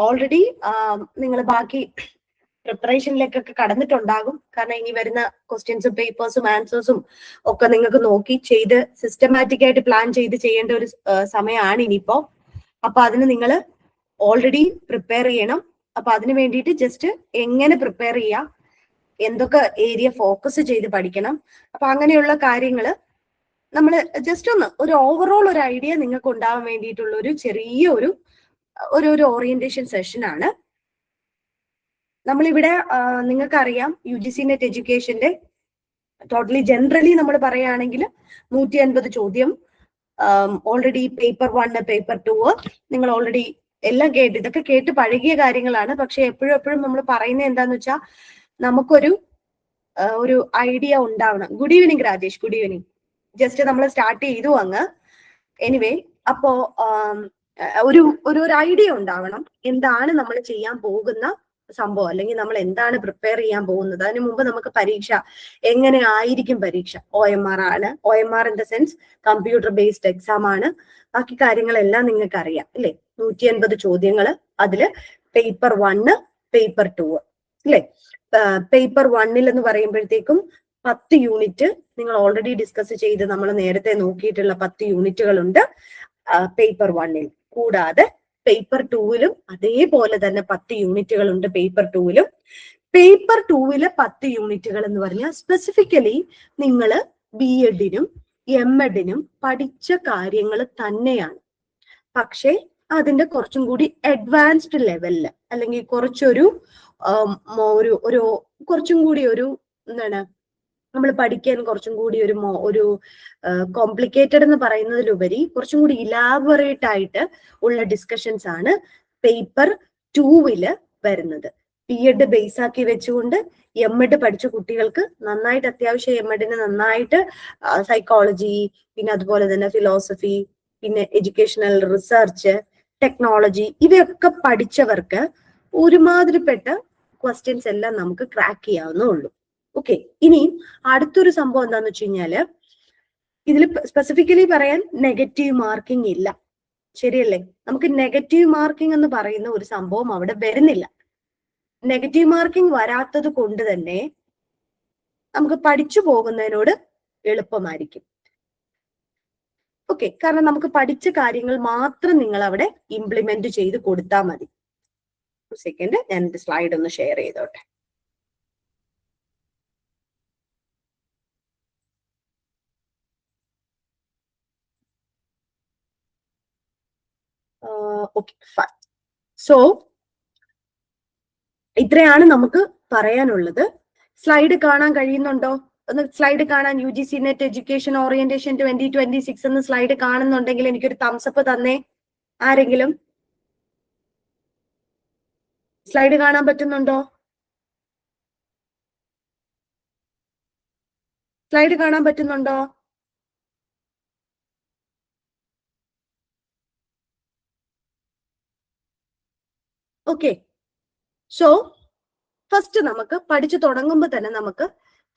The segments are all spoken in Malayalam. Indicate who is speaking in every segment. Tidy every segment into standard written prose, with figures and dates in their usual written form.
Speaker 1: ഓൾറെഡി നിങ്ങൾ ബാക്കി പ്രിപ്പറേഷനിലേക്കൊക്കെ കടന്നിട്ടുണ്ടാകും. കാരണം ഇനി വരുന്ന ക്വസ്റ്റ്യൻസും പേപ്പേഴ്സും ആൻസേഴ്സും ഒക്കെ നിങ്ങൾക്ക് നോക്കി ചെയ്ത് സിസ്റ്റമാറ്റിക് ആയിട്ട് പ്ലാൻ ചെയ്ത് ചെയ്യേണ്ട ഒരു സമയമാണ് ഇനിയിപ്പോ. അപ്പൊ അതിന് നിങ്ങൾ ഓൾറെഡി പ്രിപ്പയർ ചെയ്യണം. അപ്പൊ അതിന് വേണ്ടിയിട്ട് ജസ്റ്റ് എങ്ങനെ പ്രിപ്പയർ ചെയ്യാം, എന്തൊക്കെ ഏരിയ ഫോക്കസ് ചെയ്ത് പഠിക്കണം, അപ്പൊ അങ്ങനെയുള്ള കാര്യങ്ങൾ നമ്മൾ ജസ്റ്റ് ഒരു ഓവറോൾ ഒരു ഐഡിയ നിങ്ങൾക്ക് ഉണ്ടാവാൻ വേണ്ടിയിട്ടുള്ള ഒരു ചെറിയ ഒരു ഓറിയന്റേഷൻ സെഷൻ ആണ്. നമ്മളിവിടെ നിങ്ങൾക്കറിയാം UGC നെറ്റ് എഡ്യൂക്കേഷന്റെ ടോട്ടലി ജനറലി നമ്മൾ പറയുകയാണെങ്കിൽ 150 ചോദ്യം ഓൾറെഡി പേപ്പർ 1 പേപ്പർ 2 നിങ്ങൾ ഓൾറെഡി എല്ലാം കേട്ട് ഇതൊക്കെ കേട്ട് പഴകിയ കാര്യങ്ങളാണ്. പക്ഷെ എപ്പോഴും നമ്മൾ പറയുന്നത് എന്താന്ന് വെച്ചാൽ നമുക്കൊരു ഒരു ഐഡിയ ഉണ്ടാവണം. Good evening Rajesh, good evening. Just നമ്മൾ സ്റ്റാർട്ട് ചെയ്തു അങ്ങ്. എനിവേ, അപ്പോ ഒരു ഐഡിയ ഉണ്ടാവണം എന്താണ് നമ്മൾ ചെയ്യാൻ പോകുന്ന സംഭവം, അല്ലെങ്കിൽ നമ്മൾ എന്താണ് പ്രിപ്പയർ ചെയ്യാൻ പോകുന്നത്. അതിനു മുമ്പ് നമുക്ക് പരീക്ഷ എങ്ങനെ ആയിരിക്കും, പരീക്ഷ OMR ആണ്. OMR in the sense computer based exam ആണ്. ബാക്കി കാര്യങ്ങളെല്ലാം നിങ്ങൾക്ക് അറിയാം അല്ലെ. 150 ചോദ്യങ്ങൾ, അതില് പേപ്പർ 1 പേപ്പർ 2 അല്ലെ. പേപ്പർ 1 എന്ന് പറയുമ്പോഴത്തേക്കും 10 യൂണിറ്റ് നിങ്ങൾ ഓൾറെഡി ഡിസ്കസ് ചെയ്ത് നമ്മൾ നേരത്തെ നോക്കിയിട്ടുള്ള 10 യൂണിറ്റുകളുണ്ട് പേപ്പർ 1-ൽ. കൂടാതെ പേപ്പർ 2-ലും അതേപോലെ തന്നെ 10 യൂണിറ്റുകളുണ്ട് പേപ്പർ 2-ലും. പേപ്പർ 2-ലെ 10 യൂണിറ്റുകൾ എന്ന് പറഞ്ഞാൽ സ്പെസിഫിക്കലി നിങ്ങൾ BEd-നും MEd-നും പഠിച്ച കാര്യങ്ങൾ തന്നെയാണ്. പക്ഷേ അതിന്റെ കുറച്ചും കൂടി അഡ്വാൻസ്ഡ് ലെവലില്, അല്ലെങ്കിൽ കുറച്ചൊരു കുറച്ചും കൂടി ഒരു എന്താണ് നമ്മൾ പഠിക്കാൻ കുറച്ചും കൂടി ഒരു കോംപ്ലിക്കേറ്റഡ് എന്ന് പറയുന്നതിലുപരി കുറച്ചും കൂടി ഇലാബറേറ്റ് ആയിട്ട് ഉള്ള ഡിസ്കഷൻസ് ആണ് പേപ്പർ 2-ല് വരുന്നത്. BEd ബേസ് ആക്കി വെച്ചുകൊണ്ട് MEd പഠിച്ച കുട്ടികൾക്ക് നന്നായിട്ട്, അത്യാവശ്യം MEd-ന് നന്നായിട്ട് സൈക്കോളജി, പിന്നെ അതുപോലെ തന്നെ ഫിലോസഫി, പിന്നെ എഡ്യൂക്കേഷണൽ റിസർച്ച്, ടെക്നോളജി, ഇവയൊക്കെ പഠിച്ചവർക്ക് ഒരുമാതിരിപ്പെട്ട ക്വസ്റ്റ്യൻസ് എല്ലാം നമുക്ക് ക്രാക്ക് ചെയ്യാവുന്നേ ഉള്ളൂ. ഓക്കെ, ഇനി അടുത്തൊരു സംഭവം എന്താന്ന് വെച്ച് കഴിഞ്ഞാല്, ഇതിൽ സ്പെസിഫിക്കലി പറയാൻ നെഗറ്റീവ് മാർക്കിംഗ് ഇല്ല, ശരിയല്ലേ? നമുക്ക് നെഗറ്റീവ് മാർക്കിംഗ് എന്ന് പറയുന്ന ഒരു സംഭവം അവിടെ വരുന്നില്ല. നെഗറ്റീവ് മാർക്കിംഗ് വരാത്തത് കൊണ്ട് തന്നെ നമുക്ക് പഠിച്ചു പോകുന്നതിനോട് എളുപ്പമായിരിക്കും. ഓക്കെ, കാരണം നമുക്ക് പഠിച്ച കാര്യങ്ങൾ മാത്രം നിങ്ങൾ അവിടെ ഇംപ്ലിമെന്റ് ചെയ്ത് കൊടുത്താൽ മതി. ഒരു സെക്കൻഡ്, ഞാൻ എന്റെ സ്ലൈഡ് ഒന്ന് ഷെയർ ചെയ്തോട്ടെ. Okay, fine. സോ ഇത്രയാണ് നമുക്ക് പറയാനുള്ളത്. സ്ലൈഡ് കാണാൻ കഴിയുന്നുണ്ടോ? ഒന്ന് സ്ലൈഡ് കാണാൻ, UGC നെറ്റ് എഡ്യൂക്കേഷൻ ഓറിയന്റേഷൻ 2026 എന്ന് സ്ലൈഡ് കാണുന്നുണ്ടെങ്കിൽ എനിക്കൊരു തംസപ്പ് തന്നേ. ആരെങ്കിലും സ്ലൈഡ് കാണാൻ പറ്റുന്നുണ്ടോ? സ്ലൈഡ് കാണാൻ പറ്റുന്നുണ്ടോ? ഓക്കെ, സോ ഫസ്റ്റ് നമുക്ക് പഠിച്ചു തുടങ്ങുമ്പോൾ തന്നെ നമുക്ക്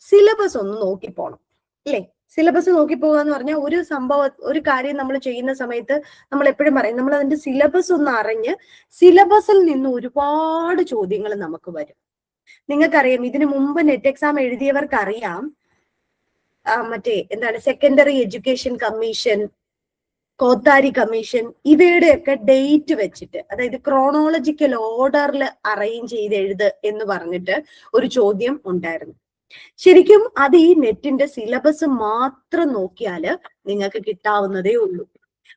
Speaker 1: സിലബസ് ഒന്ന് നോക്കി പോണം അല്ലേ? സിലബസ് നോക്കി പോകുക എന്ന് പറഞ്ഞാൽ ഒരു കാര്യം നമ്മൾ ചെയ്യുന്ന സമയത്ത് നമ്മൾ എപ്പോഴും പറയും, നമ്മൾ അതിന്റെ സിലബസ് ഒന്ന് അറിഞ്ഞ് സിലബസിൽ നിന്ന് ഒരുപാട് ചോദ്യങ്ങൾ നമുക്ക് വരും. നിങ്ങൾക്കറിയാം, ഇതിനു മുമ്പ് നെറ്റ് എക്സാം എഴുതിയവർക്ക് അറിയാം, മറ്റേ എന്താണ് secondary education commission, Kothari commission, ഇവയുടെയൊക്കെ ഡേറ്റ് വെച്ചിട്ട്, അതായത് ക്രോണോളജിക്കൽ ഓർഡറിൽ അറേഞ്ച് ചെയ്ത് എഴുത് എന്ന് പറഞ്ഞിട്ട് ഒരു ചോദ്യം ഉണ്ടായിരുന്നു. ശരിക്കും അത് ഈ നെറ്റിന്റെ സിലബസ് മാത്രം നോക്കിയാല് നിങ്ങൾക്ക് കിട്ടാവുന്നതേ ഉള്ളൂ.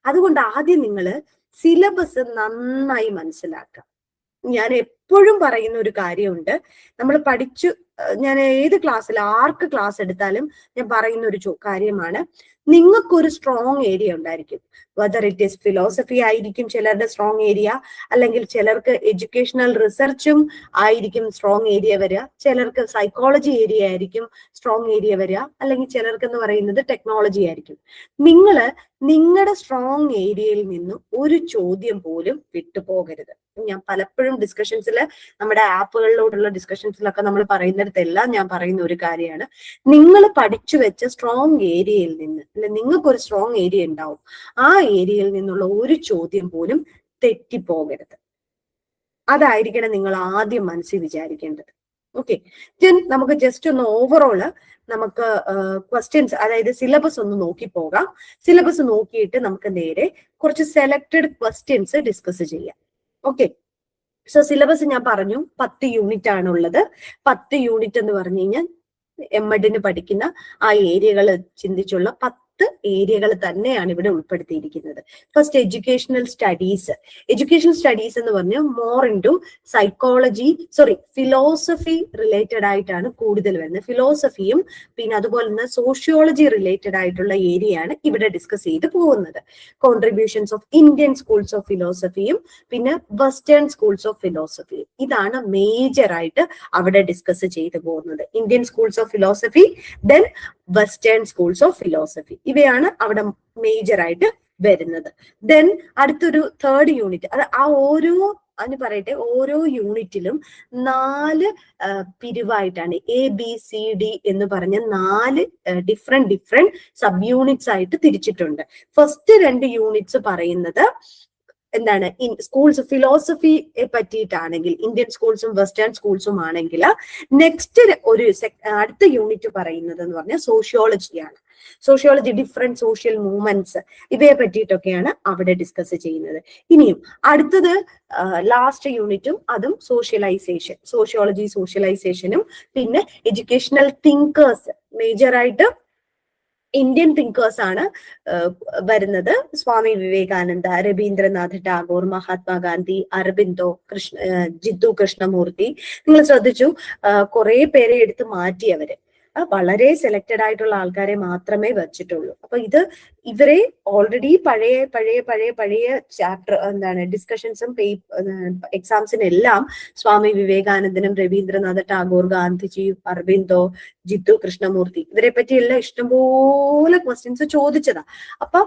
Speaker 1: അതുകൊണ്ട് ആദ്യം നിങ്ങൾ സിലബസ് നന്നായി മനസ്സിലാക്കുക. ഞാൻ എപ്പോഴും പറയുന്ന ഒരു കാര്യമുണ്ട്, നമ്മൾ ഞാൻ ഏത് ക്ലാസ്സിൽ ആർക്ക് ക്ലാസ് എടുത്താലും ഞാൻ പറയുന്ന ഒരു കാര്യമാണ്, നിങ്ങൾക്കൊരു സ്ട്രോങ് ഏരിയ ഉണ്ടായിരിക്കും. വെദർ ഇറ്റ് ഈസ് ഫിലോസഫി ആയിരിക്കും ചിലരുടെ സ്ട്രോങ് ഏരിയ, അല്ലെങ്കിൽ ചിലർക്ക് എഡ്യൂക്കേഷണൽ റിസർച്ചും ആയിരിക്കും സ്ട്രോങ് ഏരിയ വരിക, ചിലർക്ക് സൈക്കോളജി ഏരിയ ആയിരിക്കും സ്ട്രോങ് ഏരിയ വരിക, അല്ലെങ്കിൽ ചിലർക്ക് എന്ന് പറയുന്നത് ടെക്നോളജി ആയിരിക്കും. നിങ്ങളുടെ സ്ട്രോങ് ഏരിയയിൽ നിന്ന് ഒരു ചോദ്യം പോലും വിട്ടുപോകരുത്. ഞാൻ പലപ്പോഴും ഡിസ്കഷൻസിൽ, നമ്മുടെ ആപ്പുകളിലോട്ടുള്ള ഡിസ്കഷൻസിലൊക്കെ നമ്മൾ പറയുന്നിടത്തെല്ലാം ഞാൻ പറയുന്ന ഒരു കാര്യമാണ്, നിങ്ങൾ പഠിച്ചു വെച്ച സ്ട്രോങ് ഏരിയയിൽ നിന്ന്, അല്ലെ നിങ്ങൾക്കൊരു സ്ട്രോങ് ഏരിയ ഉണ്ടാവും, ആ ഏരിയയിൽ നിന്നുള്ള ഒരു ചോദ്യം പോലും തെറ്റിപ്പോകരുത്. അതായിരിക്കണം നിങ്ങൾ ആദ്യം മനസ്സിൽ വിചാരിക്കേണ്ടത്. ഓക്കെ, ദെൻ നമുക്ക് ജസ്റ്റ് ഒന്ന് ഓവറോള് നമുക്ക് ക്വസ്റ്റ്യൻസ്, അതായത് സിലബസ് ഒന്ന് നോക്കി പോകാം. സിലബസ് നോക്കിയിട്ട് നമുക്ക് നേരെ കുറച്ച് സെലക്ടഡ് ക്വസ്റ്റ്യൻസ് ഡിസ്കസ് ചെയ്യാം. ഓക്കെ, സോ സിലബസ് ഞാൻ പറഞ്ഞു 10 യൂണിറ്റ് ആണുള്ളത്. 10 യൂണിറ്റ് എന്ന് പറഞ്ഞു കഴിഞ്ഞാൽ എംഎഡിന് പഠിക്കുന്ന ആ ഏരിയകൾ ചിന്തിച്ചുള്ള 10 ഏരിയകൾ തന്നെയാണ് ഇവിടെ ഉൾപ്പെടുത്തിയിരിക്കുന്നത്. First educational studies. Educational studies എന്ന് പറഞ്ഞാൽ മോർ ഇൻടു ഫിലോസഫി റിലേറ്റഡ് ആയിട്ടാണ് കൂടുതൽ വരുന്നത്. ഫിലോസഫിയും പിന്നെ അതുപോലെ തന്നെ സോഷ്യോളജി റിലേറ്റഡ് ആയിട്ടുള്ള ഏരിയയാണ് ഇവിടെ ഡിസ്കസ് ചെയ്ത് പോകുന്നത്. Contributions of Indian schools of ഫിലോസഫിയും പിന്നെ വെസ്റ്റേൺ സ്കൂൾസ് ഓഫ് ഫിലോസഫിയും, ഇതാണ് മേജർ ആയിട്ട് അവിടെ ഡിസ്കസ് ചെയ്തു പോകുന്നത്. Indian schools of philosophy, then western schools of philosophy, ഇവയാണ് അവിടെ മേജർ ആയിട്ട് വരുന്നത്. ദെൻ അടുത്തൊരു 3rd യൂണിറ്റ്, അത് ആ ഓരോ യൂണിറ്റിലും 4 പിരിവായിട്ടാണ്, ABCD എന്ന് പറഞ്ഞ 4 ഡിഫറെന്റ് സബ് യൂണിറ്റ്സ് ആയിട്ട് തിരിച്ചിട്ടുണ്ട്. ഫസ്റ്റ് 2 യൂണിറ്റ്സ് പറയുന്നത് എന്താണ്, സ്കൂൾസ് ഫിലോസഫിയെ പറ്റിയിട്ടാണെങ്കിൽ, ഇന്ത്യൻ സ്കൂൾസും വെസ്റ്റേൺ സ്കൂൾസും ആണെങ്കിൽ, നെക്സ്റ്റ് അടുത്ത യൂണിറ്റ് പറയുന്നത് എന്ന് പറഞ്ഞാൽ സോഷ്യോളജിയാണ്. സോഷ്യോളജി, ഡിഫറെന്റ് സോഷ്യൽ മൂവ്മെന്റ്സ്, ഇവയെ പറ്റിയിട്ടൊക്കെയാണ് അവിടെ ഡിസ്കസ് ചെയ്യുന്നത്. ഇനിയും അടുത്തത് ലാസ്റ്റ് യൂണിറ്റും അതും സോഷ്യലൈസേഷൻ, സോഷ്യോളജി സോഷ്യലൈസേഷനും പിന്നെ എഡ്യൂക്കേഷണൽ തിങ്കേഴ്സ്, മേജറായിട്ട് ഇന്ത്യൻ തിങ്കേഴ്സ് ആണ് വരുന്നത്. സ്വാമി വിവേകാനന്ദ, രവീന്ദ്രനാഥ് ടാഗോർ, മഹാത്മാഗാന്ധി, അരബിന്ദോ, ജിത്തു കൃഷ്ണമൂർത്തി. നിങ്ങൾ ശ്രദ്ധിച്ചു, കുറെ പേരെ എടുത്ത് മാറ്റിയവര്, വളരെ സെലക്റ്റഡ് ആയിട്ടുള്ള ആൾക്കാരെ മാത്രമേ വെച്ചിട്ടുള്ളൂ. അപ്പൊ ഇവരെ ഓൾറെഡി പഴയ ചാപ്റ്റർ എന്താണ് ഡിസ്കഷൻസും എക്സാംസിനെല്ലാം സ്വാമി വിവേകാനന്ദനും രവീന്ദ്രനാഥ് ടാഗോർ, ഗാന്ധിജി, അരബിന്ദോ, ജിത്തു കൃഷ്ണമൂർത്തി, ഇവരെ പറ്റിയെല്ലാം ഇഷ്ടംപോലെ ക്വസ്റ്റ്യൻസ് ചോദിച്ചതാ. അപ്പൊ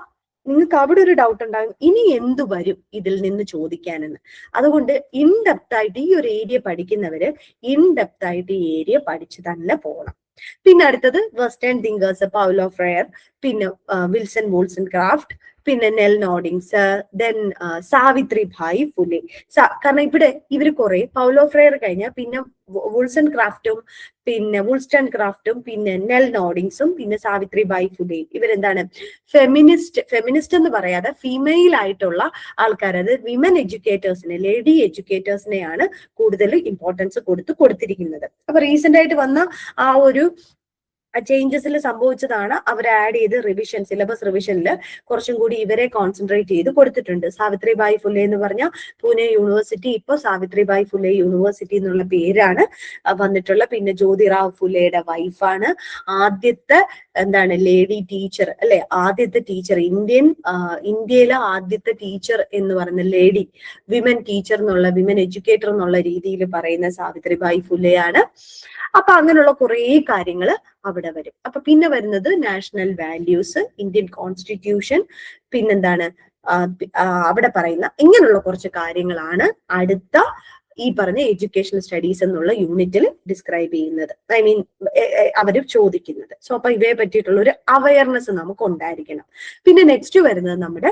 Speaker 1: നിങ്ങൾക്ക് അവിടെ ഒരു ഡൗട്ട് ഉണ്ടാകും, ഇനി എന്തു വരും ഇതിൽ നിന്ന് ചോദിക്കാനെന്ന്. അതുകൊണ്ട് ഇൻഡെപ്ത് ആയിട്ട് ഈ ഒരു ഏരിയ പഠിക്കുന്നവര് ഇൻഡെപ്ത് ആയിട്ട് ഈ ഏരിയ പഠിച്ചു തന്നെ പോകണം. പിന്നെ അടുത്തത് വെസ്റ്റേൺ തിങ്കേഴ്സ്, പൗലോ ഫ്രയർ, പിന്നെ വിൽസൺ വോൾസൺക്രാഫ്റ്റ്, പിന്നെ നെൽ നോഡിങ്സ്, ദെൻ സാവിത്രിഭായ് ഫുലെ. കാരണം ഇവിടെ ഇവര് കുറെ, പൗലോ ഫ്രയർ കഴിഞ്ഞാൽ പിന്നെ വുൾസ്റ്റൺ ക്രാഫ്റ്റും പിന്നെ നെൽ നോഡിങ്സും പിന്നെ സാവിത്രിഭായ് ഫുലെ, ഇവരെന്താണ് ഫെമിനിസ്റ്റ് എന്ന് പറയാതെ ഫീമെയിൽ ആയിട്ടുള്ള ആൾക്കാർ, അത് വിമൻ എഡ്യൂക്കേറ്റേഴ്സിനെ, ലേഡി എഡ്യൂക്കേറ്റേഴ്സിനെയാണ് കൂടുതൽ ഇമ്പോർട്ടൻസ് കൊടുത്തിരിക്കുന്നത്. അപ്പൊ റീസെന്റ് ആയിട്ട് വന്ന ആ ഒരു ചേഞ്ചസിൽ സംഭവിച്ചതാണ് അവർ ആഡ് ചെയ്ത് സിലബസ് റിവിഷനിൽ കുറച്ചും കൂടി ഇവരെ കോൺസെൻട്രേറ്റ് ചെയ്ത് കൊടുത്തിട്ടുണ്ട്. സാവിത്രിഭായ് ഫുലെ എന്ന് പറഞ്ഞ പൂനെ യൂണിവേഴ്സിറ്റി ഇപ്പൊ സാവിത്രിഭായ് ഫുലെ യൂണിവേഴ്സിറ്റി എന്നുള്ള പേരാണ് വന്നിട്ടുള്ള. പിന്നെ ജ്യോതിറാവ് ഫുലെയുടെ വൈഫാണ്, ആദ്യത്തെ ലേഡി ടീച്ചർ അല്ലെ, ആദ്യത്തെ ടീച്ചർ, ഇന്ത്യയിലെ ആദ്യത്തെ ടീച്ചർ എന്ന് പറയുന്ന ലേഡി വിമൻ ടീച്ചർ എന്നുള്ള, വിമൻ എഡ്യൂക്കേറ്റർ എന്നുള്ള രീതിയിൽ പറയുന്ന സാവിത്രിഭായ് ഫുലെയാണ്. അപ്പൊ അങ്ങനെയുള്ള കുറെ കാര്യങ്ങൾ അവിടെ വരും. അപ്പൊ പിന്നെ വരുന്നത് നാഷണൽ വാല്യൂസ്, ഇന്ത്യൻ കോൺസ്റ്റിറ്റ്യൂഷൻ, പിന്നെന്താണ് അവിടെ പറയുന്ന ഇങ്ങനെയുള്ള കുറച്ച് കാര്യങ്ങളാണ് അടുത്ത ഈ പറഞ്ഞ എഡ്യൂക്കേഷണൽ സ്റ്റഡീസ് എന്നുള്ള യൂണിറ്റിൽ ഡിസ്ക്രൈബ് ചെയ്യുന്നത്, അവർ ചോദിക്കുന്നത്. സോ അപ്പൊ ഇവയെ പറ്റിയിട്ടുള്ള ഒരു അവയർനെസ് നമുക്ക് ഉണ്ടായിരിക്കണം. പിന്നെ നെക്സ്റ്റ് വരുന്നത് നമ്മുടെ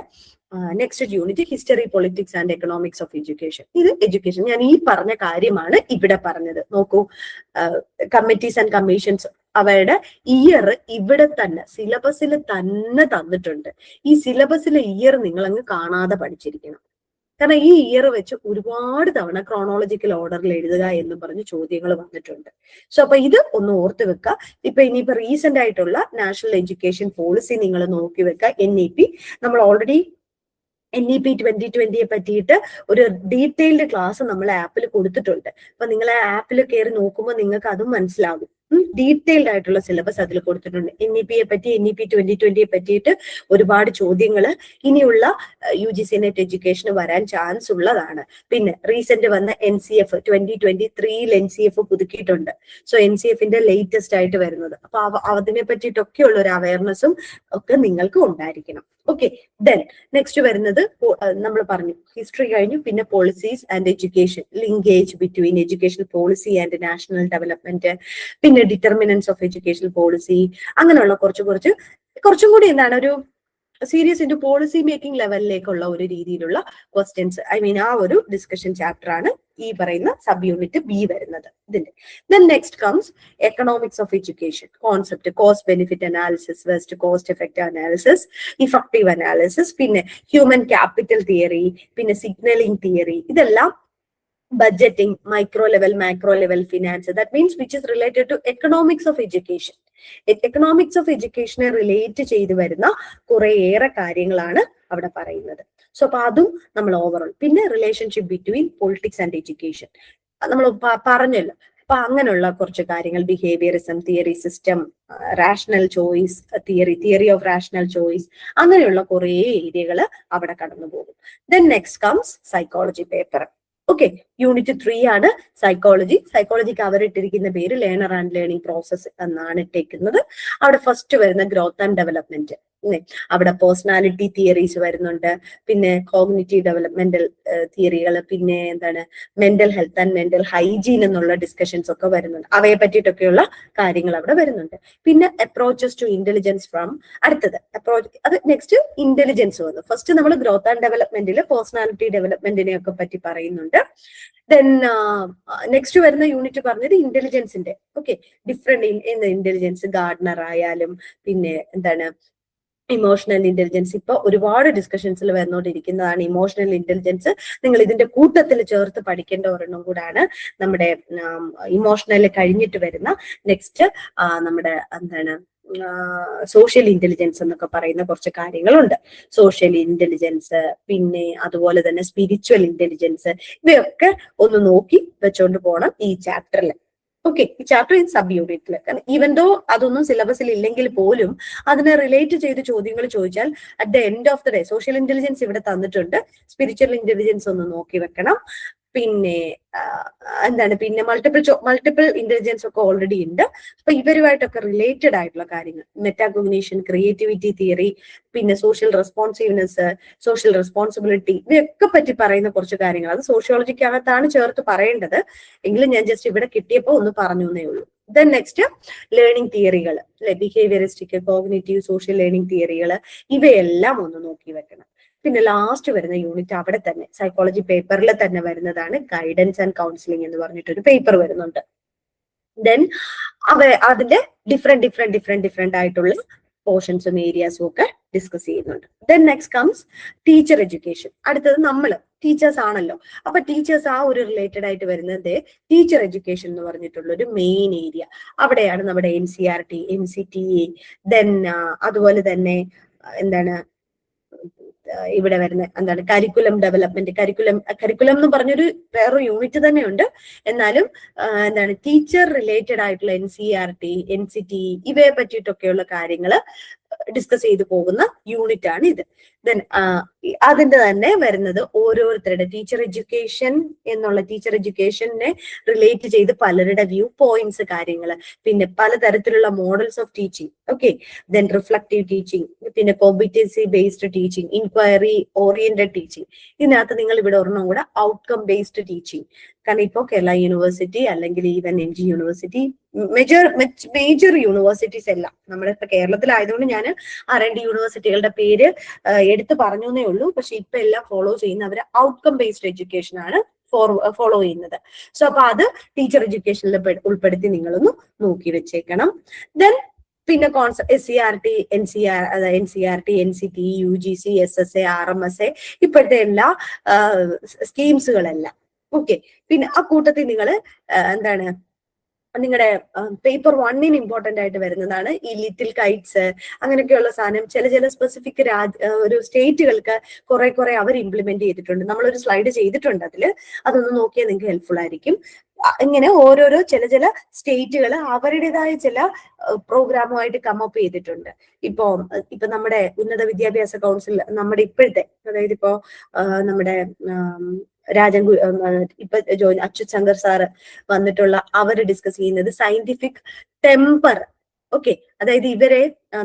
Speaker 1: next unit history, politics and economics of education. ഇത് എഡ്യൂക്കേഷൻ, ഞാൻ ഈ പറഞ്ഞ കാര്യമാണ് ഇവിടെ പറഞ്ഞത്. നോക്കൂ, കമ്മിറ്റീസ് ആൻഡ് കമ്മീഷൻസ്, അവരുടെ ഇയർ ഇവിടെ തന്നെ സിലബസിൽ തന്നെ തന്നിട്ടുണ്ട്. ഈ സിലബസിലെ ഇയർ നിങ്ങൾ അങ്ങ് കാണാതെ പഠിച്ചിരിക്കണം. കാരണം ഈ ഇയർ വെച്ച് ഒരുപാട് തവണ ക്രോണോളജിക്കൽ ഓർഡറിൽ എഴുതുക എന്ന് പറഞ്ഞ് ചോദ്യങ്ങൾ വന്നിട്ടുണ്ട്. സോ അപ്പൊ ഇത് ഒന്ന് ഓർത്ത് വെക്കുക. ഇനിയിപ്പോ റീസെന്റ് ആയിട്ടുള്ള നാഷണൽ എഡ്യൂക്കേഷൻ പോളിസി നിങ്ങൾ നോക്കി വെക്കുക. NEP നമ്മൾ ഓൾറെഡി NEP 2020 പറ്റിയിട്ട് ഒരു ഡീറ്റെയിൽഡ് ക്ലാസ് നമ്മൾ ആപ്പിൽ കൊടുത്തിട്ടുണ്ട്. അപ്പൊ നിങ്ങൾ ആ ആപ്പിൽ കയറി നോക്കുമ്പോൾ നിങ്ങൾക്ക് അതും മനസ്സിലാകും. ഡീറ്റെയിൽഡ് ആയിട്ടുള്ള സിലബസ് അതിൽ കൊടുത്തിട്ടുണ്ട്. NEP 2020 പറ്റിയിട്ട് ഒരുപാട് ചോദ്യങ്ങൾ ഇനിയുള്ള UGC നെറ്റ് എഡ്യൂക്കേഷന് വരാൻ ചാൻസ് ഉള്ളതാണ്. പിന്നെ റീസെന്റ് വന്ന NCF 2023 NCF പുതുക്കിയിട്ടുണ്ട്. സോ NCFന്റെ ലേറ്റസ്റ്റ് ആയിട്ട് വരുന്നത്, അപ്പൊ അതിനെ പറ്റിയിട്ടൊക്കെയുള്ള ഒരു അവയർനെസ്സും ഒക്കെ നിങ്ങൾക്ക് ഉണ്ടായിരിക്കണം. ഓക്കെ, ദെൻ നെക്സ്റ്റ് വരുന്നത് നമ്മൾ പറഞ്ഞു ഹിസ്റ്ററി കഴിഞ്ഞു, പിന്നെ policies and education, linkage between education policy and national development, പിന്നെ ഡിറ്റർമിനൻസ് ഓഫ് എഡ്യൂക്കേഷൻ പോളിസി, അങ്ങനെയുള്ള കുറച്ചും കൂടി ഒരു സീരിയസ് ഇൻറ്റു പോളിസി മേക്കിംഗ് ലെവലിലേക്കുള്ള ഒരു രീതിയിലുള്ള ക്വസ്റ്റ്യൻസ്, ഐ മീൻ ആ ഒരു ഡിസ്കഷൻ ചാപ്റ്റർ ആണ് ഈ പറയുന്ന സബ് യൂണിറ്റ് ബി വരുന്നത് ഇതിന്റെ. Then next comes economics of education concept, cost benefit analysis, west cost effect analysis, effective analysis, പിന്നെ ഹ്യൂമൻ ക്യാപിറ്റൽ തിയറി, പിന്നെ സിഗ്നലിംഗ് തിയറി, ഇതെല്ലാം budgeting, micro level, macro level finance, that means which is related to economics of education. Economics of എഡ്യൂക്കേഷനെ റിലേറ്റ് ചെയ്ത് വരുന്ന കുറേയേറെ കാര്യങ്ങളാണ് അവിടെ പറയുന്നത്. സോ അപ്പൊ അതും നമ്മൾ ഓവറോൾ, പിന്നെ relationship between politics and education നമ്മൾ പറഞ്ഞല്ലോ. അപ്പൊ അങ്ങനെയുള്ള കുറച്ച് കാര്യങ്ങൾ, behaviourism theory, system, rational choice theory, theory of rational choice, അങ്ങനെയുള്ള കുറേ ഏരിയകൾ അവിടെ കടന്നു പോകും. Then next comes psychology paper. Okay, unit 3 ആണ് സൈക്കോളജി. സൈക്കോളജിക്ക് അവരിട്ടിരിക്കുന്ന പേര് ലേണർ ആൻഡ് ലേണിംഗ് പ്രോസസ് എന്നാണ് ഇട്ടേക്കുന്നത്. അവിടെ ഫസ്റ്റ് വരുന്ന ഗ്രോത്ത് ആൻഡ് ഡെവലപ്മെന്റ്, അവിടെ പേഴ്സണാലിറ്റി തിയറീസ് വരുന്നുണ്ട്, പിന്നെ കോഗ്നിറ്റീവ് ഡെവലപ്മെന്റൽ തിയറികൾ, പിന്നെ എന്താണ് mental health and mental hygiene എന്നുള്ള ഡിസ്കഷൻസ് ഒക്കെ വരുന്നുണ്ട്. അവയെ പറ്റിയിട്ടൊക്കെയുള്ള കാര്യങ്ങൾ അവിടെ വരുന്നുണ്ട്. പിന്നെ അപ്രോച്ചസ് ടു ഇന്റലിജൻസ് ഫ്രം, അടുത്തത് അപ്രോച്ച്, അത് നെക്സ്റ്റ് ഇന്റലിജൻസ് വന്നു. ഫസ്റ്റ് നമ്മൾ ഗ്രോത്ത് ആൻഡ് ഡെവലപ്മെന്റിൽ പേഴ്സണാലിറ്റി ഡെവലപ്മെന്റിനെ ഒക്കെ പറ്റി പറയുന്നുണ്ട്. ദെൻ നെക്സ്റ്റ് വരുന്ന യൂണിറ്റ് പറഞ്ഞത് ഇന്റലിജൻസിന്റെ, ഓക്കെ, ഡിഫറെന്റ് ഇന്റലിജൻസ്, ഗാർഡനർ ആയാലും, പിന്നെ എന്താണ് ഇമോഷണൽ ഇന്റലിജൻസ്. ഇപ്പൊ ഒരുപാട് ഡിസ്കഷൻസിൽ വന്നുകൊണ്ടിരിക്കുന്നതാണ് ഇമോഷണൽ ഇന്റലിജൻസ്. നിങ്ങൾ ഇതിന്റെ കൂട്ടത്തിൽ ചേർത്ത് പഠിക്കേണ്ട ഒരെണ്ണം കൂടാണ് നമ്മുടെ ഇമോഷണൽ കഴിഞ്ഞിട്ട് വരുന്ന നെക്സ്റ്റ് നമ്മുടെ എന്താണ് സോഷ്യൽ ഇന്റലിജൻസ് എന്നൊക്കെ പറയുന്ന കുറച്ച് കാര്യങ്ങളുണ്ട്. സോഷ്യൽ ഇന്റലിജൻസ്, പിന്നെ അതുപോലെ തന്നെ സ്പിരിച്വൽ ഇന്റലിജൻസ്, ഇവയൊക്കെ ഒന്ന് നോക്കി വെച്ചോണ്ട് പോകണം ഈ ചാപ്റ്ററിൽ. ഓക്കെ, ഈ ചാപ്റ്റർ സബ് യൂണിറ്റിൽ, കാരണം ഈവൻ ദോ അതൊന്നും സിലബസിൽ ഇല്ലെങ്കിൽ പോലും അതിനെ റിലേറ്റ് ചെയ്ത് ചോദ്യങ്ങൾ ചോദിച്ചാൽ at the end of the day social intelligence ഇവിടെ തന്നിട്ടുണ്ട്, സ്പിരിച്വൽ ഇന്റലിജൻസ് ഒന്ന് നോക്കി വെക്കണം. പിന്നെ എന്താണ്, പിന്നെ മൾട്ടിപ്പിൾ ഇന്റലിജൻസ് ഒക്കെ ഓൾറെഡി ഉണ്ട്. അപ്പൊ ഇവരുമായിട്ടൊക്കെ റിലേറ്റഡ് ആയിട്ടുള്ള കാര്യങ്ങൾ, മെറ്റാകോഗ്നീഷൻ, ക്രിയേറ്റിവിറ്റി തിയറി, പിന്നെ സോഷ്യൽ റെസ്പോൺസീവ്നെസ്, സോഷ്യൽ റെസ്പോൺസിബിലിറ്റി, ഇവയൊക്കെ പറ്റി പറയുന്ന കുറച്ച് കാര്യങ്ങൾ, അത് സോഷ്യോളജിക്കകത്താണ് ചേർത്ത് പറയേണ്ടത്, എങ്കിലും ഞാൻ ജസ്റ്റ് ഇവിടെ കിട്ടിയപ്പോൾ ഒന്ന് പറഞ്ഞു എന്നേ ഉള്ളൂ. ദെൻ നെക്സ്റ്റ് ലേണിംഗ് തിയറികൾ, ബിഹേവിയറിസ്റ്റിക്, കോഗ്നിറ്റീവ്, സോഷ്യൽ ലേണിംഗ് തിയറികൾ, ഇവയെല്ലാം ഒന്ന് നോക്കി വെക്കണം. പിന്നെ ലാസ്റ്റ് വരുന്ന യൂണിറ്റ് അവിടെ തന്നെ സൈക്കോളജി പേപ്പറിൽ തന്നെ വരുന്നതാണ് ഗൈഡൻസ് ആൻഡ് കൗൺസിലിംഗ് എന്ന് പറഞ്ഞിട്ടൊരു പേപ്പർ വരുന്നുണ്ട്. ദെൻ അതിന്റെ ഡിഫറെന്റ് ആയിട്ടുള്ള പോർഷൻസും ഏരിയാസും ഒക്കെ ഡിസ്കസ് ചെയ്യുന്നുണ്ട്. Then next comes teacher education. അടുത്തത് നമ്മൾ ടീച്ചേഴ്സ് ആണല്ലോ, അപ്പൊ ടീച്ചേഴ്സ് ആ ഒരു റിലേറ്റഡ് ആയിട്ട് വരുന്നത് ടീച്ചർ എഡ്യൂക്കേഷൻ എന്ന് പറഞ്ഞിട്ടുള്ള ഒരു മെയിൻ ഏരിയ. അവിടെയാണ് നമ്മുടെ NCERT, NCTA, ദെൻ അതുപോലെ തന്നെ എന്താണ് ഇവിടെ വരുന്ന എന്താണ് കരിക്കുലം ഡെവലപ്മെന്റ്, കരിക്കുലം എന്ന് പറഞ്ഞൊരു വേറൊരു യൂണിറ്റ് തന്നെയുണ്ട്. എന്നാലും എന്താണ് ടീച്ചർ റിലേറ്റഡ് ആയിട്ടുള്ള NCERT, NCTE ഇവയെ പറ്റിയിട്ടൊക്കെയുള്ള കാര്യങ്ങൾ ഡിസ്കസ് ചെയ്തു പോകുന്ന യൂണിറ്റ് ആണ് ഇത്. ദെൻ അതിന്റെ തന്നെ വരുന്നത് ഓരോരുത്തരുടെ ടീച്ചർ എഡ്യൂക്കേഷൻ എന്നുള്ള ടീച്ചർ എഡ്യൂക്കേഷനെ റിലേറ്റ് ചെയ്ത് പലരുടെ വ്യൂ പോയിന്റ്സ് കാര്യങ്ങൾ, പിന്നെ പലതരത്തിലുള്ള models of teaching, okay, then reflective teaching, പിന്നെ competency based teaching, inquiry oriented teaching. ഇതിനകത്ത് നിങ്ങൾ ഇവിടെ ഒരെണ്ണം കൂടെ ഔട്ട്കം ബേസ്ഡ് ടീച്ചിങ്, കാരണം ഇപ്പോൾ കേരള യൂണിവേഴ്സിറ്റി അല്ലെങ്കിൽ even NG university, major universities എല്ലാം നമ്മുടെ ഇപ്പൊ കേരളത്തിലായതുകൊണ്ട് ഞാൻ R&D യൂണിവേഴ്സിറ്റികളുടെ പേര് എടുത്തു പറഞ്ഞു എന്നേ ഉള്ളൂ. പക്ഷെ ഇപ്പൊ എല്ലാം ഫോളോ ചെയ്യുന്ന അവര് ഔട്ട്കം ബേസ്ഡ് എഡ്യൂക്കേഷൻ ആണ് ഫോളോ ചെയ്യുന്നത്. സോ അപ്പൊ അത് ടീച്ചർ എഡ്യൂക്കേഷനിൽ ഉൾപ്പെടുത്തി നിങ്ങളൊന്ന് നോക്കി വെച്ചേക്കണം. ദെൻ പിന്നെ SCERT, NCERT, NCTE, UGC, SSA, RMSA, ഇപ്പോഴത്തെ എല്ലാ സ്കീംസുകളെല്ലാം, ഓക്കെ. പിന്നെ ആ കൂട്ടത്തിൽ നിങ്ങൾ എന്താണ് നിങ്ങളുടെ പേപ്പർ 1 ഇമ്പോർട്ടന്റ് ആയിട്ട് വരുന്നതാണ് ഈ ലിറ്റിൽ കൈറ്റ്സ്, അങ്ങനെയൊക്കെയുള്ള സാധനം. ചില സ്പെസിഫിക് ഒരു സ്റ്റേറ്റുകൾക്ക് കുറെ അവർ ഇംപ്ലിമെന്റ് ചെയ്തിട്ടുണ്ട്. നമ്മളൊരു സ്ലൈഡ് ചെയ്തിട്ടുണ്ട് അതിൽ, അതൊന്ന് നോക്കിയാൽ നിങ്ങൾക്ക് ഹെൽപ്ഫുൾ ആയിരിക്കും. ഇങ്ങനെ ഓരോരോ ചില സ്റ്റേറ്റുകൾ അവരുടേതായ ചില പ്രോഗ്രാമുമായിട്ട് കമപ്പ് ചെയ്തിട്ടുണ്ട്. ഇപ്പൊ നമ്മുടെ ഉന്നത വിദ്യാഭ്യാസ കൗൺസിൽ, നമ്മുടെ ഇപ്പോഴത്തെ, അതായത് ഇപ്പോ നമ്മുടെ ഇപ്പൊ അച്യുത് ശങ്കർ സാറ് വന്നിട്ടുള്ള അവര് ഡിസ്കസ് ചെയ്യുന്നത് സയന്റിഫിക് ടെമ്പർ ഓക്കെ, അതായത് ഇവരെ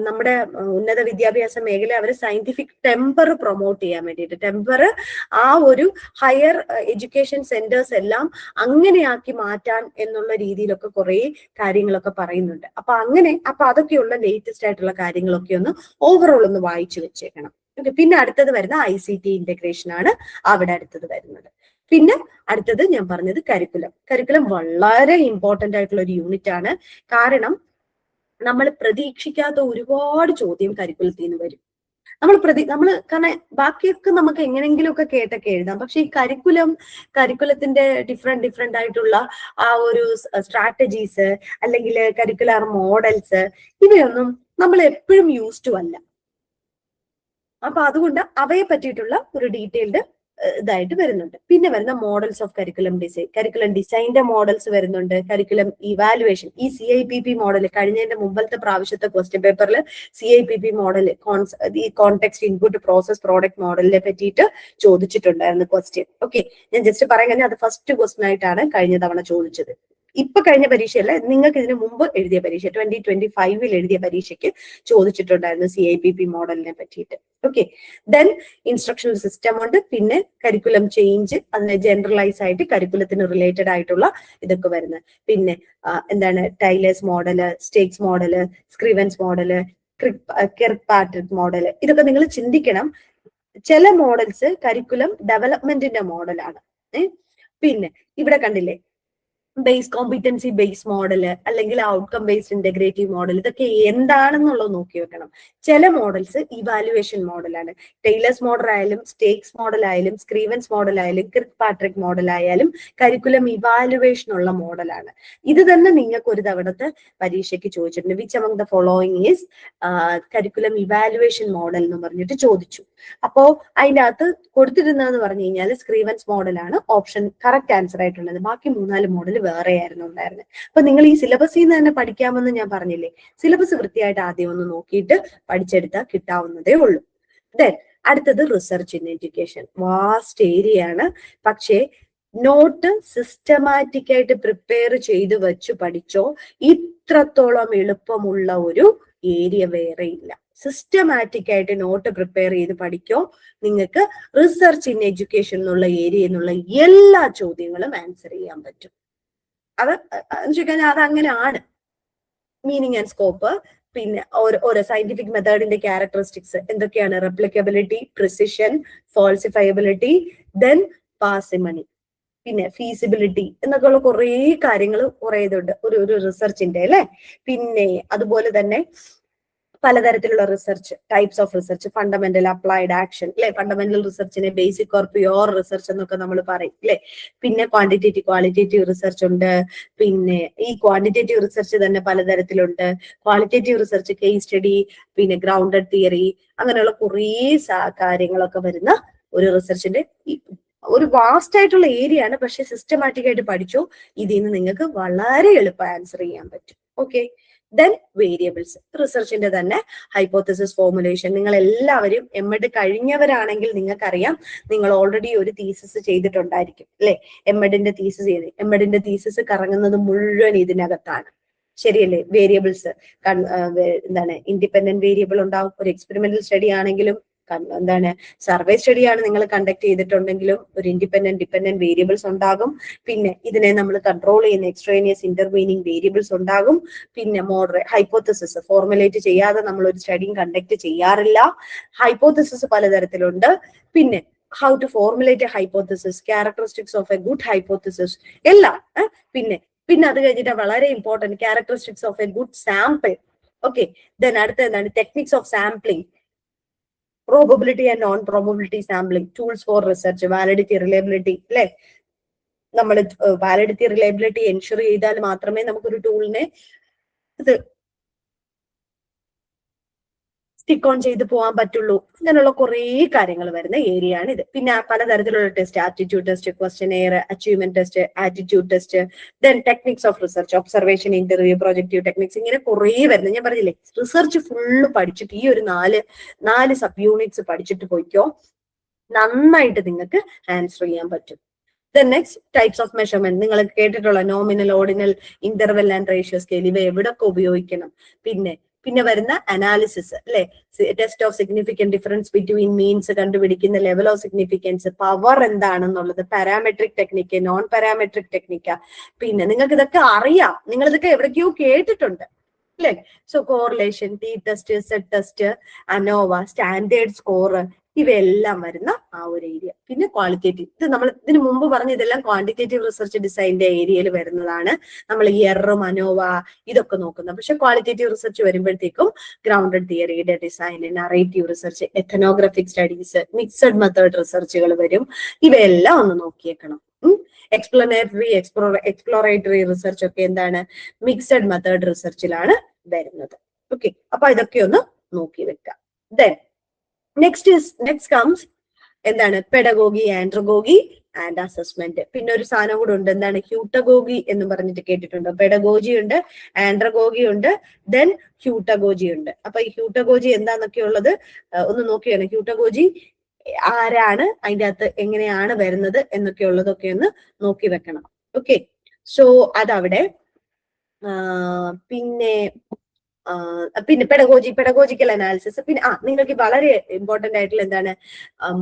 Speaker 1: നമ്മുടെ ഉന്നത വിദ്യാഭ്യാസ മേഖല അവരെ സയന്റിഫിക് ടെമ്പർ പ്രൊമോട്ട് ചെയ്യാൻ വേണ്ടിയിട്ട്, ടെമ്പർ ആ ഒരു ഹയർ എഡ്യൂക്കേഷൻ സെന്റേഴ്സ് എല്ലാം അങ്ങനെയാക്കി മാറ്റാൻ എന്നുള്ള രീതിയിലൊക്കെ കുറെ കാര്യങ്ങളൊക്കെ പറയുന്നുണ്ട്. അപ്പൊ അതൊക്കെയുള്ള ലേറ്റസ്റ്റ് ആയിട്ടുള്ള കാര്യങ്ങളൊക്കെ ഒന്ന് ഓവറോൾ ഒന്ന് വായിച്ചു വെച്ചേക്കണം. ഓക്കെ, പിന്നെ അടുത്തത് വരുന്ന ICT ഇന്റഗ്രേഷൻ ആണ് അവിടെ അടുത്തത് വരുന്നത്. പിന്നെ അടുത്തത് ഞാൻ പറഞ്ഞത് കരിക്കുലം വളരെ ഇമ്പോർട്ടന്റ് ആയിട്ടുള്ള ഒരു യൂണിറ്റ് ആണ്. കാരണം നമ്മൾ പ്രതീക്ഷിക്കാത്ത ഒരുപാട് ചോദ്യം കരിക്കുലത്തിൽ നിന്ന് വരും. നമ്മൾ കാരണം ബാക്കിയൊക്കെ നമുക്ക് എങ്ങനെയെങ്കിലും ഒക്കെ കേട്ടൊക്കെ എഴുതാം. പക്ഷെ ഈ കരിക്കുലത്തിന്റെ ഡിഫറെന്റ് ആയിട്ടുള്ള ആ ഒരു സ്ട്രാറ്റജീസ് അല്ലെങ്കിൽ കരിക്കുലർ മോഡൽസ് ഇവയൊന്നും നമ്മൾ എപ്പോഴും യൂസ്ഡ് അല്ല. അപ്പൊ അതുകൊണ്ട് അവയെ പറ്റിയിട്ടുള്ള ഒരു ഡീറ്റെയിൽഡ് ഇതായിട്ട് വരുന്നുണ്ട്. പിന്നെ വരുന്ന മോഡൽസ് ഓഫ് കരിക്കുലം ഡിസൈൻ്റെ മോഡൽസ് വരുന്നുണ്ട്. കരിക്കുലം ഇവാലുവേഷൻ, ഈ CIPP മോഡൽ കഴിഞ്ഞതിന്റെ മുമ്പത്തെ പ്രാവശ്യത്തെ ക്വസ്റ്റ്യൻ പേപ്പറിൽ CIPP മോഡൽ ഈ കോണ്ടെക്സ്റ്റ് ഇൻപുട്ട് പ്രോസസ് പ്രോഡക്റ്റ് മോഡലിനെ പറ്റിയിട്ട് ചോദിച്ചിട്ടുണ്ടായിരുന്നു ക്വസ്റ്റ്യൻ. ഓക്കെ, ഞാൻ ജസ്റ്റ് പറയാൻ കഴിഞ്ഞാൽ അത് ഫസ്റ്റ് ക്വസ്റ്റ്യൻ ആയിട്ടാണ് കഴിഞ്ഞ തവണ ചോദിച്ചത്. ഇപ്പൊ കഴിഞ്ഞ പരീക്ഷയല്ല, നിങ്ങൾക്ക് ഇതിനു മുമ്പ് എഴുതിയ പരീക്ഷ 2025 എഴുതിയ പരീക്ഷയ്ക്ക് ചോദിച്ചിട്ടുണ്ടായിരുന്നു CIPP മോഡലിനെ പറ്റിയിട്ട്. ഓക്കെ, ദെൻ ഇൻസ്ട്രക്ഷണൽ സിസ്റ്റം ഉണ്ട്. പിന്നെ കരിക്കുലം ചേഞ്ച്, അതിനെ ജനറലൈസ് ആയിട്ട് കരിക്കുലത്തിന് റിലേറ്റഡ് ആയിട്ടുള്ള ഇതൊക്കെ വരുന്നത്. പിന്നെ എന്താണ് Tyler's model, Stake's model, Scriven's model, Kirkpatrick model, ഇതൊക്കെ നിങ്ങൾ ചിന്തിക്കണം. ചില മോഡൽസ് കരിക്കുലം ഡെവലപ്മെന്റിന്റെ മോഡലാണ്. പിന്നെ ഇവിടെ കണ്ടില്ലേ ബേസ് കോമ്പിറ്റൻസി ബേസ് മോഡല് അല്ലെങ്കിൽ ഔട്ട്കം ബേസ്ഡ് ഇന്റഗ്രേറ്റീവ് മോഡൽ, ഇതൊക്കെ എന്താണെന്നുള്ളത് നോക്കി വെക്കണം. ചില മോഡൽസ് ഇവാലുവേഷൻ മോഡലാണ്. ടൈലേഴ്സ് മോഡൽ ആയാലും സ്റ്റേക്സ് മോഡൽ ആയാലും സ്ക്രീവൻസ് മോഡൽ ആയാലും കിർക്പാട്രിക് മോഡൽ ആയാലും കരിക്കുലം ഇവാലുവേഷൻ ഉള്ള മോഡലാണ്. ഇത് തന്നെ നിങ്ങൾക്ക് ഒരു തവണത്തെ പരീക്ഷയ്ക്ക് ചോദിച്ചിട്ടുണ്ട്. Which among the following is curriculum evaluation model എന്ന് പറഞ്ഞിട്ട് ചോദിച്ചു. അപ്പോ അതിൻ്റെ അകത്ത് കൊടുത്തിരുന്നതെന്ന് പറഞ്ഞു കഴിഞ്ഞാൽ സ്ക്രീവൻസ് മോഡലാണ് ഓപ്ഷൻ കറക്റ്റ് ആൻസർ ആയിട്ടുള്ളത്. ബാക്കി 3-4 മോഡൽ വേറെ ആയിരുന്നു ഉണ്ടായിരുന്നത്. അപ്പൊ നിങ്ങൾ ഈ സിലബസിൽ നിന്ന് തന്നെ പഠിക്കാമെന്ന് ഞാൻ പറഞ്ഞില്ലേ. സിലബസ് വൃത്തിയായിട്ട് ആദ്യം ഒന്ന് നോക്കിയിട്ട് പഠിച്ചെടുത്താൽ കിട്ടാവുന്നതേ ഉള്ളൂ. ദെൻ അടുത്തത് research in education, vast area ആണ്. പക്ഷേ നോട്ട് സിസ്റ്റമാറ്റിക് ആയിട്ട് പ്രിപ്പയർ ചെയ്ത് വെച്ച് പഠിച്ചോ ഇത്രത്തോളം എളുപ്പമുള്ള ഒരു ഏരിയ വേറെ ഇല്ല. സിസ്റ്റമാറ്റിക് ആയിട്ട് നോട്ട് പ്രിപ്പയർ ചെയ്ത് പഠിക്കോ, നിങ്ങൾക്ക് റിസർച്ച് ഇൻ എഡ്യൂക്കേഷൻ എന്നുള്ള ഏരിയ എന്നുള്ള എല്ലാ ചോദ്യങ്ങളും ആൻസർ ചെയ്യാൻ പറ്റും. അത് കഴിഞ്ഞാൽ അത് അങ്ങനെയാണ്. മീനിങ് ആൻഡ് സ്കോപ്പ്, പിന്നെ ഓരോ സയന്റിഫിക് മെത്തേഡിന്റെ ക്യാരക്ടറിസ്റ്റിക്സ് എന്തൊക്കെയാണ്, റെപ്ലിക്കബിലിറ്റി, പ്രിസിഷൻ, ഫോൾസിഫയബിലിറ്റി, ദെൻ പാർസിമണി, പിന്നെ ഫീസിബിലിറ്റി എന്നൊക്കെയുള്ള കുറേ കാര്യങ്ങൾ കുറേ ഇതുണ്ട് ഒരു റിസർച്ചിന്റെ അല്ലെ. പിന്നെ അതുപോലെ തന്നെ പലതരത്തിലുള്ള research, types of research, fundamental, applied, action അല്ലെ. ഫണ്ടമെന്റൽ റിസർച്ചിനെ ബേസിക് ഓർ പ്യുവർ റിസർച്ച് എന്നൊക്കെ നമ്മൾ പറയും അല്ലെ. പിന്നെ ക്വാണ്ടിറ്റേറ്റീവ്, ക്വാളിറ്റേറ്റീവ് റിസർച്ച് ഉണ്ട്. പിന്നെ ഈ ക്വാണ്ടിറ്റേറ്റീവ് റിസർച്ച് തന്നെ പലതരത്തിലുണ്ട്. ക്വാളിറ്റേറ്റീവ് റിസർച്ച്, കേസ് സ്റ്റഡി, പിന്നെ ഗ്രൗണ്ടഡ് തിയറി, അങ്ങനെയുള്ള കുറേ കാര്യങ്ങളൊക്കെ വരുന്ന ഒരു റിസർച്ചിന്റെ ഒരു വാസ്റ്റ് ആയിട്ടുള്ള ഏരിയ ആണ്. പക്ഷെ സിസ്റ്റമാറ്റിക് ആയിട്ട് പഠിച്ചോ, ഇതിൽ നിന്ന് നിങ്ങൾക്ക് വളരെ എളുപ്പം ആൻസർ ചെയ്യാൻ പറ്റും. ഓക്കെ, ദെൻ വേരിയബിൾസ്, റിസർച്ചിന്റെ തന്നെ ഹൈപ്പോത്തസിസ് ഫോർമുലേഷൻ. നിങ്ങൾ എല്ലാവരും എംഎഡ് കഴിഞ്ഞവരാണെങ്കിൽ നിങ്ങൾക്കറിയാം, നിങ്ങൾ ഓൾറെഡി ഒരു തീസിസ് ചെയ്തിട്ടുണ്ടായിരിക്കും അല്ലെ. എംഎഡിന്റെ തീസിസ് കറങ്ങുന്നത് മുഴുവൻ ഇതിനകത്താണ്, ശരിയല്ലേ. വേരിയബിൾസ് എന്താണ്, ഇൻഡിപെൻഡന്റ് വേരിയബിൾ ഉണ്ടാവും. ഒരു എക്സ്പെരിമെന്റൽ സ്റ്റഡി ആണെങ്കിലും എന്താണ്, സർവേ സ്റ്റഡിയാണ് നിങ്ങൾ കണ്ടക്ട് ചെയ്തിട്ടുണ്ടെങ്കിലും ഒരു ഡിപെൻഡന്റ് വേരിയബിൾസ് ഉണ്ടാകും. പിന്നെ ഇതിനെ നമ്മൾ കൺട്രോൾ ചെയ്യുന്ന എക്സ്ട്രേനിയസ് ഇന്റർവീനിങ് വേരിയബിൾസ് ഉണ്ടാകും. പിന്നെ ഹൈപ്പോത്തസിസ് ഫോർമുലേറ്റ് ചെയ്യാതെ നമ്മൾ ഒരു സ്റ്റഡിയും കണ്ടക്ട് ചെയ്യാറില്ല. ഹൈപ്പോത്തസിസ് പലതരത്തിലുണ്ട്. പിന്നെ how to formulate a hypothesis, characteristics of a good hypothesis എല്ലാം. പിന്നെ അത് കഴിഞ്ഞിട്ട് വളരെ important characteristics of a good sample. Okay, then അടുത്ത എന്താണ്, techniques of sampling, probability and non probability sampling, tools for research, validity, reliability അല്ലെ. നമ്മൾ വാലിഡിറ്റി റിലയബിലിറ്റി എൻഷുർ ചെയ്താൽ മാത്രമേ നമുക്കൊരു ടൂളിനെ ഇത് സ്റ്റിക്ക് ഓൺ ചെയ്ത് പോകാൻ പറ്റുള്ളൂ. അങ്ങനെയുള്ള കുറേ കാര്യങ്ങൾ വരുന്ന ഏരിയ ആണ് ഇത്. പിന്നെ പലതരത്തിലുള്ള test, aptitude test, questionnaire, achievement test, attitude test, then techniques of research, observation, interview, projective techniques, ഇങ്ങനെ കുറേ വരുന്നത്. ഞാൻ പറഞ്ഞില്ലേ, റിസർച്ച് ഫുള്ള് പഠിച്ചിട്ട് ഈ ഒരു നാല് സബ് യൂണിറ്റ്സ് പഠിച്ചിട്ട് പോയിക്കോ, നന്നായിട്ട് നിങ്ങൾക്ക് ആൻസർ ചെയ്യാൻ പറ്റും. Then next types of measurement, നിങ്ങൾ കേട്ടിട്ടുള്ള nominal, ordinal, interval and ratio scale, ഇവ എവിടൊക്കെ ഉപയോഗിക്കണം. പിന്നെ വരുന്ന അനാലിസിസ് അല്ലെ, test of significant difference between means കണ്ടുപിടിക്കുന്ന, ലെവൽ ഓഫ് സിഗ്നിഫിക്കൻസ്, പവർ എന്താണെന്നുള്ളത്, പാരാമെട്രിക് ടെക്നിക്ക്, നോൺ പാരാമെട്രിക് ടെക്നിക്ക. പിന്നെ നിങ്ങൾക്ക് ഇതൊക്കെ അറിയാം, നിങ്ങൾ ഇതൊക്കെ എവിടേക്കോ കേട്ടിട്ടുണ്ട് അല്ലെ. So correlation, T test, set test, ANOVA, standard score, ഇവയെല്ലാം വരുന്ന ആ ഒരു ഏരിയ. പിന്നെ ക്വാളിറ്റേറ്റീവ്, ഇത് നമ്മൾ ഇതിനു മുമ്പ് പറഞ്ഞ ഇതെല്ലാം ക്വാണ്ടിറ്റേറ്റീവ് റിസർച്ച് ഡിസൈനിന്റെ ഏരിയയിൽ വരുന്നതാണ്. നമ്മൾ ഇയറും അനോവ ഇതൊക്കെ നോക്കുന്നത്. പക്ഷെ ക്വാളിറ്റേറ്റീവ് റിസർച്ച് വരുമ്പോഴത്തേക്കും ഗ്രൗണ്ടഡ് തിയറിയുടെ design, narrative research, ethnographic studies, mixed method റിസർച്ചുകൾ വരും. ഇവയെല്ലാം ഒന്ന് നോക്കിയേക്കണം. എക്സ്പ്ലനേറ്ററി, എക്സ്പ്ലോറേറ്ററി റിസർച്ച് ഒക്കെ എന്താണ്, മിക്സഡ് മെത്തേഡ് റിസർച്ചിലാണ് വരുന്നത്. ഓക്കെ, അപ്പൊ ഇതൊക്കെ ഒന്ന് നോക്കി വെക്കാം. ദെൻ നെക്സ്റ്റ് കംസ് എന്താണ്, പെഡഗോഗി, ആൻഡ്രഗോഗി ആൻഡ് അസസ്മെന്റ്. പിന്നെ ഒരു സാധനം കൂടെ ഉണ്ട്, എന്താണ്, ഹ്യൂട്ടഗോഗി എന്ന് പറഞ്ഞിട്ട് കേട്ടിട്ടുണ്ടോ? പെഡഗോജി ഉണ്ട്, ആൻഡ്രഗോഗി ഉണ്ട്, ദെൻ ഹ്യൂട്ടഗോജി ഉണ്ട്. അപ്പൊ ഈ ഹ്യൂട്ടഗോജി എന്താന്നൊക്കെ ഉള്ളത് ഒന്ന് നോക്കിയാണ്. ഹ്യൂട്ടഗോജി ആരാണ്, അതിൻ്റെ അകത്ത് എങ്ങനെയാണ് വരുന്നത് എന്നൊക്കെ ഉള്ളതൊക്കെ ഒന്ന് നോക്കി വെക്കണം. ഓക്കെ, സോ അതവിടെ. പിന്നെ പെഡഗോജിക്കൽ അനാലിസിസ്. പിന്നെ നിങ്ങൾക്ക് വളരെ ഇമ്പോർട്ടന്റ് ആയിട്ടുള്ള എന്താണ്,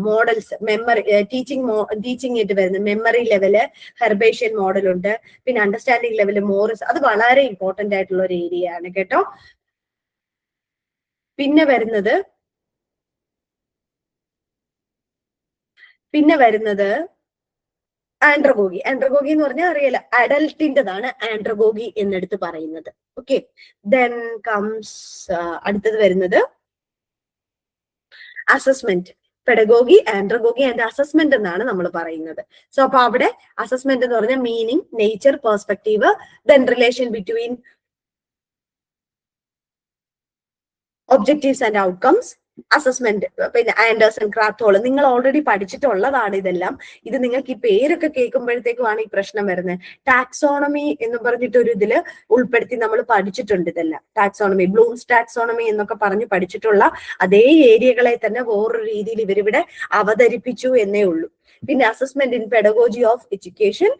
Speaker 1: മോഡൽസ്, മെമ്മറി, ടീച്ചിങ് ആയിട്ട് വരുന്നത് മെമ്മറി ലെവല്, ഹെർബേഷ്യൻ മോഡൽ ഉണ്ട്. പിന്നെ അണ്ടർസ്റ്റാൻഡിങ് ലെവല് മോറിസ്, അത് വളരെ ഇമ്പോർട്ടന്റ് ആയിട്ടുള്ള ഒരു ഏരിയ ആണ് കേട്ടോ. പിന്നെ വരുന്നത് ആൻഡ്രഗോഗി. ആൻഡ്രഗോഗി എന്ന് പറഞ്ഞാൽ അറിയില്ല, അഡൽട്ടിൻ്റെതാണ് ആൻഡ്രഗോഗി എന്നെടുത്ത് പറയുന്നത്. ഓക്കെ, ദെൻ കംസ് അടുത്തത് വരുന്നത് അസസ്മെന്റ്. പെഡഗോഗി, ആൻഡ്രഗോഗി ആൻഡ് അസസ്മെന്റ് എന്നാണ് നമ്മൾ പറയുന്നത്. സോ അപ്പൊ അവിടെ അസസ്മെന്റ് എന്ന് പറഞ്ഞാൽ meaning, nature, perspective, then relation between objectives and outcomes, assessment. പിന്നെ ആൻഡേഴ്സൺ, ക്രാത്തോൾ, നിങ്ങൾ ഓൾറെഡി പഠിച്ചിട്ടുള്ളതാണ് ഇതെല്ലാം. ഇത് നിങ്ങൾക്ക് ഈ പേരൊക്കെ കേൾക്കുമ്പോഴത്തേക്കുമാണ് ഈ പ്രശ്നം വരുന്നത്. ടാക്സോണമി എന്ന് പറഞ്ഞിട്ട് ഒരു ഇതില് ഉൾപ്പെടുത്തി നമ്മൾ പഠിച്ചിട്ടുണ്ട് ഇതെല്ലാം. ടാക്സോണമി, ബ്ലൂംസ് ടാക്സോണമി എന്നൊക്കെ പറഞ്ഞ് പഠിച്ചിട്ടുള്ള അതേ ഏരിയകളെ തന്നെ വേറൊരു രീതിയിൽ ഇവരിവിടെ അവതരിപ്പിച്ചു എന്നേ ഉള്ളൂ. പിന്നെ assessment in pedagogy of education,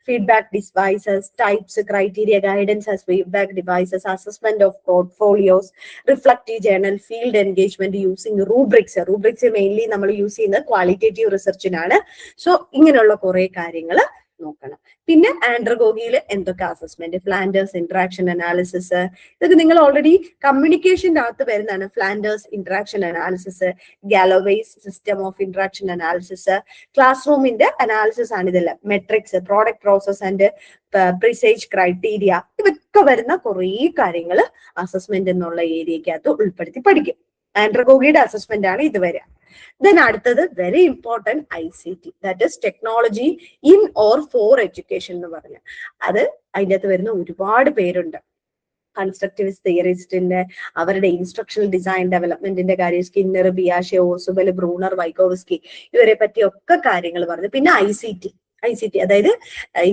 Speaker 1: feedback devices, types, criteria, guidance as feedback devices, assessment of portfolios, reflective journal, field engagement using rubrics. Rubrics mainly നമ്മൾ യൂസ് ചെയ്യുന്നത് ക്വാളിറ്റേറ്റീവ് റിസർച്ചിനാണ്. സോ ഇങ്ങനെയുള്ള കുറെ കാര്യങ്ങൾ നോക്കണം. പിന്നെ ആൻഡ്രഗോഗിയിൽ എന്തൊക്കെ അസസ്മെന്റ്, ഫ്ലാൻഡേഴ്സ് ഇന്ററാക്ഷൻ അനാലിസിസ്, ഇതൊക്കെ നിങ്ങൾ ഓൾറെഡി കമ്മ്യൂണിക്കേഷൻ്റെ അകത്ത് വരുന്നതാണ്. Flanders interaction analysis, Galloway's system of interaction analysis, class റൂമിന്റെ അനാലിസിസ് ആണ് ഇതെല്ലാം. Metrics, product process and precise criteria, ഇതൊക്കെ വരുന്ന കുറേ കാര്യങ്ങൾ അസസ്മെന്റ് എന്നുള്ള ഏരിയക്കകത്ത് ഉൾപ്പെടുത്തി പഠിക്കും. ആൻഡ്രഗോഗിയുടെ അസസ്മെന്റ് ആണ് ഇത് വരിക. ദെൻ അടുത്തത് very important ICT, that is technology in or for education എന്ന് പറഞ്ഞ അത്. അതിൻ്റെ അകത്ത് വരുന്ന ഒരുപാട് പേരുണ്ട്. കൺസ്ട്രക്റ്റിവിസ്റ്റ് തിയറിസ്റ്റിന്റെ, അവരുടെ ഇൻസ്ട്രക്ഷണൽ ഡിസൈൻ ഡെവലപ്മെന്റിന്റെ കാര്യം, സ്കിന്നർ, ബിയാഷെ, ഓസുബൽ, ബ്രൂണർ, വൈക്കോവസ്കി, ഇവരെ പറ്റിയൊക്കെ കാര്യങ്ങൾ പറഞ്ഞു. പിന്നെ ICT അതായത്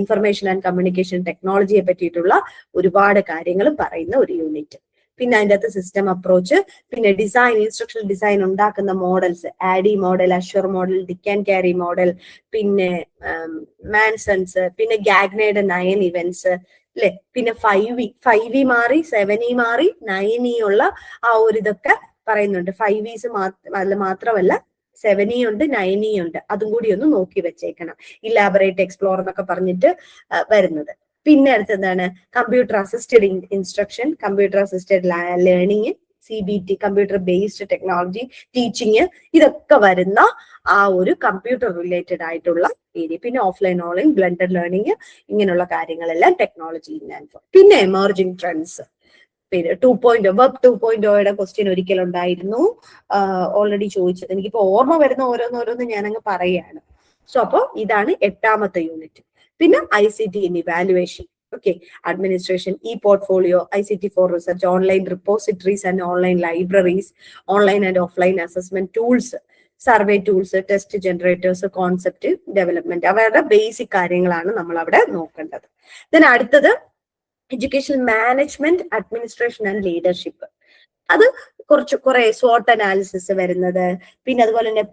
Speaker 1: ഇൻഫർമേഷൻ ആൻഡ് കമ്മ്യൂണിക്കേഷൻ ടെക്നോളജിയെ പറ്റിയിട്ടുള്ള ഒരുപാട് കാര്യങ്ങൾ പറയുന്ന ഒരു യൂണിറ്റ്. പിന്നെ അതിൻ്റെ അകത്ത് സിസ്റ്റം അപ്രോച്ച്, പിന്നെ ഡിസൈൻ, ഇൻസ്ട്രക്ഷണൽ ഡിസൈൻ ഉണ്ടാക്കുന്ന models, ADDIE model, ASSURE model, Dick and Carey model, പിന്നെ മാൻസൺസ്, പിന്നെ ഗാഗ്നയുടെ 9 ഇവന്റ്സ് അല്ലെ. പിന്നെ 5E മാറി, 7E മാറി, 9E ഉള്ള ആ ഒരു ഇതൊക്കെ പറയുന്നുണ്ട്. 5Es മാത്രമല്ല 7E ഉണ്ട്, 9E ഉണ്ട്. അതും കൂടി ഒന്ന് നോക്കി വെച്ചേക്കണം. ഇലാബറേറ്റ്, എക്സ്പ്ലോർ എന്നൊക്കെ പറഞ്ഞിട്ട് വരുന്നത്. പിന്നെ അടുത്ത് എന്താണ്, computer assisted instruction, computer assisted learning, CBT, computer based technology teaching, ഇതൊക്കെ വരുന്ന ആ ഒരു കമ്പ്യൂട്ടർ റിലേറ്റഡ് ആയിട്ടുള്ള ഏരിയ. പിന്നെ ഓഫ്ലൈൻ ഓൺലൈൻ ബ്ലെൻഡഡ് ലേണിംഗ്, ഇങ്ങനെയുള്ള കാര്യങ്ങളെല്ലാം ടെക്നോളജി. പിന്നെ എമർജിംഗ് ട്രെൻഡ്സ്, പിന്നെ 2.0 വെബ് 2.0യുടെ ക്വസ്റ്റ്യൻ ഒരിക്കലുണ്ടായിരുന്നു, ഓൾറെഡി ചോദിച്ചത്. എനിക്കിപ്പോ ഓർമ്മ വരുന്ന ഓരോന്ന് ഞാനങ്ങ് പറയുകയാണ്. സോ അപ്പോൾ ഇതാണ് 8ാമത്തെ യൂണിറ്റ്. പിന്നെ ICT in evaluation, okay, administration, portfolio, ICT for research, online repositories and online libraries, online and offline assessment tools, survey tools, test generators, concept development, അവരുടെ ബേസിക് കാര്യങ്ങളാണ് നമ്മൾ അവിടെ നോക്കേണ്ടത്. ദെൻ അടുത്തത് education management, administration and leadership. അത് കുറെ SWOT അനാലിസിസ് വരുന്നത്. പിന്നെ അതുപോലെ തന്നെ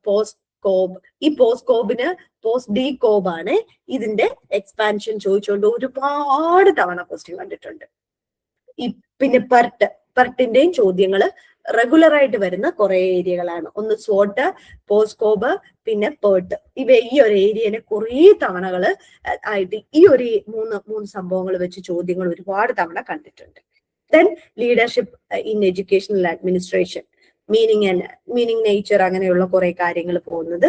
Speaker 1: പോസ്റ്റ് കോബ്. ഈ പോസ്റ്റ് കോബിന് പോസ്റ്റ് ഡി കോബ് ആണ്. ഇതിന്റെ എക്സ്പാൻഷൻ ചോദിച്ചുകൊണ്ട് ഒരുപാട് തവണ ക്വസ്റ്റ്യൻ കണ്ടിട്ടുണ്ട്. ഈ പിന്നെ പെർട്ടിന്റെയും ചോദ്യങ്ങൾ റെഗുലർ ആയിട്ട് വരുന്ന കുറെ ഏരിയകളാണ്. ഒന്ന് സ്വോട്ട്, പോസ്റ്റ് കോബ്, പിന്നെ പേർട്ട്. ഈ ഒരു ഏരിയനെ കുറെ തവണകള് ആയിട്ട് ഈ ഒരു മൂന്ന് സംഭവങ്ങൾ വെച്ച് ചോദ്യങ്ങൾ ഒരുപാട് തവണ കണ്ടിട്ടുണ്ട്. Then leadership in educational administration, meaning nature, അങ്ങനെയുള്ള കുറെ കാര്യങ്ങൾ പോകുന്നത്.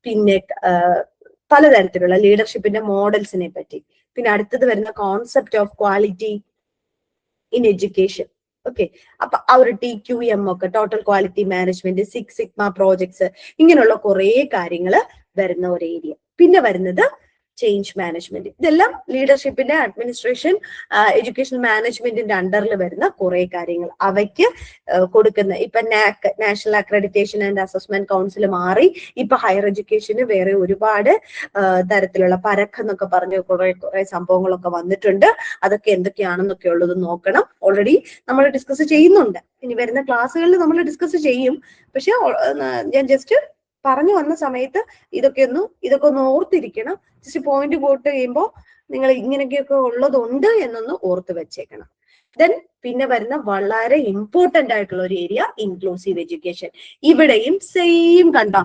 Speaker 1: പിന്നെ പലതരത്തിലുള്ള ലീഡർഷിപ്പിന്റെ മോഡൽസിനെ പറ്റി. പിന്നെ അടുത്തത് വരുന്ന concept of quality in education. Okay, അപ്പൊ ആ ഒരു TQM ഒക്കെ, total quality management, 6 sigma projects, ഇങ്ങനെയുള്ള കുറെ കാര്യങ്ങൾ വരുന്ന ഒരു ഏരിയ. പിന്നെ വരുന്നത് ചേഞ്ച് മാനേജ്മെന്റ്. ഇതെല്ലാം ലീഡർഷിപ്പിന്റെ, അഡ്മിനിസ്ട്രേഷൻ, എഡ്യൂക്കേഷൻ മാനേജ്മെന്റിന്റെ അണ്ടറിൽ വരുന്ന കുറെ കാര്യങ്ങൾ. അവയ്ക്ക് കൊടുക്കുന്ന ഇപ്പൊ national accreditation and assessment council മാറി ഇപ്പൊ ഹയർ എഡ്യൂക്കേഷന് വേറെ ഒരുപാട് തരത്തിലുള്ള പരഖ് എന്നൊക്കെ പറഞ്ഞ കുറെ സംഭവങ്ങളൊക്കെ വന്നിട്ടുണ്ട്. അതൊക്കെ എന്തൊക്കെയാണെന്നൊക്കെ ഉള്ളത് നോക്കണം. ഓൾറെഡി നമ്മൾ ഡിസ്കസ് ചെയ്യുന്നുണ്ട്. ഇനി വരുന്ന ക്ലാസ്സുകളിൽ നമ്മൾ ഡിസ്കസ് ചെയ്യും. പക്ഷെ ഞാൻ ജസ്റ്റ് പറഞ്ഞു വന്ന സമയത്ത് ഇതൊക്കെ ഒന്ന് ഓർത്തിരിക്കണം. ജസ്റ്റ് പോയിന്റ് പോട്ട് ചെയ്യുമ്പോൾ നിങ്ങൾ ഇങ്ങനെയൊക്കെ ഉള്ളതുണ്ട് എന്നൊന്ന് ഓർത്ത് വെച്ചേക്കണം. ദെൻ പിന്നെ വരുന്ന വളരെ ഇമ്പോർട്ടന്റ് ആയിട്ടുള്ള ഒരു ഏരിയ ഇൻക്ലൂസീവ് എഡ്യൂക്കേഷൻ. ഇവിടെയും സെയിം കണ്ട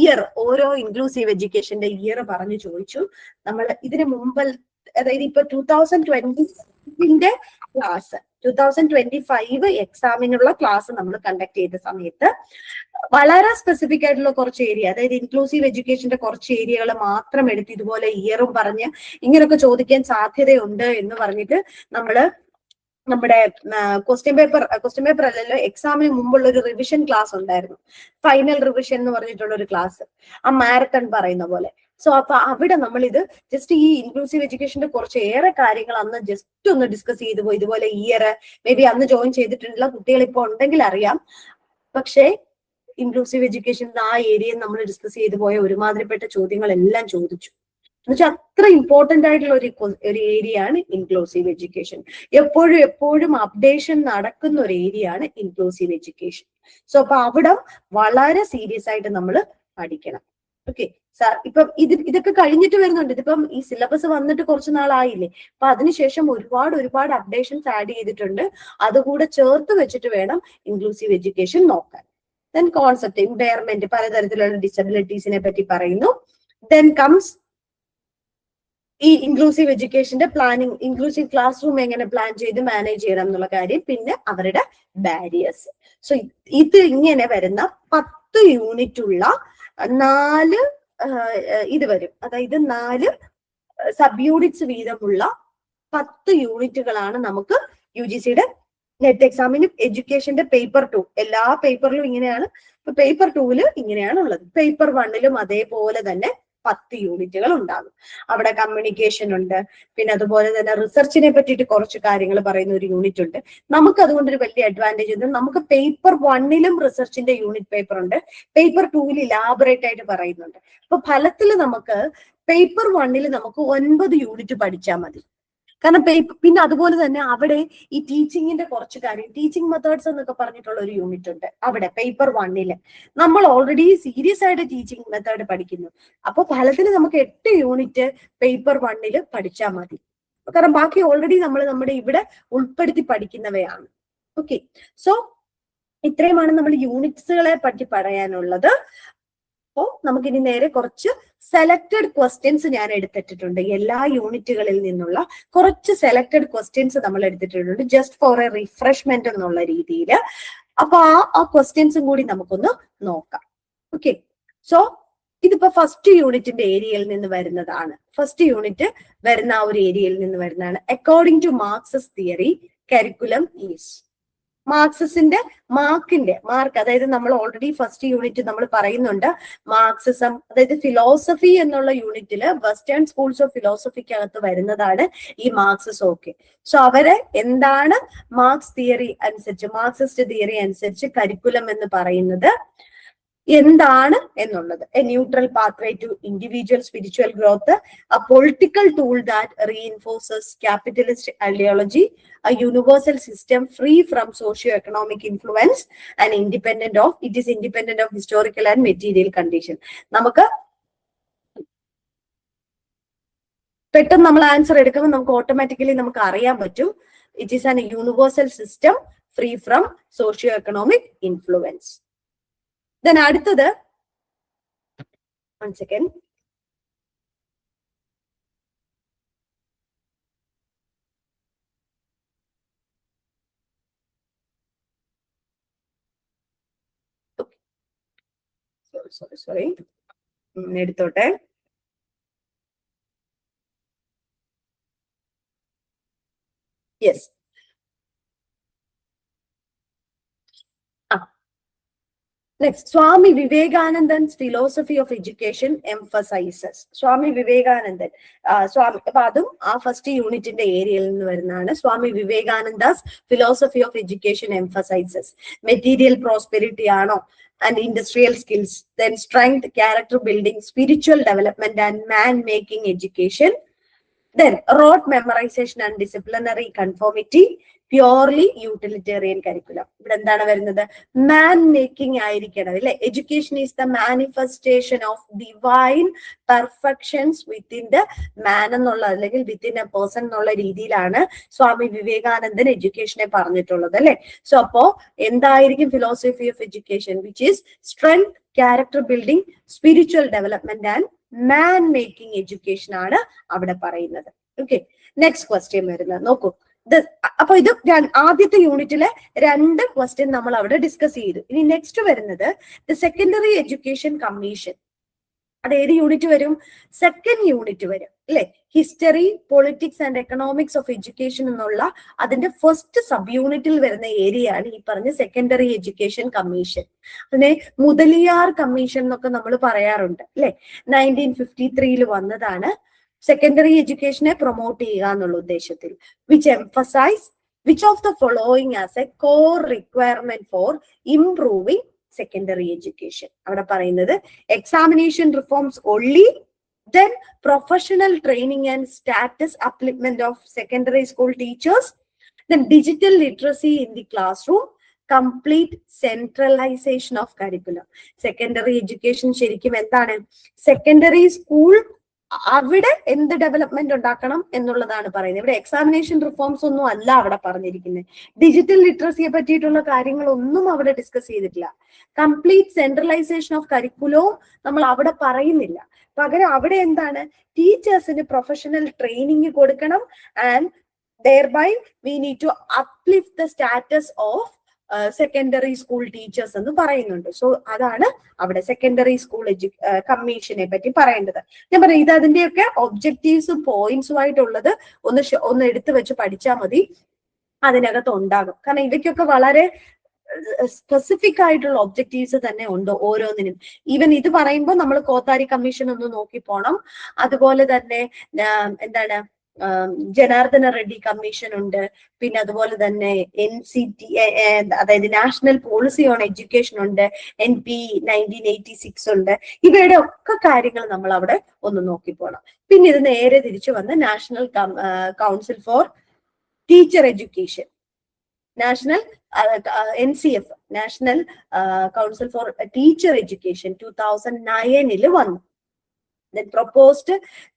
Speaker 1: ഇയർ, ഓരോ ഇൻക്ലൂസീവ് എഡ്യൂക്കേഷന്റെ ഇയർ പറഞ്ഞു ചോദിച്ചു. നമ്മൾ ഇതിന് മുമ്പ്, അതായത് ഇപ്പൊ 2020 ക്ലാസ്, 2025 എക്സാമിനുള്ള ക്ലാസ് നമ്മൾ കണ്ടക്ട് ചെയ്ത സമയത്ത് വളരെ സ്പെസിഫിക് ആയിട്ടുള്ള കുറച്ച് ഏരിയ, അതായത് ഇൻക്ലൂസീവ് എഡ്യൂക്കേഷന്റെ കുറച്ച് ഏരിയകൾ മാത്രം എടുത്ത് ഇതുപോലെ ഇയറും പറഞ്ഞ് ഇങ്ങനെയൊക്കെ ചോദിക്കാൻ സാധ്യതയുണ്ട് എന്ന് പറഞ്ഞിട്ട് നമ്മുടെ ക്വസ്റ്റ്യൻ പേപ്പർ അല്ലല്ലോ, എക്സാമിന് മുമ്പുള്ള ഒരു റിവിഷൻ ക്ലാസ് ഉണ്ടായിരുന്നു. ഫൈനൽ റിവിഷൻ എന്ന് പറഞ്ഞിട്ടുള്ള ഒരു ക്ലാസ്, ആ മാരത്തൺ പറയുന്ന പോലെ. സോ അപ്പൊ അവിടെ നമ്മൾ ഇത് ജസ്റ്റ് ഈ ഇൻക്ലൂസീവ് എഡ്യൂക്കേഷന്റെ കുറച്ച് ഏറെ കാര്യങ്ങൾ അന്ന് ജസ്റ്റ് ഒന്ന് ഡിസ്കസ് ചെയ്തു പോയി. ഇതുപോലെ ഇയർ മേ ബി അന്ന് ജോയിൻ ചെയ്തിട്ടുള്ള കുട്ടികൾ ഇപ്പോൾ ഉണ്ടെങ്കിൽ അറിയാം. പക്ഷേ ഇൻക്ലൂസീവ് എഡ്യൂക്കേഷൻ ആ ഏരിയ നമ്മൾ ഡിസ്കസ് ചെയ്തു പോയ ഒരുമാതിരിപ്പെട്ട ചോദ്യങ്ങളെല്ലാം ചോദിച്ചു. എന്നുവെച്ചാൽ അത്ര ഇമ്പോർട്ടന്റ് ആയിട്ടുള്ള ഒരു ഏരിയ ആണ് ഇൻക്ലൂസീവ് എഡ്യൂക്കേഷൻ. എപ്പോഴും അപ്ഡേഷൻ നടക്കുന്ന ഒരു ഏരിയ ആണ് ഇൻക്ലൂസീവ് എഡ്യൂക്കേഷൻ. സോ അപ്പൊ അവിടെ വളരെ സീരിയസ് ആയിട്ട് നമ്മൾ പഠിക്കണം. ഓക്കെ സാർ, ഇപ്പം ഇതൊക്കെ കഴിഞ്ഞിട്ട് വരുന്നുണ്ട്. ഇതിപ്പം ഈ സിലബസ് വന്നിട്ട് കുറച്ച് നാളായില്ലേ. അപ്പൊ അതിനുശേഷം ഒരുപാട് അപ്ഡേഷൻസ് ആഡ് ചെയ്തിട്ടുണ്ട്. അതുകൂടെ ചേർത്ത് വെച്ചിട്ട് വേണം ഇൻക്ലൂസീവ് എഡ്യൂക്കേഷൻ നോക്കാൻ. ദെൻ കോൺസെപ്റ്റ് ഇമ്പയർമെന്റ്, പലതരത്തിലുള്ള ഡിസബിലിറ്റീസിനെ പറ്റി പറയുന്നു. ദെൻ കംസ് ഈ ഇൻക്ലൂസീവ് എഡ്യൂക്കേഷന്റെ പ്ലാനിങ്, ഇൻക്ലൂസീവ് ക്ലാസ് റൂം എങ്ങനെ പ്ലാൻ ചെയ്ത് മാനേജ് ചെയ്യണം എന്നുള്ള കാര്യം, പിന്നെ അവരുടെ ബാരിയേഴ്സ്. സോ ഇത് ഇങ്ങനെ വരുന്ന 10 യൂണിറ്റ് ഉള്ള 4 ഇത് വരും. അതായത് 4 സബ് യൂണിറ്റ്സ് വീതമുള്ള 10 യൂണിറ്റുകളാണ് നമുക്ക് UGCയുടെ നെറ്റ് എക്സാമിന് എഡ്യൂക്കേഷന്റെ പേപ്പർ 2. എല്ലാ പേപ്പറിലും ഇങ്ങനെയാണ്. ഇപ്പൊ പേപ്പർ 2 ഇങ്ങനെയാണ് ഉള്ളത്. പേപ്പർ 1 അതേപോലെ തന്നെ 10 യൂണിറ്റുകൾ ഉണ്ടാകും. അവിടെ കമ്മ്യൂണിക്കേഷൻ ഉണ്ട്. പിന്നെ അതുപോലെ തന്നെ റിസർച്ചിനെ പറ്റിയിട്ട് കുറച്ച് കാര്യങ്ങൾ പറയുന്ന ഒരു യൂണിറ്റ് ഉണ്ട്. നമുക്ക് അതുകൊണ്ടൊരു വലിയ അഡ്വാൻറ്റേജ് ഉണ്ട്. നമുക്ക് പേപ്പർ 1 റിസർച്ചിന്റെ യൂണിറ്റ് പേപ്പർ ഉണ്ട്. പേപ്പർ 2 ഇലാബറേറ്റ് ആയിട്ട് പറയുന്നുണ്ട്. അപ്പൊ ഫലത്തിൽ നമുക്ക് പേപ്പർ 1 നമുക്ക് 9 യൂണിറ്റ് പഠിച്ചാൽ മതി. കാരണം പിന്നെ അതുപോലെ തന്നെ അവിടെ ഈ ടീച്ചിങ്ങിന്റെ കുറച്ച് കാര്യം, ടീച്ചിങ് മെത്തേഡ്സ് എന്നൊക്കെ പറഞ്ഞിട്ടുള്ള ഒരു യൂണിറ്റ് ഉണ്ട് അവിടെ പേപ്പർ 1 നമ്മൾ ഓൾറെഡി സീരിയസ് ആയിട്ട് ടീച്ചിങ് മെത്തേഡ് പഠിക്കുന്നു. അപ്പൊ ഫലത്തിൽ നമുക്ക് 8 യൂണിറ്റ് പേപ്പർ 1 പഠിച്ചാൽ മതി. കാരണം ബാക്കി ഓൾറെഡി നമ്മൾ നമ്മുടെ ഇവിടെ ഉൾപ്പെടുത്തി പഠിക്കുന്നവയാണ്. ഓക്കെ, സോ ഇത്രയുമാണ് നമ്മൾ യൂണിറ്റ്സുകളെ പറ്റി പറയാനുള്ളത്. അപ്പോൾ നമുക്കിനി നേരെ കുറച്ച് സെലക്ടഡ് ക്വസ്റ്റ്യൻസ് ഞാൻ എടുത്തിട്ടുണ്ട്. എല്ലാ യൂണിറ്റുകളിൽ നിന്നുള്ള കുറച്ച് സെലക്ടഡ് ക്വസ്റ്റ്യൻസ് നമ്മൾ എടുത്തിട്ടുണ്ട്, ജസ്റ്റ് ഫോർ എ റിഫ്രഷ്മെന്റ് എന്നുള്ള രീതിയിൽ. അപ്പൊ ആ ക്വസ്റ്റ്യൻസും കൂടി നമുക്കൊന്ന് നോക്കാം. ഓക്കെ, സോ ഇതിപ്പോ ഫസ്റ്റ് യൂണിറ്റിന്റെ ഏരിയയിൽ നിന്ന് വരുന്നതാണ്. ഫസ്റ്റ് യൂണിറ്റ് വരുന്ന ആ ഒരു ഏരിയയിൽ നിന്ന് വരുന്നതാണ്. According to Marx's theory curriculum is. മാർക്സിന്റെ മാർക്ക്, അതായത് നമ്മൾ ഓൾറെഡി ഫസ്റ്റ് യൂണിറ്റ് നമ്മൾ പറയുന്നുണ്ട് മാർക്സിസം, അതായത് ഫിലോസഫി എന്നുള്ള യൂണിറ്റില് വെസ്റ്റേൺ സ്കൂൾസ് ഓഫ് ഫിലോസഫിക്കകത്ത് വരുന്നതാണ് ഈ മാർക്സിസം. ഓക്കെ, സോ അവരെ എന്താണ് മാർക്സ് തിയറി അനുസരിച്ച്, മാർക്സിസ്റ്റ് തിയറി അനുസരിച്ച് കരിക്കുലം എന്ന് പറയുന്നത്? എന്താണ് എന്നുള്ളത്. A neutral pathway to individual spiritual growth, a political tool that reinforces capitalist ideology, a universal system free from socio-economic influence and it is independent of historical and material condition. നമുക്ക് പെട്ടെന്ന് നമ്മൾ ആൻസർ എടുക്കുമ്പോൾ നമുക്ക് ഓട്ടോമാറ്റിക്കലി നമുക്ക് അറിയാൻ പറ്റും it is an universal system free from socio economic influence. Then അടുത്തത്, വൺ സെക്കൻഡ്, സോറി എടുത്തോട്ടെ. Yes, next, Swami Vivekananda's philosophy of education emphasizes. Swami Vivekanandan, Swami Padum, our first unit in the area in Varnana. Swami Vivekananda's philosophy of education emphasizes material prosperity and industrial skills, then strength, character building, spiritual development, and man-making education. Then rote memorization and disciplinary conformity, purely utilitarian curriculum. ഇവിടെ എന്താണ് വരുന്നത്? മാൻ മേക്കിംഗ് ആയിരിക്കണം അല്ലെ. Education is the manifestation of divine perfections within the man എന്നുള്ള അല്ലെങ്കിൽ വിത്തിൻ എ പേഴ്സൺ എന്നുള്ള രീതിയിലാണ് സ്വാമി വിവേകാനന്ദൻ എഡ്യൂക്കേഷനെ പറഞ്ഞിട്ടുള്ളത് അല്ലെ. സോ അപ്പോ എന്തായിരിക്കും philosophy of education? Which is strength, character building, spiritual development and man making education ആണ് അവിടെ പറയുന്നത്. ഓക്കെ, നെക്സ്റ്റ് ക്വസ്റ്റ്യൻ വരുന്നത് നോക്കൂ. അപ്പൊ ഇത് ആദ്യത്തെ യൂണിറ്റിലെ 2 ക്വസ്റ്റ്യൻ നമ്മൾ അവിടെ ഡിസ്കസ് ചെയ്തു. ഇനി നെക്സ്റ്റ് വരുന്നത് ദ സെക്കൻഡറി എഡ്യൂക്കേഷൻ കമ്മീഷൻ. അത് ഏത് യൂണിറ്റ് വരും? സെക്കൻഡ് യൂണിറ്റ് വരും അല്ലെ. History, politics and economics of education എന്നുള്ള അതിന്റെ ഫസ്റ്റ് സബ് യൂണിറ്റിൽ വരുന്ന ഏരിയ ആണ് ഈ പറഞ്ഞ സെക്കൻഡറി എഡ്യൂക്കേഷൻ കമ്മീഷൻ. അതിനെ മുതലിയാർ കമ്മീഷൻ എന്നൊക്കെ നമ്മൾ പറയാറുണ്ട് അല്ലെ. 1953 വന്നതാണ്. സെക്കൻഡറി എഡ്യൂക്കേഷനെ പ്രൊമോട്ട് ചെയ്യുക എന്നുള്ള ഉദ്ദേശത്തിൽ. Which of the following as a core requirement for improving secondary education. അവിടെ പറയുന്നത് examination reforms only, then professional training and status upliftment of secondary school teachers, then digital literacy in the classroom, complete centralisation of curriculum. Secondary education ശരിക്കും എന്താണ്? സെക്കൻഡറി സ്കൂൾ അവിടെ എന്ത് ഡെവലപ്മെന്റ് ഉണ്ടാക്കണം എന്നുള്ളതാണ് പറയുന്നത്. ഇവിടെ എക്സാമിനേഷൻ റിഫോംസ് ഒന്നും അല്ല അവിടെ പറഞ്ഞിരിക്കുന്നത്. ഡിജിറ്റൽ ലിറ്ററസിയെ പറ്റിയിട്ടുള്ള കാര്യങ്ങളൊന്നും അവിടെ ഡിസ്കസ് ചെയ്തിട്ടില്ല. കംപ്ലീറ്റ് സെൻട്രലൈസേഷൻ ഓഫ് കരിക്കുലവും നമ്മൾ അവിടെ പറയുന്നില്ല. പകരം അവിടെ എന്താണ്? ടീച്ചേഴ്സിന് പ്രൊഫഷണൽ ട്രെയിനിങ് കൊടുക്കണം and thereby we need to uplift the status of secondary school teachers എന്ന് പറയുന്നുണ്ട്. സോ അതാണ് അവിടെ സെക്കൻഡറി സ്കൂൾ കമ്മീഷനെ പറ്റി പറയേണ്ടത്. ഞാൻ പറയാം, ഇത് അതിന്റെയൊക്കെ ഒബ്ജക്റ്റീവ്സും പോയിന്റ്സും ആയിട്ടുള്ളത് ഒന്ന് എടുത്തു വെച്ച് പഠിച്ചാൽ മതി. അതിനകത്ത് ഉണ്ടാകും. കാരണം ഇവയ്ക്കൊക്കെ വളരെ സ്പെസിഫിക് ആയിട്ടുള്ള ഒബ്ജക്റ്റീവ്സ് തന്നെ ഉണ്ട് ഓരോന്നിനും. ഈവൻ ഇത് പറയുമ്പോൾ നമ്മൾ കോത്താരി കമ്മീഷൻ ഒന്ന് നോക്കി പോണം. അതുപോലെ തന്നെ എന്താണ്, ജനാർദ്ദന റെഡ്ഡി കമ്മീഷൻ ഉണ്ട്. പിന്നെ അതുപോലെ തന്നെ NCT, അതായത് നാഷണൽ പോളിസി ഓൺ എഡ്യൂക്കേഷൻ ഉണ്ട്. NP 1986 ഉണ്ട്. ഇവയുടെ ഒക്കെ കാര്യങ്ങൾ നമ്മൾ അവിടെ ഒന്ന് നോക്കിപ്പോണം. പിന്നെ ഇത് നേരെ തിരിച്ചു വന്ന് national council for teacher education, national NCF, national council for teacher education 2009 വന്നു. Then proposed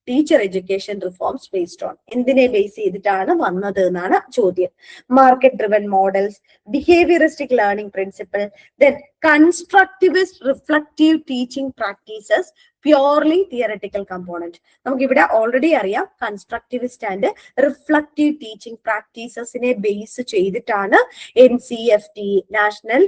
Speaker 1: teacher education reforms based on എന്തിനെ ബേസ് ചെയ്തിട്ടാണ് വന്നത് എന്നാണ് ചോദ്യം. Market driven models, behaviouristic learning principle, then constructivist reflective teaching practices, purely theoretical component. നമുക്ക് ഇവിടെ ഓൾറെഡി അറിയാം കൺസ്ട്രക്റ്റിവിസ്റ്റ് ആൻഡ് റിഫ്ലക്റ്റീവ് ടീച്ചിങ് പ്രാക്ടീസസിനെ ബേസ് ചെയ്തിട്ടാണ് NCFT, നാഷണൽ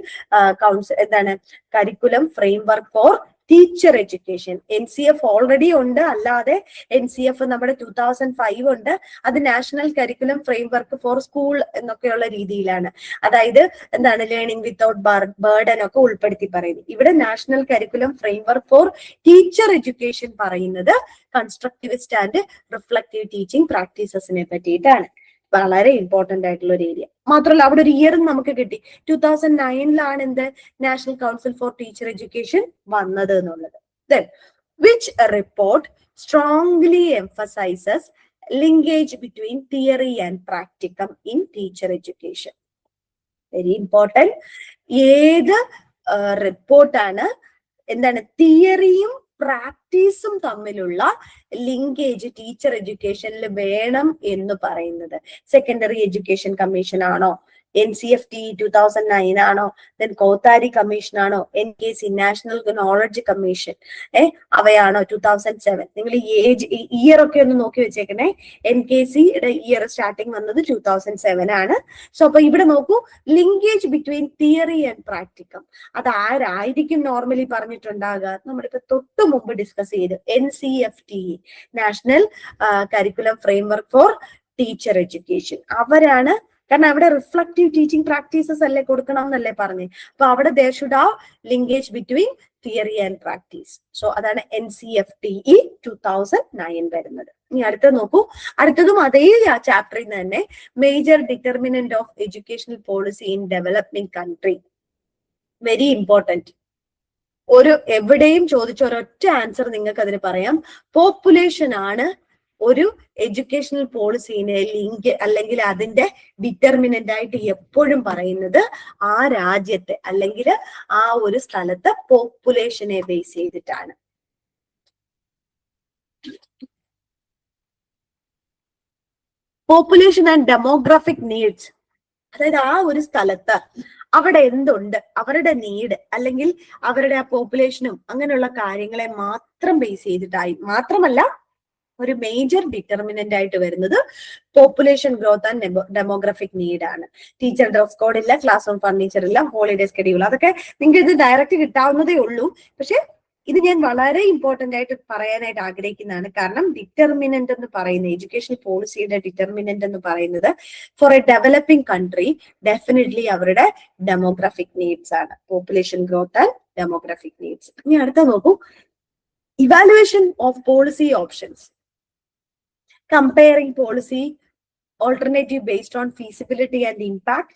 Speaker 1: കൗൺസിൽ എന്താണ് curriculum framework for teacher education. NCF already ഉണ്ട്. അല്ലാതെ NCF നമ്മുടെ 2005 ഉണ്ട്. അത് national curriculum framework for school എന്നൊക്കെയുള്ള രീതിയിലാണ്. അതായത് എന്താണ്, ലേണിംഗ് വിത്തൗട്ട് ബർഡൻ ഒക്കെ ഉൾപ്പെടുത്തി പറയുന്നത്. ഇവിടെ national curriculum framework for teacher education പറയുന്നത് കൺസ്ട്രക്റ്റിവിസ്റ്റ് ആൻഡ് റിഫ്ലക്റ്റീവ് ടീച്ചിങ് പ്രാക്ടീസസിനെ പറ്റിയിട്ടാണ്. വളരെ ഇമ്പോർട്ടന്റ് ആയിട്ടുള്ള ഒരു ഏരിയ. മാത്രമല്ല അവിടെ ഒരു ഇയറും നമുക്ക് കിട്ടി. 2009 എന്ത് national council for teacher education വന്നത് എന്നുള്ളത്. Then, which report strongly emphasizes linkage between theory and practicum in teacher education? Very important. ഏത് റിപ്പോർട്ടാണ് എന്താണ് തിയറിയും പ്രാക്ടീസും തമ്മിലുള്ള ലിങ്കേജ് ടീച്ചർ എഡ്യൂക്കേഷനിൽ വേണം എന്ന് പറയുന്നത്? സെക്കൻഡറി എഡ്യൂക്കേഷൻ കമ്മീഷൻ ആണോ, NCFT 2009 ആണോ, ദെൻ കോത്താരി കമ്മീഷൻ ആണോ, NKC നാഷണൽ നോളജ് കമ്മീഷൻ അവയാണോ 2007? നിങ്ങൾ ഈ ഇയർ ഒക്കെ ഒന്ന് നോക്കി വെച്ചേക്കണേ. NKCയുടെ ഇയർ സ്റ്റാർട്ടിങ് വന്നത് 2007 ആണ്. സോ അപ്പൊ ഇവിടെ നോക്കൂ, linkage between theory and practicum. അത് ആരായിരിക്കും നോർമലി പറഞ്ഞിട്ടുണ്ടാകുക? നമ്മളിപ്പോ തൊട്ട് മുമ്പ് ഡിസ്കസ് ചെയ്ത് NCFT national curriculum framework for teacher education അവരാണ്. കാരണം അവിടെ റിഫ്ലക്റ്റീവ് ടീച്ചിങ് പ്രാക്ടീസസ് അല്ലേ കൊടുക്കണം എന്നല്ലേ പറഞ്ഞേ. അപ്പൊ അവിടെ there should have linkage between theory and practice. So അതാണ് NCFTE 2009 വരുന്നത്. ഇനി അടുത്തത് നോക്കൂ. അടുത്തതും അതേ ചാപ്റ്ററിൽ നിന്ന് തന്നെ, major determinant of educational policy in developing country. Very important. എവിടെയും ചോദിച്ച ഒരൊറ്റ ആൻസർ നിങ്ങൾക്ക് അതിന് പറയാം. പോപ്പുലേഷൻ ആണ് ഒരു എഡ്യൂക്കേഷണൽ പോളിസീനെ ലിങ്ക് അല്ലെങ്കിൽ അതിന്റെ ഡിറ്റർമിനന്റ് ആയിട്ട് എപ്പോഴും പറയുന്നത് ആ രാജ്യത്തെ അല്ലെങ്കിൽ ആ ഒരു സ്ഥലത്തെ പോപ്പുലേഷനെ ബേസ് ചെയ്തിട്ടാണ്. പോപ്പുലേഷൻ ആൻഡ് ഡെമോഗ്രാഫിക് നീഡ്സ്, അതായത് ആ ഒരു സ്ഥലത്ത് അവിടെ എന്തുണ്ട്, അവരുടെ നീഡ് അല്ലെങ്കിൽ അവരുടെ ആ പോപ്പുലേഷനും അങ്ങനെയുള്ള കാര്യങ്ങളെ മാത്രം ബേസ് ചെയ്തിട്ടായി. മാത്രമല്ല ഒരു മേജർ ഡിറ്റർമിനന്റ് ആയിട്ട് വരുന്നത് population growth and demographic need ആണ്. ടീച്ചർ ഡ്രസ് കോഡ് ഇല്ല, ക്ലാസ് റൂം ഫർണിച്ചർ ഇല്ല, ഹോളിഡേ സ്കെഡ്യൂൾ, അതൊക്കെ നിങ്ങൾക്ക് ഇത് ഡയറക്റ്റ് കിട്ടാവുന്നതേ ഉള്ളൂ. പക്ഷെ ഇത് ഞാൻ വളരെ ഇമ്പോർട്ടന്റ് ആയിട്ട് പറയാനായിട്ട് ആഗ്രഹിക്കുന്നതാണ്. കാരണം ഡിറ്റർമിനന്റ് എന്ന് പറയുന്നത്, എഡ്യൂക്കേഷൻ പോളിസിയുടെ ഡിറ്റർമിനന്റ് എന്ന് പറയുന്നത് for a developing country definitely അവരുടെ ഡെമോഗ്രാഫിക് നീഡ്സ് ആണ്. Population growth and demographic needs. ഇനി അടുത്ത നോക്കൂ, evaluation of policy options. Comparing policy alternative based on feasibility and impact,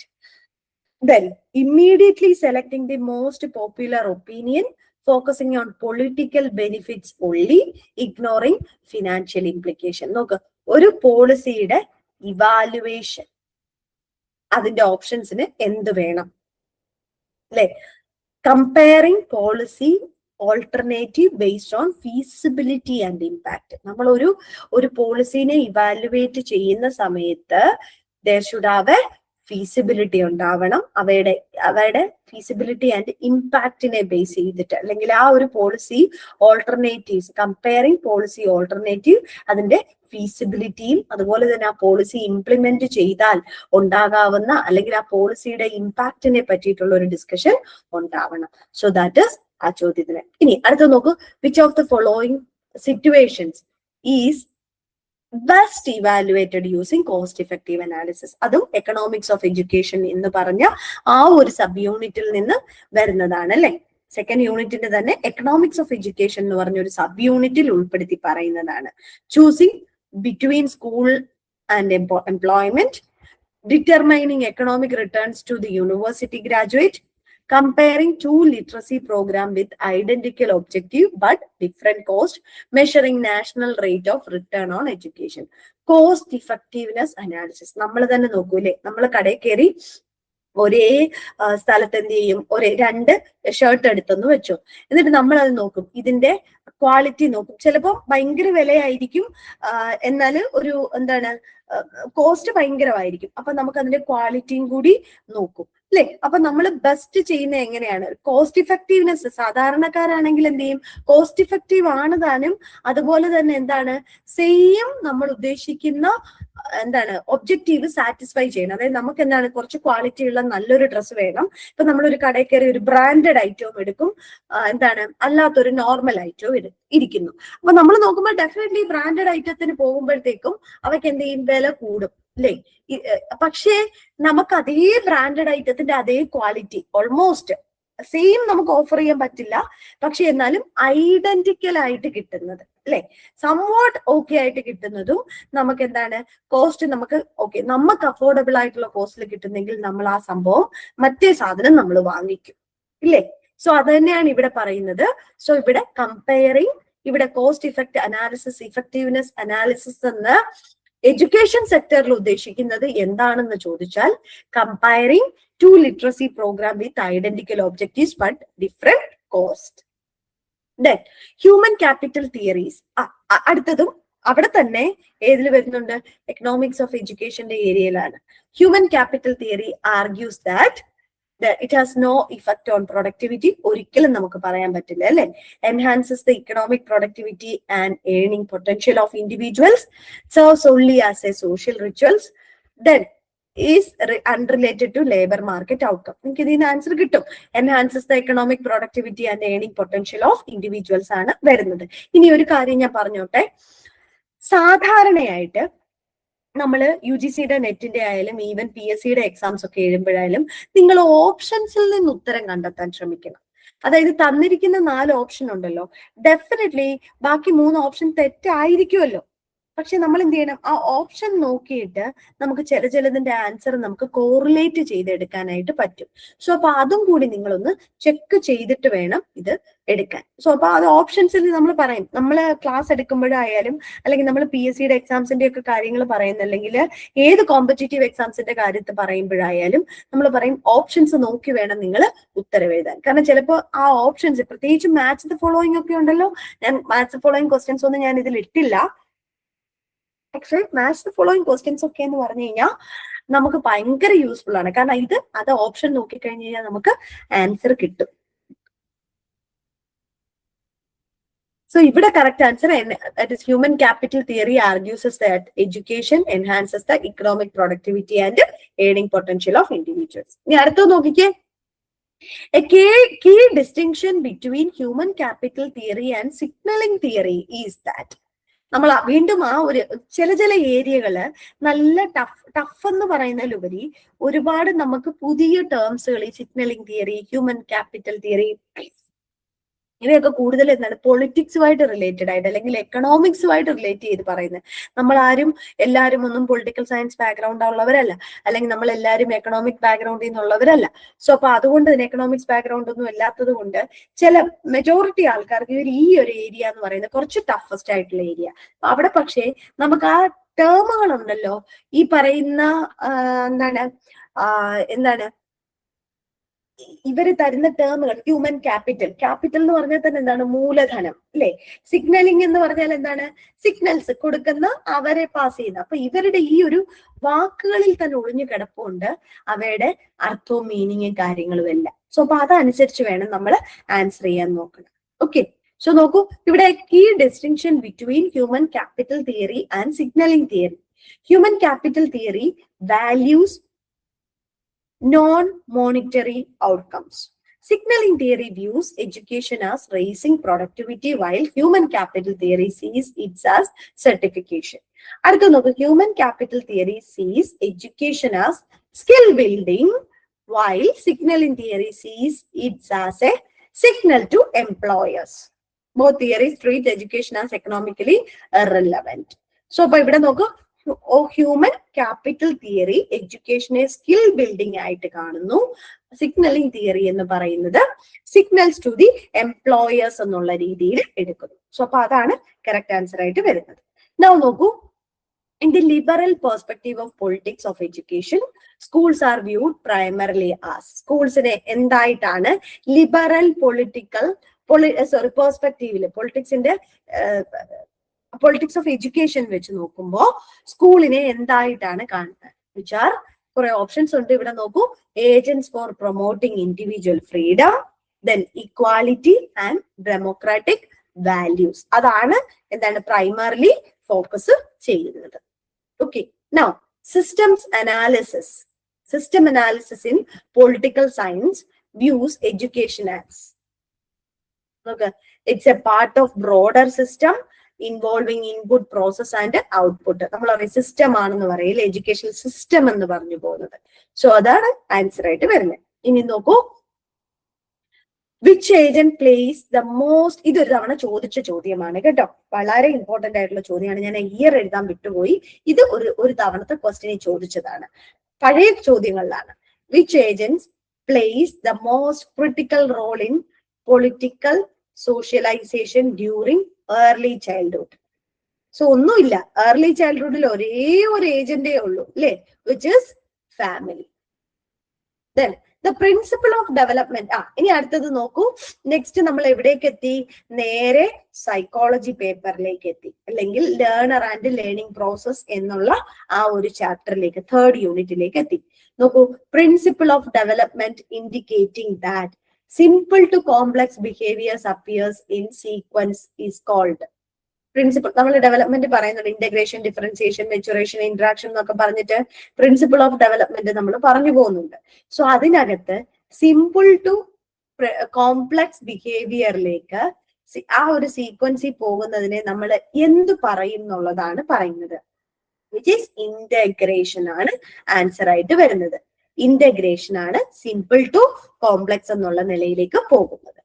Speaker 1: then immediately selecting the most popular opinion, focusing on political benefits only, ignoring financial implication. നോക്ക്, ഒരു പോളിസിയുടെ ഇവാലുവേഷൻ, അതിന്റെ ഓപ്ഷൻസിന് എന്ത് വേണം അല്ലെ? Comparing policy alternative based on feasibility and impact. നമ്മൾ ഒരു പോളിസിനെ ഇവാലുവേറ്റ് ചെയ്യുന്ന സമയത്ത് there should have a feasibility ഉണ്ടാവണം. അവയുടെ ഫീസിബിലിറ്റി ആൻഡ് ഇമ്പാക്റ്റിനെ ബേസ് ചെയ്തിട്ട്, അല്ലെങ്കിൽ ആ ഒരു policy alternatives, comparing policy alternative, അതിന്റെ ഫീസിബിലിറ്റിയും അതുപോലെ തന്നെ ആ പോളിസി ഇംപ്ലിമെന്റ് ചെയ്താൽ ഉണ്ടാകാവുന്ന അല്ലെങ്കിൽ ആ പോളിസിയുടെ ഇമ്പാക്റ്റിനെ പറ്റിയിട്ടുള്ള ഒരു ഡിസ്കഷൻ ഉണ്ടാവണം. സോ ദാറ്റ് ഇസ് ആ ചോദ്യത്തിന്. ഇനി അടുത്ത നോക്കൂ, which of the following situations is best evaluated using cost effective analysis. അതും എക്കണോമിക്സ് ഓഫ് എഡ്യൂക്കേഷൻ എന്ന് പറഞ്ഞ ആ ഒരു സബ് യൂണിറ്റിൽ നിന്ന് വരുന്നതാണ് അല്ലെ. സെക്കൻഡ് യൂണിറ്റിന്റെ തന്നെ എക്കണോമിക്സ് ഓഫ് എഡ്യൂക്കേഷൻ എന്ന് പറഞ്ഞ ഒരു സബ് യൂണിറ്റിൽ ഉൾപ്പെടുത്തി പറയുന്നതാണ്. Choosing between school and employment, determining economic returns to the university graduate, comparing two literacy program with identical objective but different cost, measuring national rate of return on education. Cost effectiveness analysis. നമ്മൾ തന്നെ നോക്കൂലേ, നമ്മൾ കടയിൽ കയറി ഒരേ സ്ഥലത്ത് എന്ത് ചെയ്യും, രണ്ട് ഷർട്ട് എടുത്തെന്ന് വെച്ചോ, എന്നിട്ട് നമ്മൾ അത് നോക്കും, ഇതിന്റെ ക്വാളിറ്റി നോക്കും. ചിലപ്പോൾ ഭയങ്കര വിലയായിരിക്കും, എന്നാൽ എന്താണ് കോസ്റ്റ് ഭയങ്കരമായിരിക്കും. അപ്പൊ നമുക്ക് അതിന്റെ ക്വാളിറ്റിയും കൂടി നോക്കും അല്ലെ. അപ്പൊ നമ്മൾ ബെസ്റ്റ് ചെയ്യുന്നത് എങ്ങനെയാണ്? Cost effectiveness. സാധാരണക്കാരാണെങ്കിൽ എന്ത് ചെയ്യും, കോസ്റ്റ് ഇഫക്റ്റീവ് ആണ് താനും, അതുപോലെ തന്നെ എന്താണ് സെയിം നമ്മൾ ഉദ്ദേശിക്കുന്ന ഒബ്ജക്റ്റീവ് സാറ്റിസ്ഫൈ ചെയ്യണം. അതായത് നമുക്ക് എന്താണ് കുറച്ച് ക്വാളിറ്റി ഉള്ള നല്ലൊരു ഡ്രസ്സ് വേണം. ഇപ്പൊ നമ്മളൊരു കടയിൽ കയറി ഒരു ബ്രാൻഡഡ് ഐറ്റവും എടുക്കും, അല്ലാത്തൊരു നോർമൽ ഐറ്റവും ഇരിക്കുന്നു. അപ്പൊ നമ്മൾ നോക്കുമ്പോൾ ഡെഫിനറ്റ്ലി ബ്രാൻഡഡ് ഐറ്റത്തിന് പോകുമ്പോഴത്തേക്കും അവയ്ക്ക് എന്ത് ചെയ്യും, വില കൂടും അല്ലേ. പക്ഷേ നമുക്ക് അതേ ബ്രാൻഡഡ് ഐറ്റത്തിന്റെ അതേ ക്വാളിറ്റി ഓൾമോസ്റ്റ് സെയിം നമുക്ക് ഓഫർ ചെയ്യാൻ പറ്റില്ല, പക്ഷെ എന്നാലും ഐഡന്റിക്കൽ ആയിട്ട് കിട്ടുന്നത് അല്ലെ, സംവാട്ട് ഓക്കെ ആയിട്ട് കിട്ടുന്നതും നമുക്ക് എന്താണ് കോസ്റ്റ് നമുക്ക് ഓക്കെ, നമുക്ക് അഫോർഡബിൾ ആയിട്ടുള്ള കോസ്റ്റിൽ കിട്ടുന്നെങ്കിൽ നമ്മൾ ആ സംഭവം മറ്റേ സാധനം നമ്മൾ വാങ്ങിക്കും ഇല്ലേ. സോ അത് തന്നെയാണ് ഇവിടെ പറയുന്നത്. സോ ഇവിടെ കമ്പയറിങ്, ഇവിടെ cost effect analysis, effectiveness analysis എന്ന് എഡ്യൂക്കേഷൻ സെക്ടറിൽ ഉദ്ദേശിക്കുന്നത് എന്താണെന്ന് ചോദിച്ചാൽ comparing two literacy program with identical objectives but different cost. Then human capital theories, അടുത്തതും അവിടെ തന്നെ ഏതിൽ വരുന്നുണ്ട്, എക്കണോമിക്സ് ഓഫ് എഡ്യൂക്കേഷന്റെ ഏരിയയിലാണ്. Human capital theory argues that it has no effect on productivity. ഒരിക്കലും നമുക്ക് പറയാൻ പറ്റില്ല അല്ലെ. enhances the economic productivity and earning potential of individuals, serves only as a social rituals, then is unrelated to labor market outcome. നിങ്ങൾക്ക് ഇതിന് ആൻസർ കിട്ടും. enhances the economic productivity and earning potential of individuals ആണ് വരുന്നത്. ഇനി ഒരു കാര്യം ഞാൻ പറഞ്ഞോട്ടെ, സാധാരണയായിട്ട് നമ്മൾ UGCയുടെ നെറ്റിന്റെ ആയാലും ഈവൻ PSCയുടെ എക്സാംസ് ഒക്കെ എഴുതുമ്പോഴായാലും നിങ്ങൾ ഓപ്ഷൻസിൽ നിന്ന് ഉത്തരം കണ്ടെത്താൻ ശ്രമിക്കണം. അതായത് തന്നിരിക്കുന്ന 4 ഓപ്ഷൻ ഉണ്ടല്ലോ, ഡെഫിനറ്റ്ലി ബാക്കി 3 ഓപ്ഷൻ തെറ്റായിരിക്കുമല്ലോ. പക്ഷെ നമ്മൾ എന്ത് ചെയ്യണം, ആ ഓപ്ഷൻ നോക്കിയിട്ട് നമുക്ക് ചിലതിന്റെ ആൻസർ നമുക്ക് കോറിലേറ്റ് ചെയ്തെടുക്കാനായിട്ട് പറ്റും. സോ അപ്പൊ അതും കൂടി നിങ്ങളൊന്ന് ചെക്ക് ചെയ്തിട്ട് വേണം ഇത് എടുക്കാൻ. സോ അപ്പൊ അത് ഓപ്ഷൻസിൽ നമ്മൾ പറയും, നമ്മൾ ക്ലാസ് എടുക്കുമ്പോഴായാലും അല്ലെങ്കിൽ നമ്മൾ PSCയുടെ എക്സാംസിന്റെ ഒക്കെ കാര്യങ്ങൾ പറയുന്ന, അല്ലെങ്കിൽ ഏത് കോമ്പറ്റേറ്റീവ് എക്സാംസിന്റെ കാര്യത്തിൽ പറയുമ്പോഴായാലും നമ്മൾ പറയും ഓപ്ഷൻസ് നോക്കി വേണം നിങ്ങൾ ഉത്തരം എഴുതാൻ. കാരണം ചിലപ്പോൾ ആ ഓപ്ഷൻസ്, പ്രത്യേകിച്ച് മാച്ച് ദ ഫോളോയിങ് ഒക്കെ ഉണ്ടല്ലോ, ഞാൻ മാച്ച് ദ ഫോളോയിങ് ക്വസ്റ്റ്യൻസ് ഒന്നും ഞാൻ ഇതിൽ ഇട്ടില്ല. പക്ഷെ മാച്ച് ദ ഫോളോയിങ് ക്വസ്റ്റ്യൻസ് ഒക്കെ എന്ന് പറഞ്ഞു കഴിഞ്ഞാൽ നമുക്ക് ഭയങ്കര യൂസ്ഫുൾ ആണ്. കാരണം അത് ഓപ്ഷൻ നോക്കിക്കഴിഞ്ഞ് കഴിഞ്ഞാൽ നമുക്ക് ആൻസർ കിട്ടും. So ഇവിടെ correct answer, that is human capital theory argues that education enhances the economic productivity and earning potential of individuals. ഇനി അടുത്ത നോക്കിക്കേ, a key distinction between human capital theory and signaling theory is that നമ്മൾ വീണ്ടും ആ ഒരു ചില ഏരിയകള് നല്ല ടഫ് എന്ന് പറയുന്നതിലുപരി ഒരുപാട് നമുക്ക് പുതിയ ടേംസുകൾ, ഈ signalling theory, human capital theory, ഇവയൊക്കെ കൂടുതൽ എന്താണ് പൊളിറ്റിക്സുമായിട്ട് റിലേറ്റഡ് ആയിട്ട് അല്ലെങ്കിൽ എക്കണോമിക്സുമായിട്ട് റിലേറ്റ് ചെയ്ത് പറയുന്നത്. എല്ലാവരും ഒന്നും പൊളിറ്റിക്കൽ സയൻസ് ബാക്ക്ഗ്രൗണ്ട് ഉള്ളവരല്ല, അല്ലെങ്കിൽ നമ്മൾ എല്ലാവരും എക്കണോമിക് ബാക്ക്ഗ്രൗണ്ടിൽ നിന്നുള്ളവരല്ല. സോ അപ്പൊ അതുകൊണ്ട് തന്നെ എക്കണോമിക്സ് ബാക്ക്ഗ്രൗണ്ട് ഒന്നും ഇല്ലാത്തത് കൊണ്ട് ചില മെജോറിറ്റി ആൾക്കാർക്ക് ഈ ഒരു ഏരിയ എന്ന് പറയുന്നത് കുറച്ച് ടഫസ്റ്റ് ആയിട്ടുള്ള ഏരിയ. അവിടെ പക്ഷേ നമുക്ക് ആ ടേമുകൾ ഉണ്ടല്ലോ, ഈ പറയുന്ന എന്താണ് ഇവര് തരുന്ന ടേമുകൾ, ഹ്യൂമൻ ക്യാപിറ്റൽ എന്ന് പറഞ്ഞാൽ തന്നെ എന്താണ്, മൂലധനം അല്ലെ. സിഗ്നലിംഗ് എന്ന് പറഞ്ഞാൽ എന്താണ്, സിഗ്നൽസ് കൊടുക്കുന്ന, അവരെ പാസ് ചെയ്യുന്ന. അപ്പൊ ഇവരുടെ ഈ ഒരു വാക്കുകളിൽ തന്നെ ഒളിഞ്ഞു കിടപ്പുണ്ട് അവയുടെ അർത്ഥവും മീനിങ്ങും കാര്യങ്ങളും എല്ലാം. സോ അപ്പൊ അതനുസരിച്ച് വേണം നമ്മൾ ആൻസർ ചെയ്യാൻ നോക്കണം. ഓക്കെ, സോ നോക്കൂ, ഇവിടെ key distinction between human capital theory and signalling theory. Human capital theory values non-monetary outcomes. Signaling theory views education as raising productivity, while human capital theory sees it as certification. അടുത്ത നോക്കൂ, human capital theory sees education as skill building, while signaling theory sees it as a signal to employers. Both theories treat education as economically irrelevant. So അപ്പൊ ഇവിടെ നോക്കൂ, ഹ്യൂമൻ ക്യാപിറ്റൽ തിയറി എഡ്യൂക്കേഷനെ സ്കിൽ ബിൽഡിംഗ് ആയിട്ട് കാണുന്നു. സിഗ്നലിംഗ് തിയറി എന്ന് പറയുന്നത് സിഗ്നൽസ് ടു ദി എംപ്ലോയേഴ്സ് എന്നുള്ള രീതിയിൽ എടുക്കുന്നു. സോ അപ്പൊ അതാണ് കറക്റ്റ് ആൻസർ ആയിട്ട് വരുന്നത്. നൗ നോക്കൂ, in the liberal perspective of politics of education, schools are viewed primarily as, സ്കൂൾസിനെ എന്തായിട്ടാണ് ലിബറൽ പെർസ്പെക്റ്റീവില് പൊളിറ്റിക്സ് ഓഫ് എഡ്യൂക്കേഷൻ വെച്ച് നോക്കുമ്പോൾ സ്കൂളിനെ എന്തായിട്ടാണ് കാണുന്നത് വിച്ചാർ കുറെ ഓപ്ഷൻസ് ഉണ്ട്. ഇവിടെ നോക്കൂ, agents four promoting individual freedom, then equality and democratic values. അതാണ് എന്താണ് പ്രൈമറിലി ഫോക്കസ് ചെയ്യുന്നത്. Okay, now system analysis in political science views education as, it's A part of broader system involving input, process and output. നമ്മൾ പറയും സിസ്റ്റം ആണെന്ന് പറയില്ല, എഡ്യൂക്കേഷൻ സിസ്റ്റം എന്ന് പറഞ്ഞു പോകുന്നത്. സോ അതാണ് ആൻസർ ആയിട്ട് വരുന്നത്. ഇനി നോക്കൂ, which agent place the most, ഇതൊരു തവണ ചോദിച്ച ചോദ്യമാണ് കേട്ടോ, വളരെ ഇമ്പോർട്ടന്റ് ആയിട്ടുള്ള ചോദ്യമാണ്. ഞാൻ ഇയർ എഴുതാൻ വിട്ടുപോയി. ഇത് ഒരു തവണത്തെ ക്വസ്റ്റ്യനിൽ ചോദിച്ചതാണ്, പഴയ ചോദ്യങ്ങളിലാണ്. Which agents plays the most critical role in political socialisation during early childhood? So ഒന്നുമില്ല, ഏർലി ചൈൽഡ്ഹുഡിൽ ഒരേ ഒരു ഏജന്റേ ഉള്ളൂ അല്ലെ, which is family. Then the principle of development. ഇനി അടുത്തത് നോക്കൂ. നെക്സ്റ്റ് നമ്മൾ എവിടേക്ക് എത്തി? നേരെ സൈക്കോളജി പേപ്പറിലേക്ക് എത്തി, അല്ലെങ്കിൽ ലേണർ ആൻഡ് ലേണിംഗ് പ്രോസസ് എന്നുള്ള ആ ഒരു ചാപ്റ്ററിലേക്ക്, 3rd യൂണിറ്റിലേക്ക് എത്തി. നോക്കൂ, principle of development indicating that simple to complex behaviours appears in sequence is called. Principle നമ്മൾ ഡെവലപ്മെന്റ് പറയുന്നുണ്ട്, ഇന്റഗ്രേഷൻ, ഡിഫറൻസിയേഷൻ, മെച്ചുറേഷൻ, ഇന്ററാക്ഷൻ എന്നൊക്കെ പറഞ്ഞിട്ട് പ്രിൻസിപ്പിൾ ഓഫ് ഡെവലപ്മെന്റ് നമ്മൾ പറഞ്ഞു പോകുന്നുണ്ട്. സോ അതിനകത്ത് സിമ്പിൾ ടു കോംപ്ലക്സ് ബിഹേവിയറിലേക്ക് ആ ഒരു സീക്വൻസിൽ പോകുന്നതിനെ നമ്മൾ എന്ത് പറയും എന്നുള്ളതാണ് പറയുന്നത്. വിച്ച് ഈസ് ഇന്റഗ്രേഷൻ ആണ് ആൻസർ ആയിട്ട് വരുന്നത്. ഇന്റഗ്രേഷൻ ആണ് സിമ്പിൾ ടു കോംപ്ലക്സ് എന്നുള്ള നിലയിലേക്ക് പോകുന്നത്.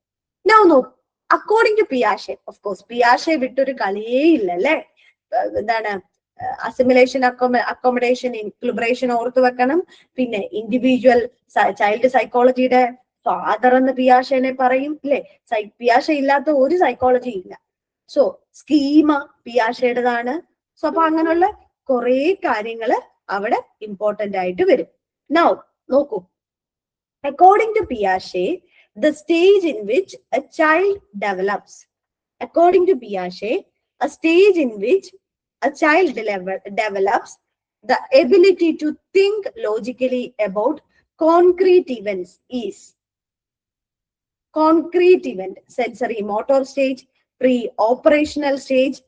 Speaker 1: നൗ നോക്കൂ, അക്കോർഡിംഗ് ടു പിയാഷെ, ഓഫ് കോഴ്സ് പിയാഷെ വിട്ടൊരു കളിയേ ഇല്ല അല്ലെ. എന്താണ് അസിമിലേഷൻ, അക്കോമഡേഷൻ, ഇക്ലിബ്രേഷൻ ഓർത്തു വെക്കണം. പിന്നെ ഇൻഡിവിജ്വൽ ചൈൽഡ് സൈക്കോളജിയുടെ ഫാദർ എന്ന് പിയാഷെനെ പറയും അല്ലെ. പിയാഷ ഇല്ലാത്ത ഒരു സൈക്കോളജി ഇല്ല. So schema പിയാഷയുടേതാണ്. സോ അപ്പൊ അങ്ങനെയുള്ള കുറെ കാര്യങ്ങള് അവിടെ ഇമ്പോർട്ടന്റ് ആയിട്ട് വരും. നൗ നോക്കൂ, അക്കോർഡിംഗ് ടു പിയാഷെ, the stage in which a child develops, according to Piaget, a stage in which a child develops the ability to think logically about concrete events is concrete event, sensory motor stage, pre-operational stage,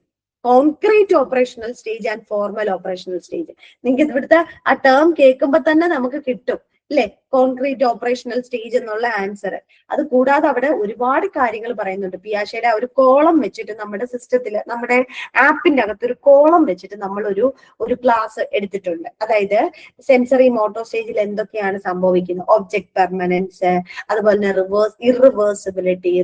Speaker 1: concrete operational stage and formal operational stage. നിങ്ങൾക്ക് ഇവിടുത്തെ ആ ടേം കേൾക്കുമ്പോ തന്നെ നമുക്ക് കിട്ടും അല്ലെ, കോൺക്രീറ്റ് ഓപ്പറേഷണൽ സ്റ്റേജ് എന്നുള്ള ആൻസർ. അത് കൂടാതെ അവിടെ ഒരുപാട് കാര്യങ്ങൾ പറയുന്നുണ്ട്. പിയാഷയുടെ ആ ഒരു കോളം വെച്ചിട്ട് നമ്മുടെ സിസ്റ്റത്തിൽ, നമ്മുടെ ആപ്പിന്റെ അകത്ത് ഒരു കോളം വെച്ചിട്ട് നമ്മൾ ഒരു ക്ലാസ് എടുത്തിട്ടുണ്ട്. അതായത് സെൻസറി മോട്ടോർ സ്റ്റേജിൽ എന്തൊക്കെയാണ് സംഭവിക്കുന്നത്, ഒബ്ജക്ട് പെർമനൻസ്, അതുപോലെ തന്നെ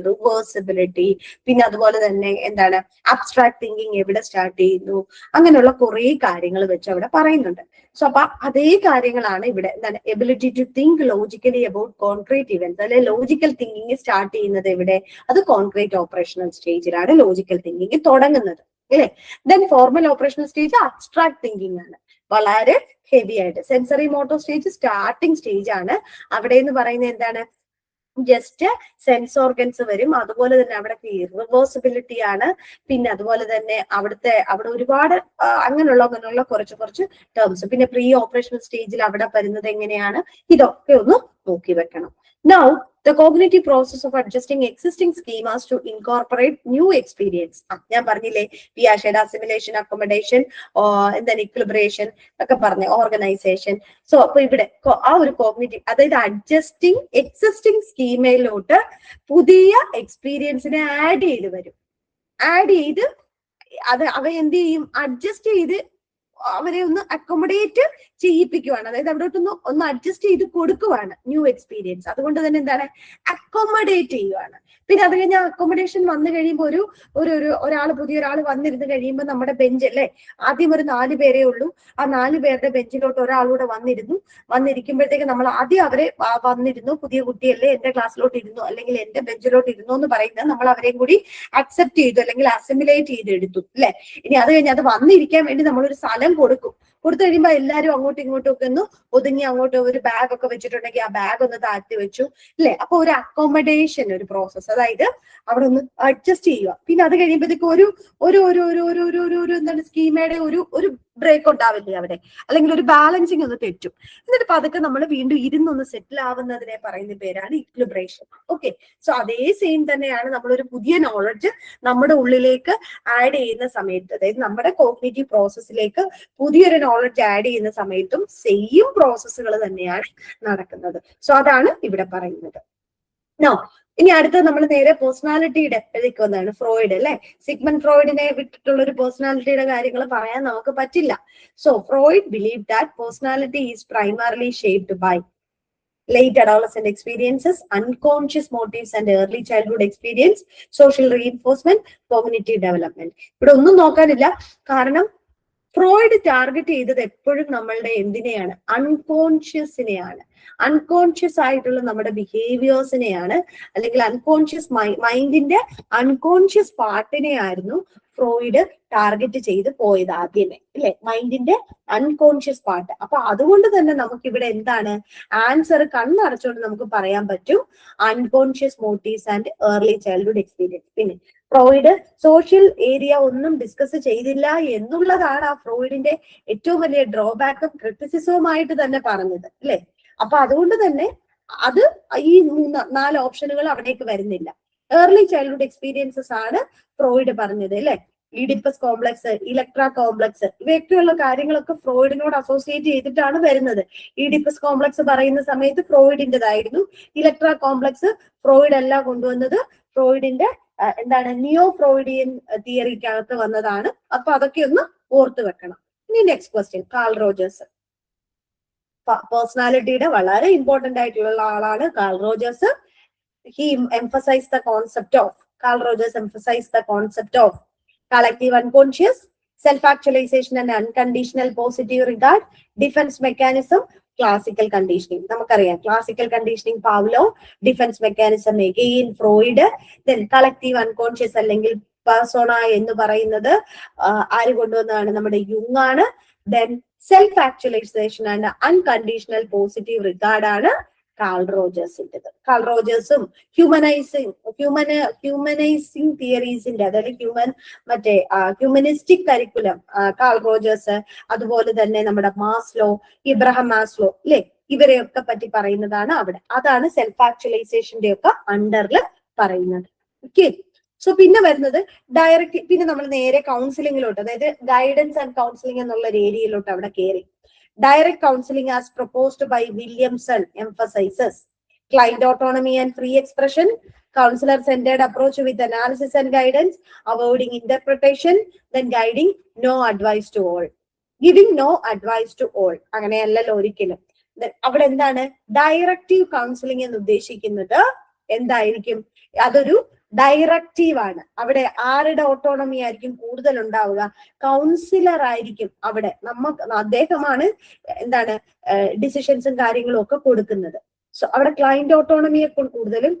Speaker 1: റിവേഴ്സിബിലിറ്റി, പിന്നെ അതുപോലെ തന്നെ എന്താണ് അബ്സ്ട്രാക്ട് തിങ്കിങ് എവിടെ സ്റ്റാർട്ട് ചെയ്യുന്നു, അങ്ങനെയുള്ള കുറെ കാര്യങ്ങൾ വെച്ച് അവിടെ പറയുന്നുണ്ട്. സോ അപ്പൊ അതേ കാര്യങ്ങളാണ് ഇവിടെ. എന്താണ് ability to think logically about concrete events, അല്ലെ ലോജിക്കൽ തിങ്കിങ് സ്റ്റാർട്ട് ചെയ്യുന്നത് എവിടെ? അത് കോൺക്രീറ്റ് ഓപ്പറേഷണൽ സ്റ്റേജിലാണ് ലോജിക്കൽ തിങ്കിങ് തുടങ്ങുന്നത് അല്ലെ. Then formal operational stage abstract thinking ആണ്, വളരെ ഹെവി ആയിട്ട്. Sensory motor stage starting stage ആണ്. അവിടെ എന്ന് പറയുന്നത് എന്താണ്, ജസ്റ്റ് സെൻസ് ഓർഗൻസ് വരും. അതുപോലെ തന്നെ അവിടെ ഇറിവേഴ്സിബിലിറ്റി ആണ്. പിന്നെ അതുപോലെ തന്നെ അവിടെ ഒരുപാട് അങ്ങനെയുള്ള കുറച്ച് ടേംസ്. പിന്നെ പ്രീ ഓപ്പറേഷണൽ സ്റ്റേജിൽ അവിടെ വരുന്നത് എങ്ങനെയാണ്, ഇതൊക്കെ ഒന്ന് നോക്കി വെക്കണം. Now the cognitive process of adjusting existing schemas to incorporate new experience. ഞാൻ പറഞ്ഞില്ലേ പിയാഷയുടെ അസിമിലേഷൻ, അക്കോമഡേഷൻ, എന്താണ് ഇക്ലിബ്രേഷൻ ഒക്കെ പറഞ്ഞ ഓർഗനൈസേഷൻ. സോ അപ്പൊ ഇവിടെ ആ ഒരു കോഗ്നിറ്റീവ്, അതായത് അഡ്ജസ്റ്റിംഗ് എക്സിസ്റ്റിംഗ് സ്കീമയിലോട്ട് പുതിയ എക്സ്പീരിയൻസിനെ ആഡ് ചെയ്ത് അവ എന്ത് ചെയ്യും, അഡ്ജസ്റ്റ് ചെയ്ത് അവരെ ഒന്ന് അക്കോമഡേറ്റ് ചെയ്യിപ്പിക്കുവാണ്. അതായത് അവിടെ അഡ്ജസ്റ്റ് ചെയ്ത് കൊടുക്കുവാണ് ന്യൂ എക്സ്പീരിയൻസ്. അതുകൊണ്ട് തന്നെ എന്താണ്, അക്കോമഡേറ്റ് ചെയ്യുവാണ്. പിന്നെ അത് കഴിഞ്ഞാൽ അക്കോമഡേഷൻ വന്നു കഴിയുമ്പോൾ പുതിയൊരാൾ വന്നിരുന്ന് കഴിയുമ്പോൾ നമ്മുടെ ബെഞ്ച് അല്ലെ, ആദ്യം ഒരു 4 പേരേ ഉള്ളൂ. ആ 4 പേരുടെ ബെഞ്ചിലോട്ട് ഒരാളൂടെ വന്നിരിക്കുമ്പോഴത്തേക്ക് നമ്മൾ ആദ്യം അവരെ വന്നിരുന്നു, പുതിയ കുട്ടിയല്ലേ എന്റെ ക്ലാസ്സിലോട്ട് ഇരുന്നു അല്ലെങ്കിൽ എന്റെ ബെഞ്ചിലോട്ട് ഇരുന്നു എന്ന് പറയുന്നത് നമ്മൾ അവരെയും കൂടി അക്സെപ്റ്റ് ചെയ്തു അല്ലെങ്കിൽ അസിമിലേറ്റ് ചെയ്ത് എടുത്തു അല്ലെ. ഇനി അത് കഴിഞ്ഞ് അത് വന്നിരിക്കാൻ വേണ്ടി നമ്മളൊരു സ്ഥലം കൊടുത്തു കഴിയുമ്പോ എല്ലാരും അങ്ങോട്ടും ഇങ്ങോട്ടും ഒക്കെ ഒന്ന് ഒതുങ്ങി, അങ്ങോട്ട് ഒരു ബാഗ് ഒക്കെ വെച്ചിട്ടുണ്ടെങ്കിൽ ആ ബാഗ് ഒന്ന് താഴ്ത്തി വെച്ചു അല്ലെ. അപ്പൊ ഒരു അക്കോമഡേഷൻ, ഒരു പ്രോസസ്, അതായത് അവിടെ ഒന്ന് അഡ്ജസ്റ്റ് ചെയ്യുക. പിന്നെ അത് കഴിയുമ്പോഴത്തേക്ക് ഒരു എന്താണ് സ്കീമയുടെ ഒരു ബ്രേക്ക് ഉണ്ടാവില്ലേ അവിടെ, അല്ലെങ്കിൽ ഒരു ബാലൻസിങ് ഒന്ന് തെറ്റും. എന്നിട്ട് പതുക്കെ നമ്മൾ വീണ്ടും ഇരുന്നൊന്ന് സെറ്റിൽ ആവുന്നതിനെ പറയുന്ന പേരാണ് ഇക്ലിബ്രേഷൻ. ഓക്കെ, സോ അതേ സെയിം തന്നെയാണ് നമ്മളൊരു പുതിയ നോളജ് നമ്മുടെ ഉള്ളിലേക്ക് ആഡ് ചെയ്യുന്ന സമയത്ത്, അതായത് നമ്മുടെ കോഗ്നിറ്റീവ് പ്രോസസ്സിലേക്ക് പുതിയൊരു നോളജ് ആഡ് ചെയ്യുന്ന സമയത്തും സെയിം പ്രോസസ്സുകൾ തന്നെയാണ് നടക്കുന്നത്. സോ അതാണ് ഇവിടെ പറയുന്നത്. നോ ഇനി അടുത്ത നമ്മൾ നേരെ പേഴ്സണാലിറ്റിയുടെ ഇതിലേക്ക് വന്നതാണ്. ഫ്രോയിഡ് അല്ലെ, സിഗ്മണ്ട് ഫ്രോയിഡിനെ വിട്ടിട്ടുള്ള ഒരു പേഴ്സണാലിറ്റിയുടെ കാര്യങ്ങൾ പറയാൻ നമുക്ക് പറ്റില്ല. So Freud believe that personality is primarily shaped by late adolescent experiences, unconscious motives and early childhood experience, social reinforcement, cognitive development. ഇവിടെ ഒന്നും നോക്കാനില്ല. കാരണം ഫ്രോയിഡ് ടാർഗറ്റ് ചെയ്തത് എപ്പോഴും നമ്മളുടെ എന്തിനെയാണ്? അൺകോൺഷ്യസിനെയാണ്. അൺകോൺഷ്യസ് ആയിട്ടുള്ള നമ്മുടെ ബിഹേവിയേഴ്സിനെയാണ്, അല്ലെങ്കിൽ അൺകോൺഷ്യസ് മൈൻഡിന്റെ അൺകോൺഷ്യസ് പാർട്ടിനെ ആയിരുന്നു ഫ്രോയിഡ് ടാർഗറ്റ് ചെയ്ത് പോയത് ആദ്യമേ, അല്ലെ? മൈൻഡിന്റെ അൺകോൺഷ്യസ് പാർട്ട്. അപ്പൊ അതുകൊണ്ട് തന്നെ നമുക്ക് ഇവിടെ എന്താണ് ആൻസർ? കണ്ണടച്ചുകൊണ്ട് നമുക്ക് പറയാൻ പറ്റും unconscious motifs and early childhood experience. പിന്നെ ഫ്രോയിഡ് സോഷ്യൽ ഏരിയ ഒന്നും ഡിസ്കസ് ചെയ്തില്ല എന്നുള്ളതാണ് ആ ഫ്രോയിഡിന്റെ ഏറ്റവും വലിയ ഡ്രോബാക്കും ക്രിറ്റിസിസവുമായിട്ട് തന്നെ പറഞ്ഞത്, അല്ലെ? അപ്പൊ അതുകൊണ്ട് തന്നെ അത് ഈ 4 ഓപ്ഷനുകൾ അവിടേക്ക് വരുന്നില്ല. ഏർലി ചൈൽഡ്ഹുഡ് എക്സ്പീരിയൻസസ് ആണ് ഫ്രോയിഡ് പറഞ്ഞത്, അല്ലെ? ഈഡിപ്പസ് കോംപ്ലക്സ്, ഇലക്ട്ര കോംപ്ലക്സ്, ഇവയൊക്കെയുള്ള കാര്യങ്ങളൊക്കെ ഫ്രോയിഡിനോട് അസോസിയേറ്റ് ചെയ്തിട്ടാണ് വരുന്നത്. ഈഡിപ്പസ് കോംപ്ലക്സ് പറയുന്ന സമയത്ത് ഫ്രോയിഡിന്റേതായിരുന്നു. ഇലക്ട്ര കോംപ്ലക്സ് ഫ്രോയിഡ് അല്ല കൊണ്ടുവന്നത്, ഫ്രോയിഡിന്റെ എന്താണ് നിയോ ഫ്രോയിഡിയൻ തിയറിക്കകത്ത് വന്നതാണ്. അപ്പൊ അതൊക്കെ ഒന്ന് ഓർത്ത് വെക്കണം. ഇനി നെക്സ്റ്റ് ക്വസ്റ്റ്യൻ, കാൾ റോജേഴ്സ്. പേഴ്സണാലിറ്റിയുടെ വളരെ ഇമ്പോർട്ടന്റ് ആയിട്ടുള്ള ആളാണ് call Rogers. He emphasized the concept of, Carl Rogers emphasized the concept of collective unconscious, self-actualization and unconditional positive regard, defense mechanism, classical conditioning. നമുക്കറിയാം classical conditioning Pavlov, defense mechanism again Freud, then collective unconscious അല്ലെങ്കിൽ persona എന്ന് പറയുന്നത് ആര് കൊണ്ടുവന്നതാണ്? നമ്മുടെ യുങ് ആണ്. then self-actualization and unconditional positive regard ആണ് കാൾ റോജേഴ്സിൻ്റെത്. കാൾ റോജേഴ്സും ഹ്യൂമനൈസിങ് തിയറീസിന്റെ, അതായത് ഹ്യൂമനിസ്റ്റിക് കരിക്കുലം കാൾ റോജേഴ്സ്, അതുപോലെ തന്നെ നമ്മുടെ മാസ്ലോ, ഇബ്രഹാം മാസ്ലോ, അല്ലെ? ഇവരെയൊക്കെ പറ്റി പറയുന്നതാണ് അവിടെ. അതാണ് സെൽഫ് ആക്ച്വലൈസേഷന്റെ ഒക്കെ അണ്ടറിൽ പറയുന്നത്. ഓക്കെ. സോ പിന്നെ വരുന്നത് ഡയറക്റ്റ്, പിന്നെ നമ്മൾ നേരെ കൗൺസിലിംഗിലോട്ട്, അതായത് ഗൈഡൻസ് ആൻഡ് കൗൺസിലിംഗ് എന്നുള്ള ഒരു ഏരിയയിലോട്ട് അവിടെ കയറി. Direct counseling as proposed by Williamson emphasizes client autonomy and free expression, counselor-centered approach with analysis and guidance, avoiding interpretation, then guiding, no advice to all. Giving no advice to all. അങ്ങനെയല്ലല്ലോ ഒരിക്കലും. അവിടെ എന്താണ് ഡയറക്റ്റീവ് കൗൺസിലിംഗ് എന്ന് ഉദ്ദേശിക്കുന്നത്? എന്തായിരിക്കും? അതൊരു ഡയറക്റ്റീവ് ആണ്. അവിടെ ആരുടെ ഓട്ടോണമി ആയിരിക്കും കൂടുതൽ ഉണ്ടാവുക? കൗൺസിലർ ആയിരിക്കും അവിടെ. അദ്ദേഹമാണ് എന്താണ് ഡിസിഷൻസും കാര്യങ്ങളും ഒക്കെ കൊടുക്കുന്നത്. സോ അവിടെ ക്ലയന്റ് ഓട്ടോണമിയെ കൂടുതലും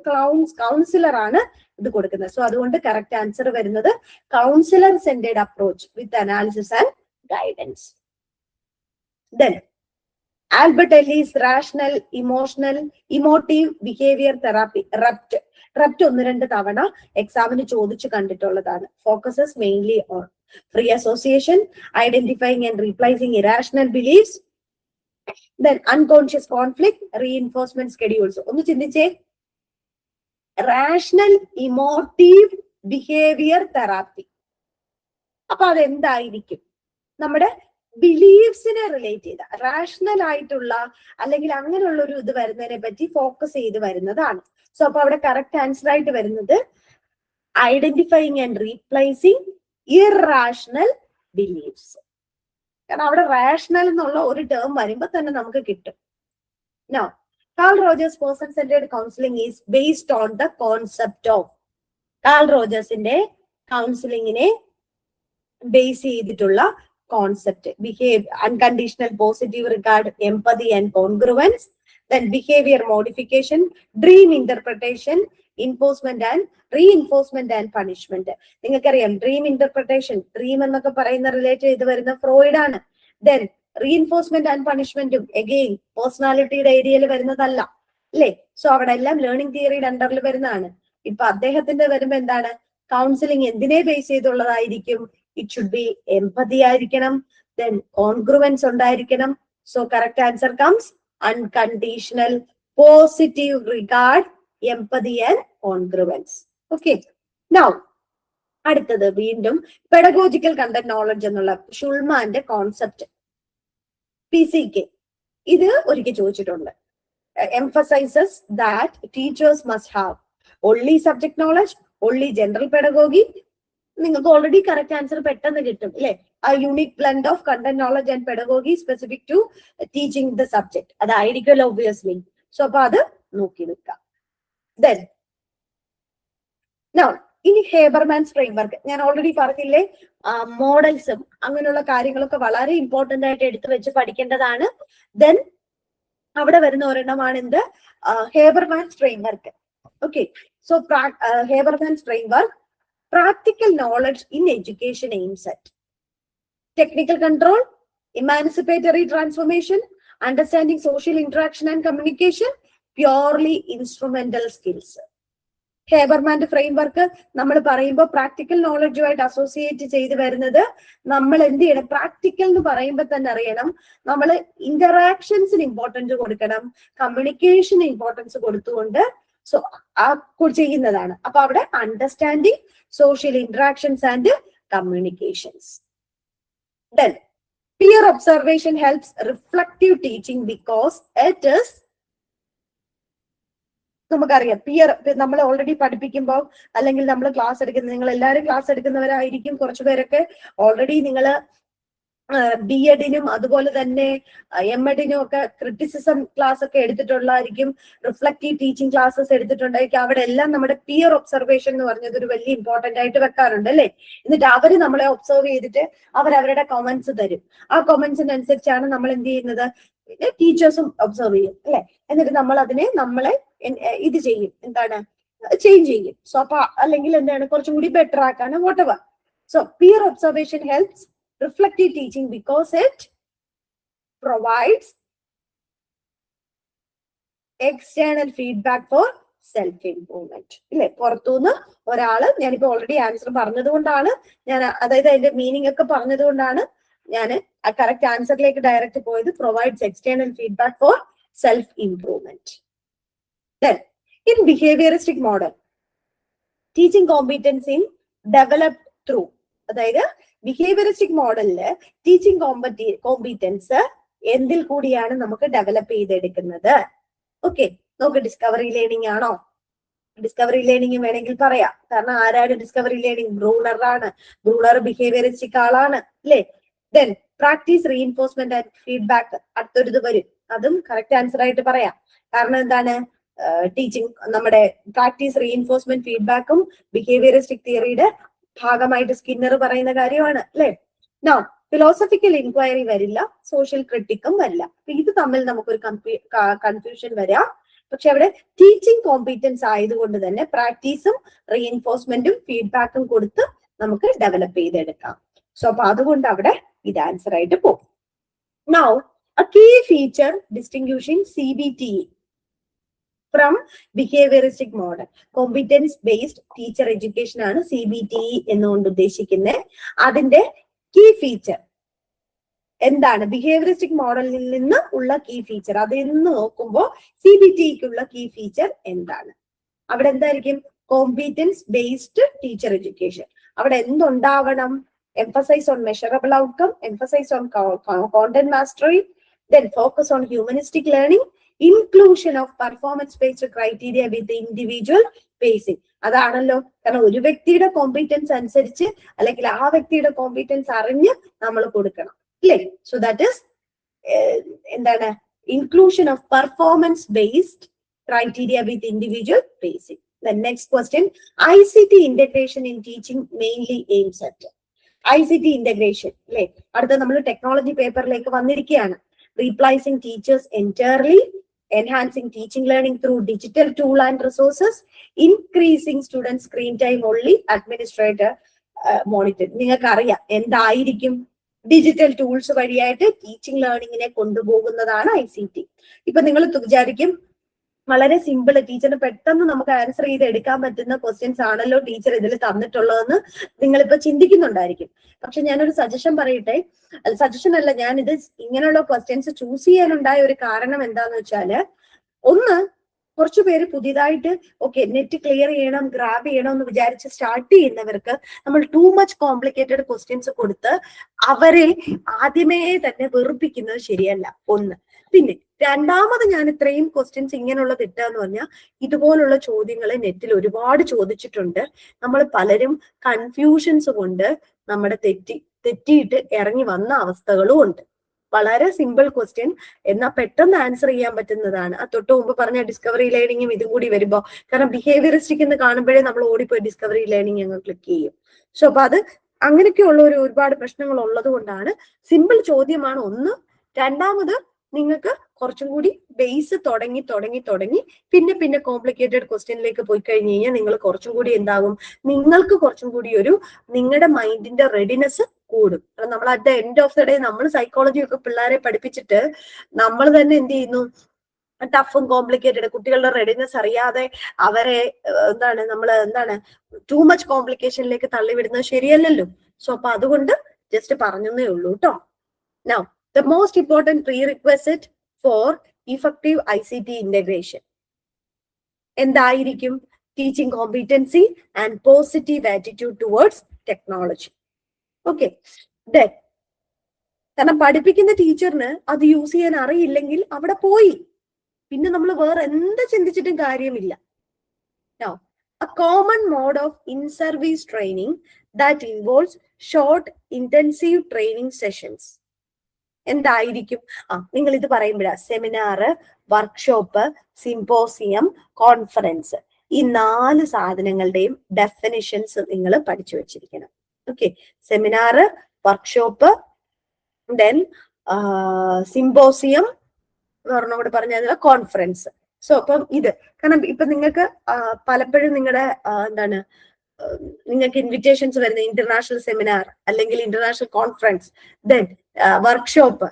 Speaker 1: കൗൺസിലർ ആണ് ഇത് കൊടുക്കുന്നത്. സോ അതുകൊണ്ട് കറക്റ്റ് ആൻസർ വരുന്നത് counsellor centred approach with analysis and guidance. Then Albert Ellis rational emotive behaviour therapy, REBT 1-2 തവണ എക്സാമിന് ചോദിച്ചു കണ്ടിട്ടുള്ളതാണ്. Focuses mainly on free association, identifying and replacing irrational beliefs, then unconscious conflict, reinforcement schedules. ഒന്ന് ചിന്തിച്ചേ, റാഷണൽ ഇമോട്ടീവ് ബിഹേവിയർ തെറാപ്പി. അപ്പൊ അതെന്തായിരിക്കും? നമ്മുടെ ബിലീഫ്സിനെ റിലേറ്റ് ചെയ്ത, റാഷണൽ ആയിട്ടുള്ള അല്ലെങ്കിൽ അങ്ങനെയുള്ള ഒരു ഇത് വരുന്നതിനെ പറ്റി ഫോക്കസ് ചെയ്ത് വരുന്നതാണ്. സോ അപ്പൊ അവിടെ കറക്റ്റ് ആൻസർ ആയിട്ട് വരുന്നത് identifying and replacing irrational beliefs. കാരണം അവിടെ റാഷണൽ എന്നുള്ള ഒരു ടേം വരുമ്പോ തന്നെ നമുക്ക് കിട്ടും. No, Carl Rogers person centred counselling is based on the concept of, Carl റോജേഴ്സിന്റെ കൗൺസിലിങ്ങിനെ ബേസ് ചെയ്തിട്ടുള്ള concept, behave, unconditional positive regard, empathy and congruence, then behavior modification, dream interpretation, enforcement and reinforcement and punishment. നിങ്ങൾക്കറിയാം ഡ്രീം ഇന്റർപ്രിട്ടേഷൻ, ഡ്രീം എന്നൊക്കെ പറയുന്ന റിലേറ്റ് ചെയ്ത് വരുന്ന ഫ്രോയിഡ് ആണ്. ദെൻ റീഇൻഫോഴ്സ്മെന്റ് ആൻഡ് പണിഷ്മെന്റും എഗെയിൻ പേഴ്സണാലിറ്റിയുടെ ഏരിയയിൽ വരുന്നതല്ല, അല്ലേ? സോ അവിടെ എല്ലാം ലേണിംഗ് തിയറിയുടെ അണ്ടറിൽ വരുന്നതാണ്. ഇപ്പൊ അദ്ദേഹത്തിന്റെ വരുമ്പോ എന്താണ്? കൗൺസിലിംഗ് എന്തിനെ ബേസ് ചെയ്തുള്ളതായിരിക്കും? ഇറ്റ് ഷുഡ് ബി എംപതി ആയിരിക്കണം, ദെൻ കോൺഗ്രുവൻസ് ഉണ്ടായിരിക്കണം. So correct answer comes unconditional positive regard, empathy and congruence. Okay. Now അടുത്തത് വീണ്ടും പെഡഗോജിക്കൽ കണ്ടന്റ് നോളജ് എന്നുള്ള ഷുൾമാന്റെ കോൺസെപ്റ്റ്, PCK. ഇത് ഒരിക്കൽ ചോദിച്ചിട്ടുണ്ട്. emphasizes that teachers must have only subject knowledge, only general pedagogy. നിങ്ങൾക്ക് ഓൾറെഡി കറക്റ്റ് ആൻസർ പെട്ടെന്ന് കിട്ടും, അല്ലെ? ആ unique blend of content knowledge and pedagogy specific to teaching the subject. അതായിരിക്കുമല്ലോ ഒബ്വിയസ്ലി. സോ അപ്പൊ അത് നോക്കി വെക്കാം. ദെൻ നൗ ഇനി ഹേബർമാൻസ് ഫ്രെയിംവർക്ക് ഞാൻ ഓൾറെഡി പറഞ്ഞില്ലേ, മോഡൽസും അങ്ങനെയുള്ള കാര്യങ്ങളൊക്കെ വളരെ ഇമ്പോർട്ടന്റ് ആയിട്ട് എടുത്തു വെച്ച് പഠിക്കേണ്ടതാണ്. ദെൻ അവിടെ വരുന്ന ഒരെണ്ണമാണ് എന്ത്, Habermas framework. Okay, so Habermas framework practical knowledge in education aims at technical control, emancipatory transformation, understanding social interaction and communication, purely instrumental skills. ഹേബർമാന്റെ ഫ്രെയിംവർക്ക് നമ്മൾ പറയുമ്പോൾ പ്രാക്ടിക്കൽ നോളജുമായിട്ട് അസോസിയേറ്റ് ചെയ്ത് വരുന്നത്, നമ്മൾ എന്ത് ചെയ്യണം, പ്രാക്ടിക്കൽ എന്ന് പറയുമ്പോൾ തന്നെ അറിയണം നമ്മൾ ഇന്ററാക്ഷൻസിന് ഇമ്പോർട്ടൻസ് കൊടുക്കണം, കമ്മ്യൂണിക്കേഷന് ഇമ്പോർട്ടൻസ് കൊടുത്തുകൊണ്ട് സോ ആ ചെയ്യുന്നതാണ്. അപ്പൊ അവിടെ understanding social interactions and communications. Then, peer observation helps reflective teaching because it is, നമുക്കറിയാം പിയർ, നമ്മൾ ഓൾറെഡി പഠിപ്പിക്കുമ്പോൾ അല്ലെങ്കിൽ നമ്മൾ ക്ലാസ് എടുക്കുന്ന, നിങ്ങൾ എല്ലാവരും ക്ലാസ് എടുക്കുന്നവരായിരിക്കും, കുറച്ചു പേരൊക്കെ ഓൾറെഡി നിങ്ങൾ BEdനും അതുപോലെ തന്നെ MEdനും ഒക്കെ ക്രിറ്റിസിസം ക്ലാസ് ഒക്കെ എടുത്തിട്ടുള്ളതായിരിക്കും, റിഫ്ലക്റ്റീവ് ടീച്ചിങ് ക്ലാസ്സസ് എടുത്തിട്ടുണ്ടായിരിക്കും. അവിടെ എല്ലാം നമ്മുടെ പിയർ ഒബ്സർവേഷൻ എന്ന് പറഞ്ഞത് ഒരു വലിയ ഇമ്പോർട്ടന്റ് ആയിട്ട് വെക്കാറുണ്ട് അല്ലെ. എന്നിട്ട് അവര് നമ്മളെ ഒബ്സർവ് ചെയ്തിട്ട് അവരവരുടെ കമന്റ്സ് തരും. ആ കമന്റ്സിനനുസരിച്ചാണ് നമ്മൾ എന്ത് ചെയ്യുന്നത്, ടീച്ചേഴ്സും ഒബ്സർവ് ചെയ്യും അല്ലെ. എന്നിട്ട് നമ്മൾ അതിനെ നമ്മളെ ഇത് ചെയ്യും, എന്താണ്, ചേഞ്ച് ചെയ്യും. സോ അപ്പൊ അല്ലെങ്കിൽ എന്താണ്, കുറച്ചും കൂടി better ആക്കാണ് whatever. So peer observation helps reflective teaching because it provides external feedback for self improvement. ഇല്ലേ, പുറത്തുനിന്ന് ഒരാള്, ഞാനിപ്പോ ഓൾറെഡി ആൻസർ പറഞ്ഞത് കൊണ്ടാണ് ഞാൻ, അതായത് അതിന്റെ മീനിങ് ഒക്കെ പറഞ്ഞത് കൊണ്ടാണ് ഞാൻ ആ കറക്റ്റ് ആൻസറിലേക്ക് ഡയറക്റ്റ് പോയത്. Provides external feedback for self improvement. Then in behavioristic model, teaching competence in developed through, അതായത് ബിഹേവിയറിസ്റ്റിക് മോഡലില് ടീച്ചിങ് കോമ്പീറ്റൻസ് എന്തിൽ കൂടിയാണ് നമുക്ക് ഡെവലപ്പ് ചെയ്തെടുക്കുന്നത്? ഓക്കെ, നമുക്ക് ഡിസ്കവറി ലേണിംഗ് ആണോ? ഡിസ്കവറി ലേണിംഗ് വേണമെങ്കിൽ പറയാം, കാരണം ആരാണ് ഡിസ്കവറി ലേണിംഗ്? ബ്രൂണറാണ്. ബ്രൂണർ ബിഹേവിയറിസ്റ്റിക് ആളാണ് അല്ലെ. Then practice reinforcement and feedback അടുത്തൊരിത് വരും, അതും കറക്റ്റ് ആൻസർ ആയിട്ട് പറയാം. കാരണം എന്താണ്, ടീച്ചിങ്, നമ്മുടെ പ്രാക്ടീസ് റീഇൻഫോഴ്സ്മെന്റ് ഫീഡ്ബാക്കും ബിഹേവിയറിസ്റ്റിക് തിയറിയുടെ ഭാഗമായിട്ട് സ്കിന്നർ പറയുന്ന കാര്യമാണ് അല്ലെ. നൗ ഫിലോസഫിക്കൽ ഇൻക്വയറി വരില്ല, സോഷ്യൽ ക്രിട്ടിക്കും വരില്ല. ഇത് തമ്മിൽ നമുക്കൊരു കൺഫ്യൂഷൻ വരാം. പക്ഷെ അവിടെ ടീച്ചിങ് കോമ്പീറ്റൻസ് ആയതുകൊണ്ട് തന്നെ പ്രാക്ടീസും റീഇൻഫോഴ്സ്മെന്റും ഫീഡ്ബാക്കും കൊടുത്ത് നമുക്ക് ഡെവലപ്പ് ചെയ്തെടുക്കാം. സോ അപ്പൊ അതുകൊണ്ട് അവിടെ ഇത് ആൻസർ ആയിട്ട് പോകും. Now a key feature distinguishing CBTE from behavioristic model, competence based teacher education ആണ് CBTE എന്നുകൊണ്ട് ഉദ്ദേശിക്കുന്നത്. അതിന്റെ കീ ഫീച്ചർ എന്താണ്? ബിഹേവിയറിസ്റ്റിക് മോഡലിൽ നിന്ന് ഉള്ള കീ ഫീച്ചർ, അതിൽ നിന്ന് നോക്കുമ്പോൾ CBTEക്കുള്ള കീ ഫീച്ചർ എന്താണ്? അവിടെ എന്തായിരിക്കും? Competence based teacher education. അവിടെ എന്തുണ്ടാവണം? emphasize on measurable outcome, emphasize on content mastery, then focus on humanistic learning, inclusion of performance based criteria with the individual pacing. അതാണല്ലോ, കാരണം ഒരു വ്യക്തിയുടെ കോമ്പീറ്റൻസ് അനുസരിച്ച് അല്ലെങ്കിൽ ആ വ്യക്തിയുടെ കോമ്പീറ്റൻസ് അറിഞ്ഞ് നമ്മൾ കൊടുക്കണം അല്ലേ. സോ ദാറ്റ് ഈസ് എന്താണ്, inclusion of performance based criteria with individual pacing. The next question, ICT integration in teaching mainly aims at ICT integration അല്ലെ. അടുത്ത നമ്മൾ ടെക്നോളജി പേപ്പറിലേക്ക് വന്നിരിക്കുകയാണ്. Replacing teachers entirely, enhancing teaching learning through digital tool and resources, increasing student screen time only, administrator monitor. നിങ്ങൾക്ക് അറിയാം എന്തായിരിക്കും? ഡിജിറ്റൽ ടൂൾസ് വഴിയായിട്ട് ടീച്ചിങ് ലേണിങ്ങിനെ കൊണ്ടുപോകുന്നതാണ് ICT. ഇപ്പൊ നിങ്ങൾ വിചാരിക്കും വളരെ സിമ്പിൾ, ടീച്ചറിന് പെട്ടെന്ന് നമുക്ക് ആൻസർ ചെയ്ത് എടുക്കാൻ പറ്റുന്ന ക്വസ്റ്റ്യൻസ് ആണല്ലോ ടീച്ചർ ഇതിൽ തന്നിട്ടുള്ളതെന്ന് നിങ്ങളിപ്പോ ചിന്തിക്കുന്നുണ്ടായിരിക്കും. പക്ഷെ ഞാനൊരു സജഷൻ പറയട്ടെ, സജഷൻ അല്ല, ഞാൻ ഇത് ഇങ്ങനെയുള്ള ക്വസ്റ്റ്യൻസ് ചൂസ് ചെയ്യാനുണ്ടായ ഒരു കാരണം എന്താന്ന് വെച്ചാല്, ഒന്ന്, കുറച്ചു പേര് പുതിയതായിട്ട് നെറ്റ് ക്ലിയർ ചെയ്യണം, ഗ്രാബ് ചെയ്യണം എന്ന് വിചാരിച്ച് സ്റ്റാർട്ട് ചെയ്യുന്നവർക്ക് നമ്മൾ ടൂ മച്ച് കോംപ്ലിക്കേറ്റഡ് ക്വസ്റ്റ്യൻസ് കൊടുത്ത് അവരെ ആദ്യമേ തന്നെ വെറുപ്പിക്കുന്നത് ശരിയല്ല. ഒന്ന്. പിന്നെ രണ്ടാമത്, ഞാൻ ഇത്രയും ക്വസ്റ്റ്യൻസ് ഇങ്ങനെയുള്ള തെറ്റാന്ന് പറഞ്ഞാൽ ഇതുപോലുള്ള ചോദ്യങ്ങൾ നെറ്റിൽ ഒരുപാട് ചോദിച്ചിട്ടുണ്ട്. നമ്മൾ പലരും കൺഫ്യൂഷൻസ് കൊണ്ട് നമ്മുടെ തെറ്റിയിട്ട് ഇറങ്ങി വന്ന അവസ്ഥകളും ഉണ്ട്. വളരെ സിമ്പിൾ ക്വസ്റ്റ്യൻ, എന്നാൽ പെട്ടെന്ന് ആൻസർ ചെയ്യാൻ പറ്റുന്നതാണ്. ആ തൊട്ട് മുമ്പ് പറഞ്ഞ ഡിസ്കവറി ലേണിംഗും ഇതും കൂടി വരുമ്പോൾ, കാരണം ബിഹേവിയറിസ്റ്റിക് എന്ന് കാണുമ്പോഴേ നമ്മൾ ഓടിപ്പോയി ഡിസ്കവറി ലേണിംഗ് അങ്ങ് ക്ലിക്ക് ചെയ്യും. സോ അപ്പൊ അത് അങ്ങനെയൊക്കെയുള്ള ഒരുപാട് പ്രശ്നങ്ങൾ ഉള്ളത് കൊണ്ടാണ് സിമ്പിൾ ചോദ്യമാണ് ഒന്ന്. രണ്ടാമത് നിങ്ങൾക്ക് കുറച്ചും കൂടി ബേസ് തുടങ്ങി പിന്നെ പിന്നെ കോംപ്ലിക്കേറ്റഡ് ക്വസ്റ്റ്യനിലേക്ക് പോയി കഴിഞ്ഞ് കഴിഞ്ഞാൽ നിങ്ങൾ കുറച്ചും കൂടി എന്താകും, നിങ്ങൾക്ക് കുറച്ചും കൂടി ഒരു നിങ്ങളുടെ മൈൻഡിന്റെ റെഡിനെസ് കൂടും. നമ്മൾ at the end of the day നമ്മൾ സൈക്കോളജി ഒക്കെ പിള്ളേരെ പഠിപ്പിച്ചിട്ട് നമ്മൾ തന്നെ എന്ത് ചെയ്യുന്നു, ടഫും കോംപ്ലിക്കേറ്റഡ്, കുട്ടികളുടെ റെഡിനെസ് അറിയാതെ അവരെ ടൂ മച്ച് കോംപ്ലിക്കേഷനിലേക്ക് തള്ളിവിടുന്നത് ശരിയല്ലല്ലോ. സോ അപ്പൊ അതുകൊണ്ട് ജസ്റ്റ് പറഞ്ഞേ ഉള്ളൂ കേട്ടോ. Now the most important prerequisite for effective ICT integration എന്തായിരിക്കും? Teaching competency and positive attitude towards technology. Okay, കാരണം പഠിപ്പിക്കുന്ന ടീച്ചറിന് അത് യൂസ് ചെയ്യാൻ അറിയില്ലെങ്കിൽ അവിടെ പോയി, പിന്നെ നമ്മൾ വേറെ എന്ത് ചിന്തിച്ചിട്ടും കാര്യമില്ല. Now, a common mode of in-service training that involves short intensive training sessions എന്തായിരിക്കും? നിങ്ങൾ ഇത് പറയുമ്പോഴാ സെമിനാർ, വർക്ക്ഷോപ്പ്, സിംപോസിയം, കോൺഫറൻസ്, ഈ 4 സാധനങ്ങളുടെയും ഡെഫിനിഷൻസ് നിങ്ങൾ പഠിച്ചു വെച്ചിരിക്കണം. Okay, seminar, workshop, then symposium, ഒരെണ്ണം കൂടെ പറഞ്ഞാൽ കോൺഫറൻസ്. സോ അപ്പം ഇത് കാരണം ഇപ്പൊ നിങ്ങൾക്ക് പലപ്പോഴും നിങ്ങളുടെ നിങ്ങൾക്ക് ഇൻവിറ്റേഷൻസ് വരുന്ന ഇന്റർനാഷണൽ സെമിനാർ അല്ലെങ്കിൽ ഇന്റർനാഷണൽ കോൺഫറൻസ്, ദെൻ വർക്ക്ഷോപ്പ്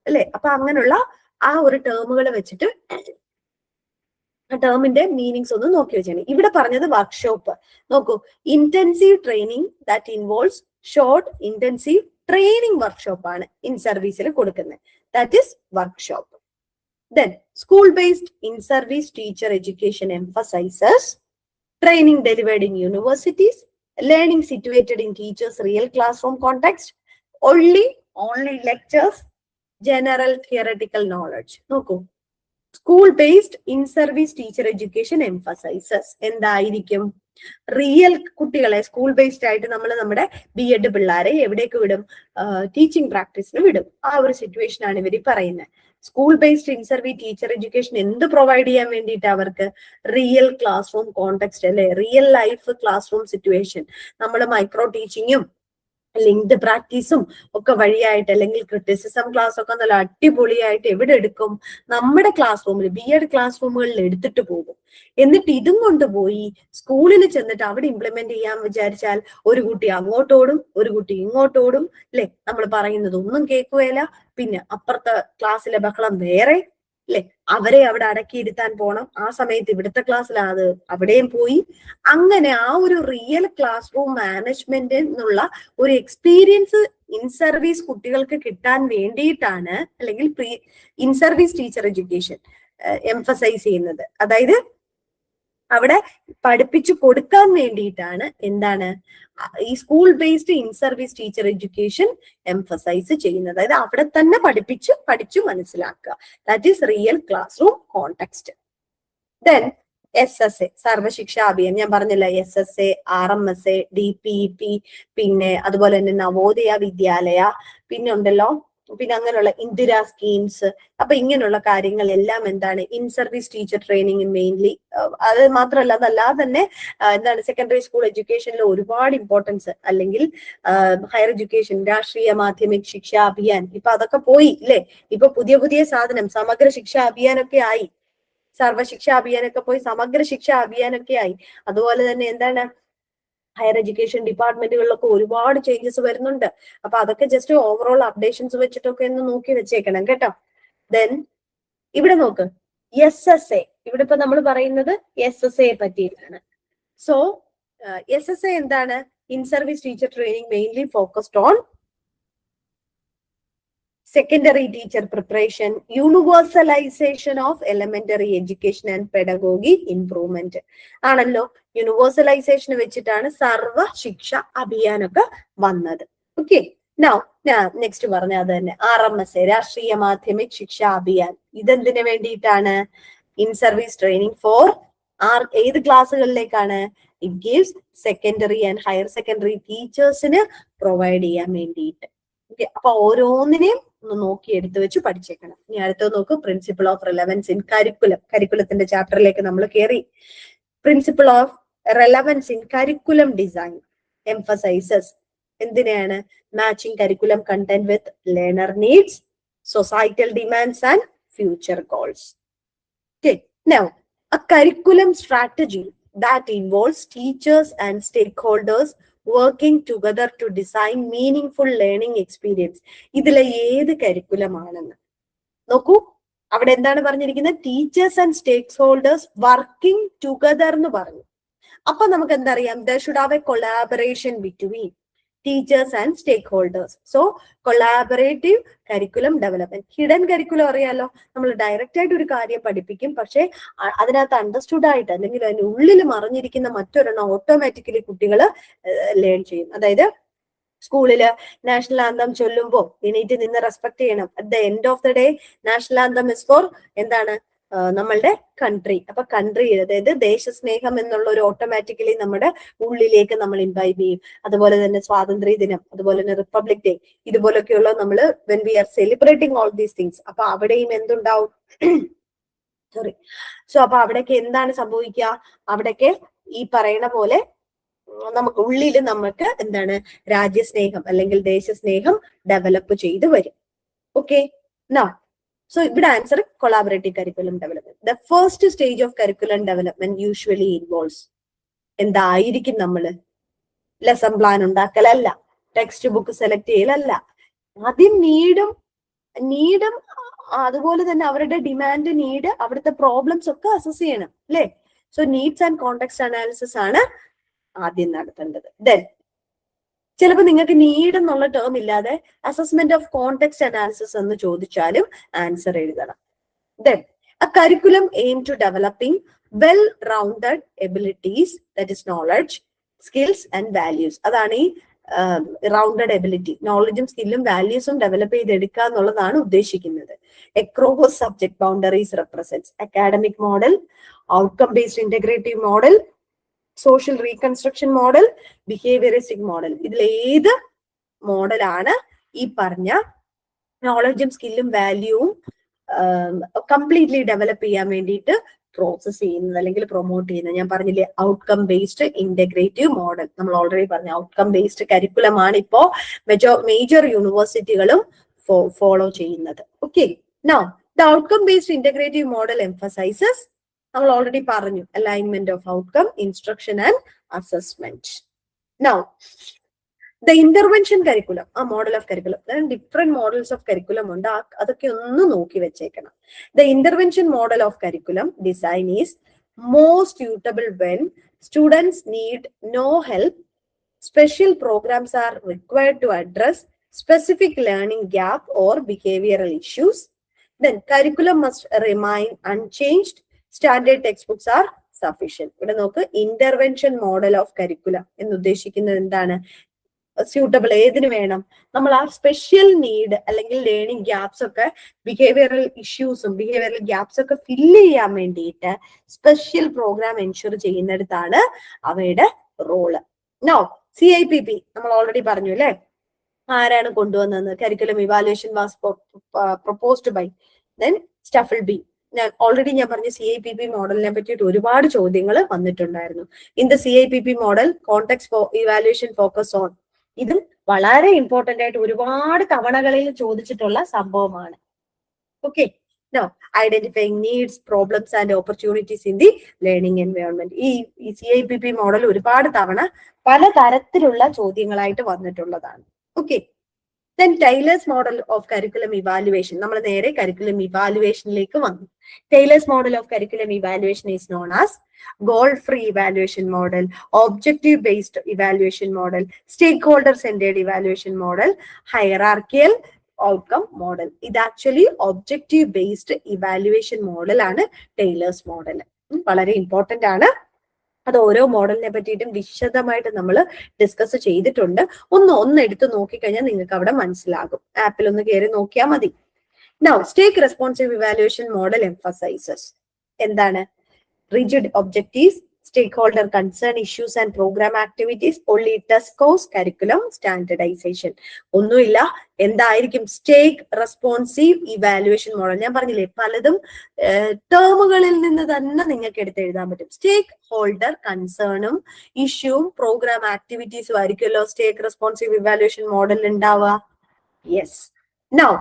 Speaker 1: അല്ലെ. അപ്പൊ അങ്ങനെയുള്ള ആ ഒരു ടേമുകൾ വെച്ചിട്ട് ടേമിന്റെ മീനിങ്സ് ഒന്ന് നോക്കി വെച്ചാണ്. ഇവിടെ പറഞ്ഞത് വർക്ക്ഷോപ്പ് നോക്കൂ, intensive training that involves short intensive training workshop ആണ് ഇൻ സർവീസിൽ കൊടുക്കുന്നത്. That is workshop. Then school based in service teacher education emphasizes training delivered in universities, learning situated in teachers' real classroom context, only lectures, general theoretical knowledge. നോക്കൂ, school based in service teacher education emphasises എന്തായിരിക്കും? റിയൽ കുട്ടികളെ സ്കൂൾ ബേസ്ഡ് ആയിട്ട് നമ്മൾ നമ്മുടെ BEd പിള്ളേരെ എവിടേക്ക് വിടും? ടീച്ചിങ് പ്രാക്ടീസിന് വിടും. ആ ഒരു സിറ്റുവേഷൻ ആണ് ഇവർ പറയുന്നത്. School based in service teacher education എന്ത് പ്രൊവൈഡ് ചെയ്യാൻ വേണ്ടിയിട്ട്? അവർക്ക് റിയൽ ക്ലാസ് റൂം കോണ്ടെക്സ്റ്റ് അല്ലെ, real life class room situation. നമ്മൾ മൈക്രോ ടീച്ചിങ്ങും ലിങ്ക്ഡ് പ്രാക്ടീസും ഒക്കെ വഴിയായിട്ട് അല്ലെങ്കിൽ ക്രിറ്റിസിസം ക്ലാസ് ഒക്കെ നല്ല അടിപൊളിയായിട്ട് എവിടെ എടുക്കും? നമ്മുടെ ക്ലാസ് റൂമിൽ, BEd ക്ലാസ് റൂമുകളിൽ എടുത്തിട്ട് പോകും. എന്നിട്ട് ഇതും കൊണ്ടുപോയി സ്കൂളിൽ ചെന്നിട്ട് അവിടെ ഇംപ്ലിമെന്റ് ചെയ്യാൻ വിചാരിച്ചാൽ ഒരു കുട്ടി അങ്ങോട്ടോടും ഒരു കുട്ടി ഇങ്ങോട്ടോടും അല്ലെ, നമ്മൾ പറയുന്നത് ഒന്നും കേൾക്കുകയില്ല. പിന്നെ അപ്പുറത്തെ ക്ലാസ്സിലെ ബഹളം വേറെ അല്ലെ, അവരെ അവിടെ അടക്കിയിരുത്താൻ പോണം. ആ സമയത്ത് ഇവിടുത്തെ ക്ലാസ്സിൽ അത് അവിടെയും പോയി. അങ്ങനെ ആ ഒരു റിയൽ ക്ലാസ് റൂം മാനേജ്മെന്റ് എന്നുള്ള ഒരു എക്സ്പീരിയൻസ് ഇൻ സർവീസ് കുട്ടികൾക്ക് കിട്ടാൻ വേണ്ടിയിട്ടാണ് അല്ലെങ്കിൽ in service teacher education emphasise ചെയ്യുന്നത്. അതായത് അവിടെ പഠിപ്പിച്ചു കൊടുക്കാൻ വേണ്ടിയിട്ടാണ് എന്താണ് ഈ school based in service teacher education emphasise ചെയ്യുന്നത്. അതായത് അവിടെ തന്നെ പഠിച്ചു മനസ്സിലാക്കുക. That is real classroom context. Then SSA Sarva Shiksha Abhiyan ഞാൻ പറഞ്ഞില്ല, SSA, RMSA, DPEP, പിന്നെ അതുപോലെ തന്നെ നവോദയ വിദ്യാലയ, പിന്നെ ഉണ്ടല്ലോ പിന്നെ അങ്ങനെയുള്ള ഇന്ദിര സ്കീംസ്. അപ്പൊ ഇങ്ങനെയുള്ള കാര്യങ്ങളെല്ലാം എന്താണ് in service teacher training mainly. അത് മാത്രമല്ല അതല്ലാതെ തന്നെ എന്താണ് സെക്കൻഡറി സ്കൂൾ എഡ്യൂക്കേഷനിൽ ഒരുപാട് ഇമ്പോർട്ടൻസ്, അല്ലെങ്കിൽ ഹയർ എഡ്യൂക്കേഷൻ, രാഷ്ട്രീയ മാധ്യമിക് ശിക്ഷാ അഭിയാൻ, ഇപ്പൊ അതൊക്കെ പോയി അല്ലെ. ഇപ്പൊ പുതിയ സാധനം സമഗ്ര ശിക്ഷാ അഭിയാനൊക്കെ ആയി. സർവശിക്ഷാ അഭിയാനൊക്കെ പോയി സമഗ്ര ശിക്ഷാ അഭിയാനൊക്കെ ആയി. അതുപോലെ തന്നെ എന്താണ് ഹയർ എഡ്യൂക്കേഷൻ ഡിപ്പാർട്ട്മെന്റുകളിലൊക്കെ ഒരുപാട് ചേഞ്ചസ് വരുന്നുണ്ട്. അപ്പൊ അതൊക്കെ ജസ്റ്റ് ഓവറോൾ അപ്ഡേഷൻസ് വെച്ചിട്ടൊക്കെ ഒന്ന് നോക്കി വെച്ചേക്കണം കേട്ടോ. ദെൻ ഇവിടെ നോക്ക്, SSA. ഇവിടെ ഇപ്പൊ നമ്മൾ പറയുന്നത് SSA പറ്റിയിട്ടാണ്. സോ SSA എന്താണ്? In service teacher training mainly focused on secondary teacher preparation, universalization of elementary education and pedagogy improvement ആണല്ലോ. യൂണിവേഴ്സലൈസേഷൻ വെച്ചിട്ടാണ് സർവ ശിക്ഷ അഭിയാനൊക്കെ വന്നത്. ഓക്കെ, നെക്സ്റ്റ് പറഞ്ഞ അത് തന്നെ RMSA, രാഷ്ട്രീയ മാധ്യമിക് ശിക്ഷാ അഭിയാൻ. ഇതെന്തിനു വേണ്ടിയിട്ടാണ്? ഇൻ സർവീസ് ട്രെയിനിങ് ഫോർ ഏത് ക്ലാസ്സുകളിലേക്കാണ്? It gives secondary and higher secondary ടീച്ചേഴ്സിന് പ്രൊവൈഡ് ചെയ്യാൻ വേണ്ടിയിട്ട്. അപ്പൊ ഓരോന്നിനെയും ഒന്ന് നോക്കി എടുത്തു വെച്ച് പഠിച്ചേക്കണം. ഇനി അടുത്തത് നോക്കൂ, principle of relevance in curriculum. കരിക്കുലത്തിന്റെ ചാപ്റ്ററിലേക്ക് നമ്മൾ കയറി. Principle of relevance in curriculum design emphasises എന്തിനെയാണ്? Matching curriculum content with learner needs, societal demands and future goals. Okay, now a curriculum strategy that involves teachers and stakeholders working together to design meaningful learning experience. ഇതിലെ ഏത് കരിക്കുലം ആണെന്ന് നോക്കൂ. അവിടെ എന്താണ് പറഞ്ഞിരിക്കുന്നത്? Teachers and stakeholders working together എന്ന് പറഞ്ഞു. അപ്പൊ നമുക്ക് എന്തറിയാം? There should have a collaboration between teachers and stakeholders. So collaborative curriculum development. Hidden curriculum അറിയാലോ, നമ്മൾ ഡയറക്റ്റ് ആയിട്ട് ഒരു കാര്യം പഠിപ്പിക്കും, പക്ഷെ അതിനകത്ത് അണ്ടർസ്റ്റുഡ് ആയിട്ട് അല്ലെങ്കിൽ അതിന്റെ ഉള്ളിൽ മറിഞ്ഞിരിക്കുന്ന മറ്റൊരെണ്ണം ഓട്ടോമാറ്റിക്കലി കുട്ടികൾ ലേൺ ചെയ്യും. അതായത് സ്കൂളില് നാഷണൽ ആന്തം ചൊല്ലുമ്പോൾ എണീറ്റ് നിന്ന് റെസ്പെക്ട് ചെയ്യണം. At the end of the day national anthem is for എന്താണ്? നമ്മളുടെ കൺട്രി. അപ്പൊ കൺട്രി, അതായത് ദേശസ്നേഹം എന്നുള്ള ഒരു ഓട്ടോമാറ്റിക്കലി നമ്മുടെ ഉള്ളിലേക്ക് നമ്മൾ ഇൻവൈബ് ചെയ്യും. അതുപോലെ തന്നെ സ്വാതന്ത്ര്യ ദിനം, അതുപോലെ തന്നെ റിപ്പബ്ലിക് ഡേ, ഇതുപോലൊക്കെയുള്ള നമ്മൾ when we R celebrating all these things, അപ്പൊ അവിടെയും എന്തുണ്ടാവും? സോറി. സോ അപ്പൊ അവിടേക്ക് എന്താണ് സംഭവിക്കുക? അവിടേക്ക് ഈ പറയുന്ന പോലെ നമുക്ക് ഉള്ളിൽ നമുക്ക് എന്താണ്? രാജ്യസ്നേഹം അല്ലെങ്കിൽ ദേശസ്നേഹം ഡെവലപ്പ് ചെയ്ത് വരും. ഓക്കെ, നൗ so ഇവിടെ answer collaborative curriculum development. The first stage of curriculum development usually involves എന്തായിരിക്കും? നമ്മള് ലെസൺ പ്ലാൻ ഉണ്ടാക്കലല്ല, ടെക്സ്റ്റ് ബുക്ക് സെലക്ട് ചെയ്യലല്ല, ആദ്യം നീഡും അതുപോലെ തന്നെ അവരുടെ ഡിമാൻഡ്, നീഡ്, അവിടുത്തെ പ്രോബ്ലംസ് ഒക്കെ അസസ് ചെയ്യണം അല്ലെ? So needs and context analysis ആണ് ആദ്യം നടത്തേണ്ടത്. ദെൻ ചിലപ്പോൾ നിങ്ങൾക്ക് നീഡ് എന്നുള്ള ടേം ഇല്ലാതെ അസസ്മെന്റ് ഓഫ് കോണ്ടെക്സ്റ്റ് അനാലിസിസ് എന്ന് ചോദിച്ചാലും ആൻസർ എഴുതണം. Then a curriculum aim to developing well rounded abilities, that is knowledge, skills and values. അതാണ് ഈ റൗണ്ടഡ് എബിലിറ്റി. നോളജും സ്കില്ലും വാല്യൂസും ഡെവലപ്പ് ചെയ്തെടുക്കുക എന്നുള്ളതാണ് ഉദ്ദേശിക്കുന്നത്. Across subject boundaries represents academic model, outcome based integrative model, social reconstruction model, behaviouristic model. ഇതിൽ ഏത് മോഡലാണ് ഈ പറഞ്ഞ നോളജും സ്കില്ലും വാല്യൂവും കംപ്ലീറ്റ്ലി ഡെവലപ്പ് ചെയ്യാൻ വേണ്ടിയിട്ട് പ്രോസസ് ചെയ്യുന്നത് അല്ലെങ്കിൽ പ്രൊമോട്ട് ചെയ്യുന്നത്? ഞാൻ പറഞ്ഞില്ലേ, ഔട്ട്കം ബേസ്ഡ് ഇന്റഗ്രേറ്റീവ് മോഡൽ. നമ്മൾ ഓൾറെഡി പറഞ്ഞു ഔട്ട്കം ബേസ്ഡ് കരിക്കുലം ആണ് ഇപ്പോ മേജർ യൂണിവേഴ്സിറ്റികളും ഫോളോ ചെയ്യുന്നത്. Okay, now the outcome based integrative model emphasises, നമ്മൾ ഓൾറെഡി പറഞ്ഞു, alignment of outcome, instruction and assessment. Now the intervention curriculum, ആ model of curriculum, different models of curriculum ഉണ്ട്, അതൊക്കെ ഒന്ന് നോക്കി വെച്ചേക്കണം. The intervention model of curriculum design is most suitable when students need no help, special programs are required to address specific learning gap or behavioral issues. Then curriculum must remain unchanged. Standard textbooks are sufficient. ഇവിടെ നോക്ക്, ഇന്റർവെൻഷൻ മോഡൽ ഓഫ് കരിക്കുലം എന്ന് ഉദ്ദേശിക്കുന്നത് എന്താണ്? സ്യൂട്ടബിൾ ഏതിന് വേണം? നമ്മൾ ആ സ്പെഷ്യൽ നീഡ് അല്ലെങ്കിൽ ലേണിംഗ് ഗ്യാപ്സ് ഒക്കെ, ബിഹേവിയറൽ ഇഷ്യൂസും ബിഹേവിയറൽ ഗ്യാപ്സ് ഒക്കെ ഫില്ല് ചെയ്യാൻ വേണ്ടിയിട്ട് സ്പെഷ്യൽ പ്രോഗ്രാം എൻഷുർ ചെയ്യുന്നിടത്താണ് അവയുടെ റോള്. നോ CIPP നമ്മൾ ഓൾറെഡി പറഞ്ഞു അല്ലെ, ആരാണ് കൊണ്ടുവന്നത്? Curriculum evaluation was proposed by then Stufflebeam. ഞാൻ പറഞ്ഞ CIPP മോഡലിനെ പറ്റിയിട്ട് ഒരുപാട് ചോദ്യങ്ങൾ വന്നിട്ടുണ്ടായിരുന്നു. In the CIPP model context evaluation focus on, ഇതും വളരെ ഇമ്പോർട്ടന്റ് ആയിട്ട് ഒരുപാട് തവണകളിൽ ചോദിച്ചിട്ടുള്ള സംഭവമാണ്. Okay, no identifying needs, problems and opportunities in the learning environment. ഈ CIPP മോഡൽ ഒരുപാട് തവണ പല തരത്തിലുള്ള ചോദ്യങ്ങളായിട്ട് വന്നിട്ടുള്ളതാണ്. Okay, then Taylor's model of curriculum evaluation, നമ്മൾ നേരെ കരിക്കുലം ഇവാലുവേഷനിലേക്ക് വന്നു. Taylor's model of curriculum evaluation is known as goal free evaluation model, objective based evaluation model, stakeholder centered evaluation model, hierarchical outcome model. ഇത് actually objective based evaluation model ആണ് Taylor's മോഡൽ. വളരെ ഇമ്പോർട്ടന്റ് ആണ്. അത് ഓരോ മോഡലിനെ പറ്റിയിട്ടും വിശദമായിട്ട് നമ്മൾ ഡിസ്കസ് ചെയ്തിട്ടുണ്ട്. ഒന്ന് എടുത്ത് നോക്കിക്കഴിഞ്ഞാൽ നിങ്ങൾക്ക് അവിടെ മനസ്സിലാകും. ആപ്പിൽ ഒന്ന് കയറി നോക്കിയാൽ മതി. നൗ സ്റ്റേക്ക് റെസ്പോൺസീവ് ഇവാലുവേഷൻ മോഡൽ എംഫസൈസസ് എന്താണ്? Rigid objectives, stakeholder concern issues and program activities, only test course curriculum standardization. ഒന്നുമില്ല, എന്തായിരിക്കും സ്റ്റേക്ക് റെസ്പോൺസീവ് ഇവാലുവേഷൻ മോഡൽ. ഞാൻ പറഞ്ഞില്ലേ പലതും ടേമുകളിൽ നിന്ന് തന്നെ നിങ്ങൾക്ക് എടുത്ത് എഴുതാൻ പറ്റും. സ്റ്റേക്ക് ഹോൾഡർ കൺസേണും ഇഷ്യൂവും പ്രോഗ്രാം ആക്ടിവിറ്റീസും ആയിരിക്കുമല്ലോ സ്റ്റേക്ക് റെസ്പോൺസീവ് ഇവാലുവേഷൻ മോഡൽ ഉണ്ടാവുക. Yes. Now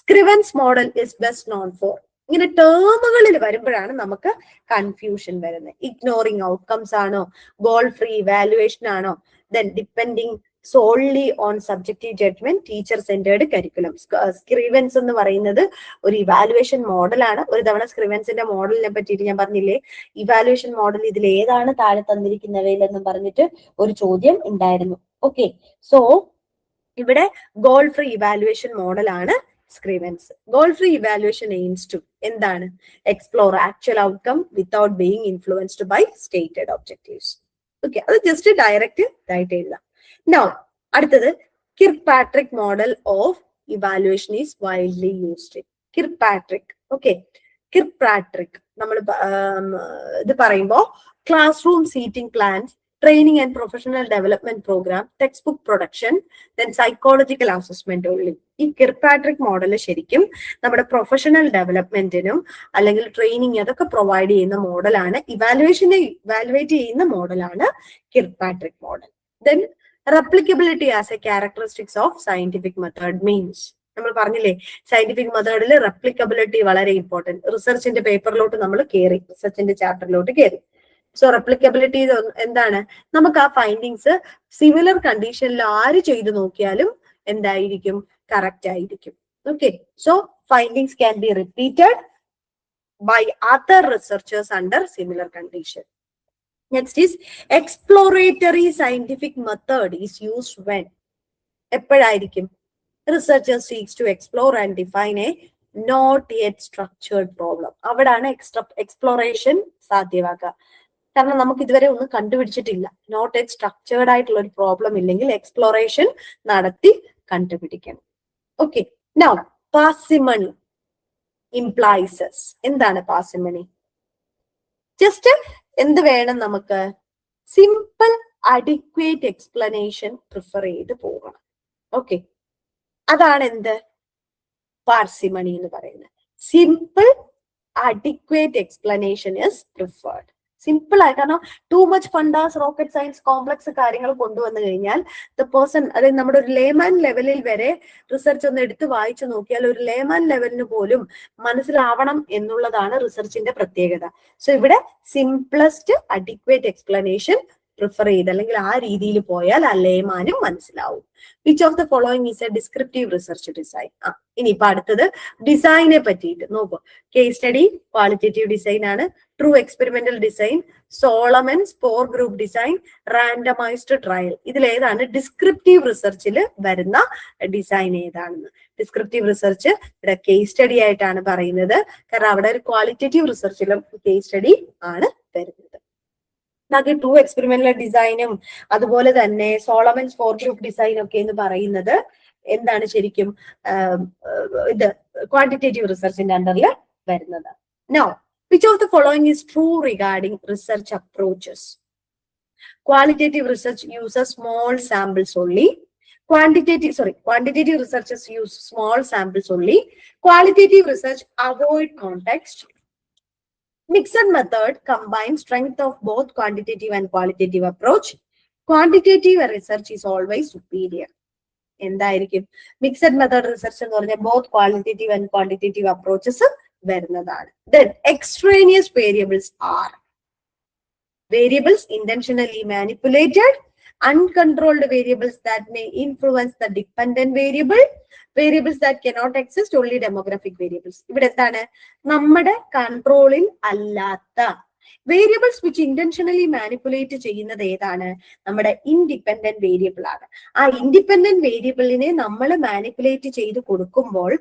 Speaker 1: Scriven's model is best known for. ഇങ്ങനെ ടേമുകളിൽ വരുമ്പോഴാണ് നമുക്ക് കൺഫ്യൂഷൻ വരുന്നത്. ഇഗ്നോറിംഗ് ഔട്ട്കംസ് ആണോ, ഗോൾ ഫ്രീ ഇവാലുവേഷൻ ആണോ, then depending solely on subjective judgement, teacher centred curriculum. Scriven's എന്ന് പറയുന്നത് ഒരു ഇവാലുവേഷൻ മോഡലാണ്. ഒരു തവണ സ്ക്രിവൻസിന്റെ മോഡലിനെ പറ്റിയിട്ട് ഞാൻ പറഞ്ഞില്ലേ, ഇവാലുവേഷൻ മോഡൽ ഇതിൽ ഏതാണ് താഴെ തന്നിരിക്കുന്നവയിലെന്ന് പറഞ്ഞിട്ട് ഒരു ചോദ്യം ഉണ്ടായിരുന്നു. ഓക്കെ, സോ ഇവിടെ ഗോൾ ഫ്രീ ഇവാലുവേഷൻ മോഡലാണ് Scriven's. Goal free evaluation aims to എന്താണ്? Explore actual outcome without being influenced by stated objectives. Okay, അത് ജസ്റ്റ് ഡയറക്റ്റ് ആയിട്ട് എഴുതാം. നൗ അടുത്തത് Kirkpatrick model of evaluation is widely used. Kirkpatrick. Okay, Kirkpatrick നമ്മൾ ഇത് പറയുമ്പോൾ classroom seating plans, training and professional development program, textbook production, then psychological assessment only. ഈ കിർക്പാട്രിക് മോഡൽ ശരിക്കും നമ്മുടെ പ്രൊഫഷണൽ ഡെവലപ്മെന്റിനും അല്ലെങ്കിൽ ട്രെയിനിങ് അതൊക്കെ പ്രൊവൈഡ് ചെയ്യുന്ന മോഡലാണ്. ഇവാലുവേറ്റ് ചെയ്യുന്ന മോഡലാണ് Kirkpatrick model. Then replicability as a characteristics of scientific method means, നമ്മൾ പറഞ്ഞില്ലേ സയന്റിഫിക് മെത്തേഡിൽ റെപ്ലിക്കബിലിറ്റി വളരെ ഇമ്പോർട്ടന്റ്. റിസർച്ചിന്റെ പേപ്പറിലോട്ട് നമ്മൾ കയറി, റിസർച്ചിന്റെ ചാപ്റ്ററിലോട്ട് കയറി. സോ റെപ്ലിക്കബിലിറ്റി എന്താണ്? നമുക്ക് ആ ഫൈൻഡിങ്സ് സിമിലർ കണ്ടീഷനിൽ ആര് ചെയ്തു നോക്കിയാലും എന്തായിരിക്കും? കറക്റ്റ് ആയിരിക്കും. Okay, so findings can be repeated by other researchers under similar condition. Next is exploratory scientific method is used when. എപ്പോഴായിരിക്കും? Researchers seeks to explore and define a not yet structured problem. അവിടാണ് എക്സ്പ്ലോറേഷൻ സാധ്യമാക്കുക. കാരണം നമുക്ക് ഇതുവരെ ഒന്നും കണ്ടുപിടിച്ചിട്ടില്ല. നോട്ട് യെറ്റ് സ്ട്രക്ചേർഡ് ആയിട്ടുള്ള ഒരു പ്രോബ്ലം ഇല്ലെങ്കിൽ എക്സ്പ്ലോറേഷൻ നടത്തി കണ്ടുപിടിക്കണം. Okay, now parsimony implies. എന്താണ് പാർസിമണി? ജസ്റ്റ് എന്ത് വേണം നമുക്ക്? സിമ്പിൾ അഡിക്വേറ്റ് എക്സ്പ്ലനേഷൻ പ്രിഫർ ചെയ്ത് പോകണം. ഓക്കെ, അതാണ് എന്ത് പാർസിമണി എന്ന് പറയുന്നത്. Simple adequate explanation is preferred. Simple ആയി, കാരണം too much fundas rocket science complex കാര്യങ്ങൾ കൊണ്ടുവന്നു കഴിഞ്ഞാൽ ദ പേഴ്സൺ, അതായത് നമ്മുടെ ഒരു ലേമാൻ ലെവലിൽ വരെ റിസർച്ച് ഒന്ന് എടുത്ത് വായിച്ചു നോക്കിയാൽ ഒരു ലേമാൻ ലെവലിന് പോലും മനസ്സിലാവണം എന്നുള്ളതാണ് റിസർച്ചിന്റെ പ്രത്യേകത. സോ ഇവിടെ സിംപ്ലസ്റ്റ് അഡിക്വേറ്റ് എക്സ്പ്ലനേഷൻ പ്രിഫർ ചെയ്ത് അല്ലെങ്കിൽ ആ രീതിയിൽ പോയാൽ ആ ലേമാനും മനസ്സിലാവും. Which of the following is a descriptive research design? ഇനിയിപ്പോ അടുത്തത് ഡിസൈനെ പറ്റിയിട്ട് നോക്കൂ. കേസ് സ്റ്റഡി ക്വാളിറ്റേറ്റീവ് ഡിസൈൻ ആണ്. True experimental design, Solomon's 4 group design, randomised trial. ഇതിലേതാണ് ഡിസ്ക്രിപ്റ്റീവ് റിസർച്ചിൽ വരുന്ന ഡിസൈൻ ഏതാണെന്ന്? ഡിസ്ക്രിപ്റ്റീവ് റിസർച്ച് ഇവിടെ കേസ് സ്റ്റഡി ആയിട്ടാണ് പറയുന്നത്, കാരണം അവിടെ ഒരു ക്വാളിറ്റേറ്റീവ് റിസർച്ചിലും കേസ് സ്റ്റഡി ആണ് വരുന്നത്. ബാക്കി 2 എക്സ്പെരിമെന്റൽ ഡിസൈനും അതുപോലെ തന്നെ സോളമൻസ് 4 ഗ്രൂപ്പ് ഡിസൈൻ ഒക്കെ എന്ന് പറയുന്നത് എന്താണ്? ശരിക്കും ഇത് ക്വാണ്ടിറ്റേറ്റീവ് റിസർച്ചിന്റെ അണ്ടറിൽ വരുന്നത്. Now which of the following is true regarding research approaches? Qualitative research uses small samples only. Quantitative researchers use small samples only. Qualitative research avoid context. Mixed method combines strength of both quantitative and qualitative approach. Quantitative research is always superior. എന്തായിരിക്കും? മിക്സഡ് മെത്തേഡ് റിസർച്ച് എന്ന് പറഞ്ഞാൽ both qualitative and quantitative approaches വരുന്നതാണ്. Then extraneous variables are variables intentionally manipulated, uncontrolled variables that may influence the dependent variable, variables that cannot exist, only demographic variables. ഇവിടെ എന്താണ്? നമ്മുടെ കൺട്രോളിൽ അല്ലാത്ത വേരിയബിൾസ് വിച്ച് ഇന്റൻഷനലി മാനിപ്പുലേറ്റ് ചെയ്യുന്നത് ഏതാണ്? നമ്മുടെ ഇൻഡിപെൻഡന്റ് വേരിയബിൾ ആണ്. ആ ഇൻഡിപെൻഡന്റ് വേരിയബിളിനെ നമ്മൾ മാനിപ്പുലേറ്റ് ചെയ്ത് കൊടുക്കുമ്പോൾ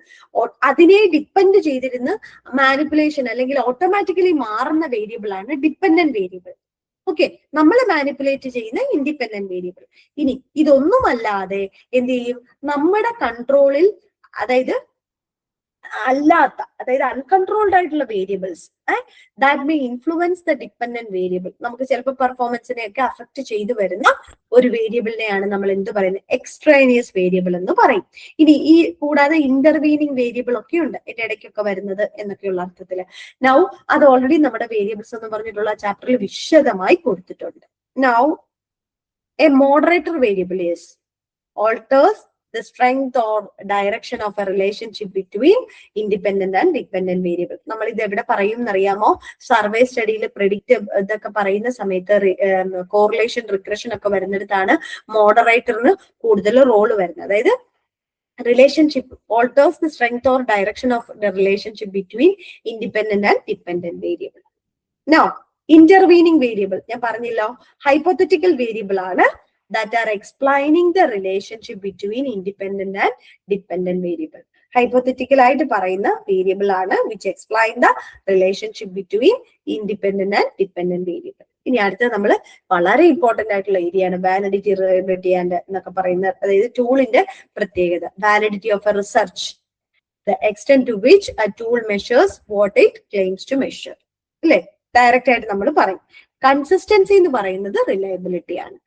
Speaker 1: അതിനെ ഡിപ്പെൻഡ് ചെയ്തിരുന്ന് മാനിപ്പുലേഷൻ അല്ലെങ്കിൽ ഓട്ടോമാറ്റിക്കലി മാറുന്ന വേരിയബിൾ ആണ് ഡിപ്പെൻഡന്റ് വേരിയബിൾ. ഓക്കെ, നമ്മൾ മാനിപ്പുലേറ്റ് ചെയ്യുന്ന ഇൻഡിപെൻഡന്റ് വേരിയബിൾ. ഇനി ഇതൊന്നുമല്ലാതെ എന്ത് ചെയ്യും? നമ്മുടെ കൺട്രോളിൽ, അതായത് അല്ലാത്ത, അതായത് അൺകൺട്രോൾഡ് ആയിട്ടുള്ള variables that may influence the dependent variable, നമുക്ക് ചിലപ്പോൾ പെർഫോമൻസിനെയൊക്കെ അഫക്ട് ചെയ്തു വരുന്ന ഒരു വേരിയബിളിനെയാണ് നമ്മൾ എന്ത് പറയുന്നത്, എക്സ്ട്രേനിയസ് വേരിയബിൾ എന്ന് പറയും. ഇനി ഈ കൂടാതെ ഇന്റർവീനിങ് വേരിയബിൾ ഒക്കെ ഉണ്ട് ഇതിന്റെ ഇടയ്ക്കൊക്കെ വരുന്നത് എന്നൊക്കെയുള്ള അർത്ഥത്തില്. നൗ അത് ഓൾറെഡി നമ്മുടെ വേരിയബിൾസ് എന്ന് പറഞ്ഞിട്ടുള്ള ചാപ്റ്ററിൽ വിശദമായി കൊടുത്തിട്ടുണ്ട്. Now A moderator variable is alters the strength or direction of a relationship between independent and dependent variable. നമ്മൾ ഇത് എവിടെ പറയും എന്നറിയാമോ? സർവേ സ്റ്റഡിയിൽ പ്രെഡിക്റ്റ് ഇതൊക്കെ പറയുന്ന സമയത്ത് കോറിലേഷൻ റിഗ്രഷൻ ഒക്കെ വരുന്നിടത്താണ് മോഡറേറ്ററിന് കൂടുതൽ റോള് വരുന്നത്. അതായത് relationship alters the strength or direction of the relationship between independent and dependent variable. Now intervening variable ഞാൻ പറഞ്ഞല്ലോ hypothetical variable ആണ് that are explaining the relationship between independent and dependent variable. Hypothetical ആയിട്ട് പറയുന്ന വേരിയബിൾ ആണ് which explain the relationship between independent and dependent variable. ഇനി അടുത്ത നമ്മൾ വളരെ ഇമ്പോർട്ടന്റ് ആയിട്ടുള്ള ഏരിയ ആണ് വാലിഡിറ്റി, റിലയബിലിറ്റി ആൻഡ് എന്നൊക്കെ പറയുന്ന, അതായത് ടൂളിന്റെ പ്രത്യേകത. Validity of A research, the extent to which a tool measures what it claims to measure. അല്ലെ, ഡയറക്റ്റ് ആയിട്ട് നമ്മൾ പറയും. കൺസിസ്റ്റൻസി എന്ന് പറയുന്നത് റിലയബിലിറ്റി ആണ്.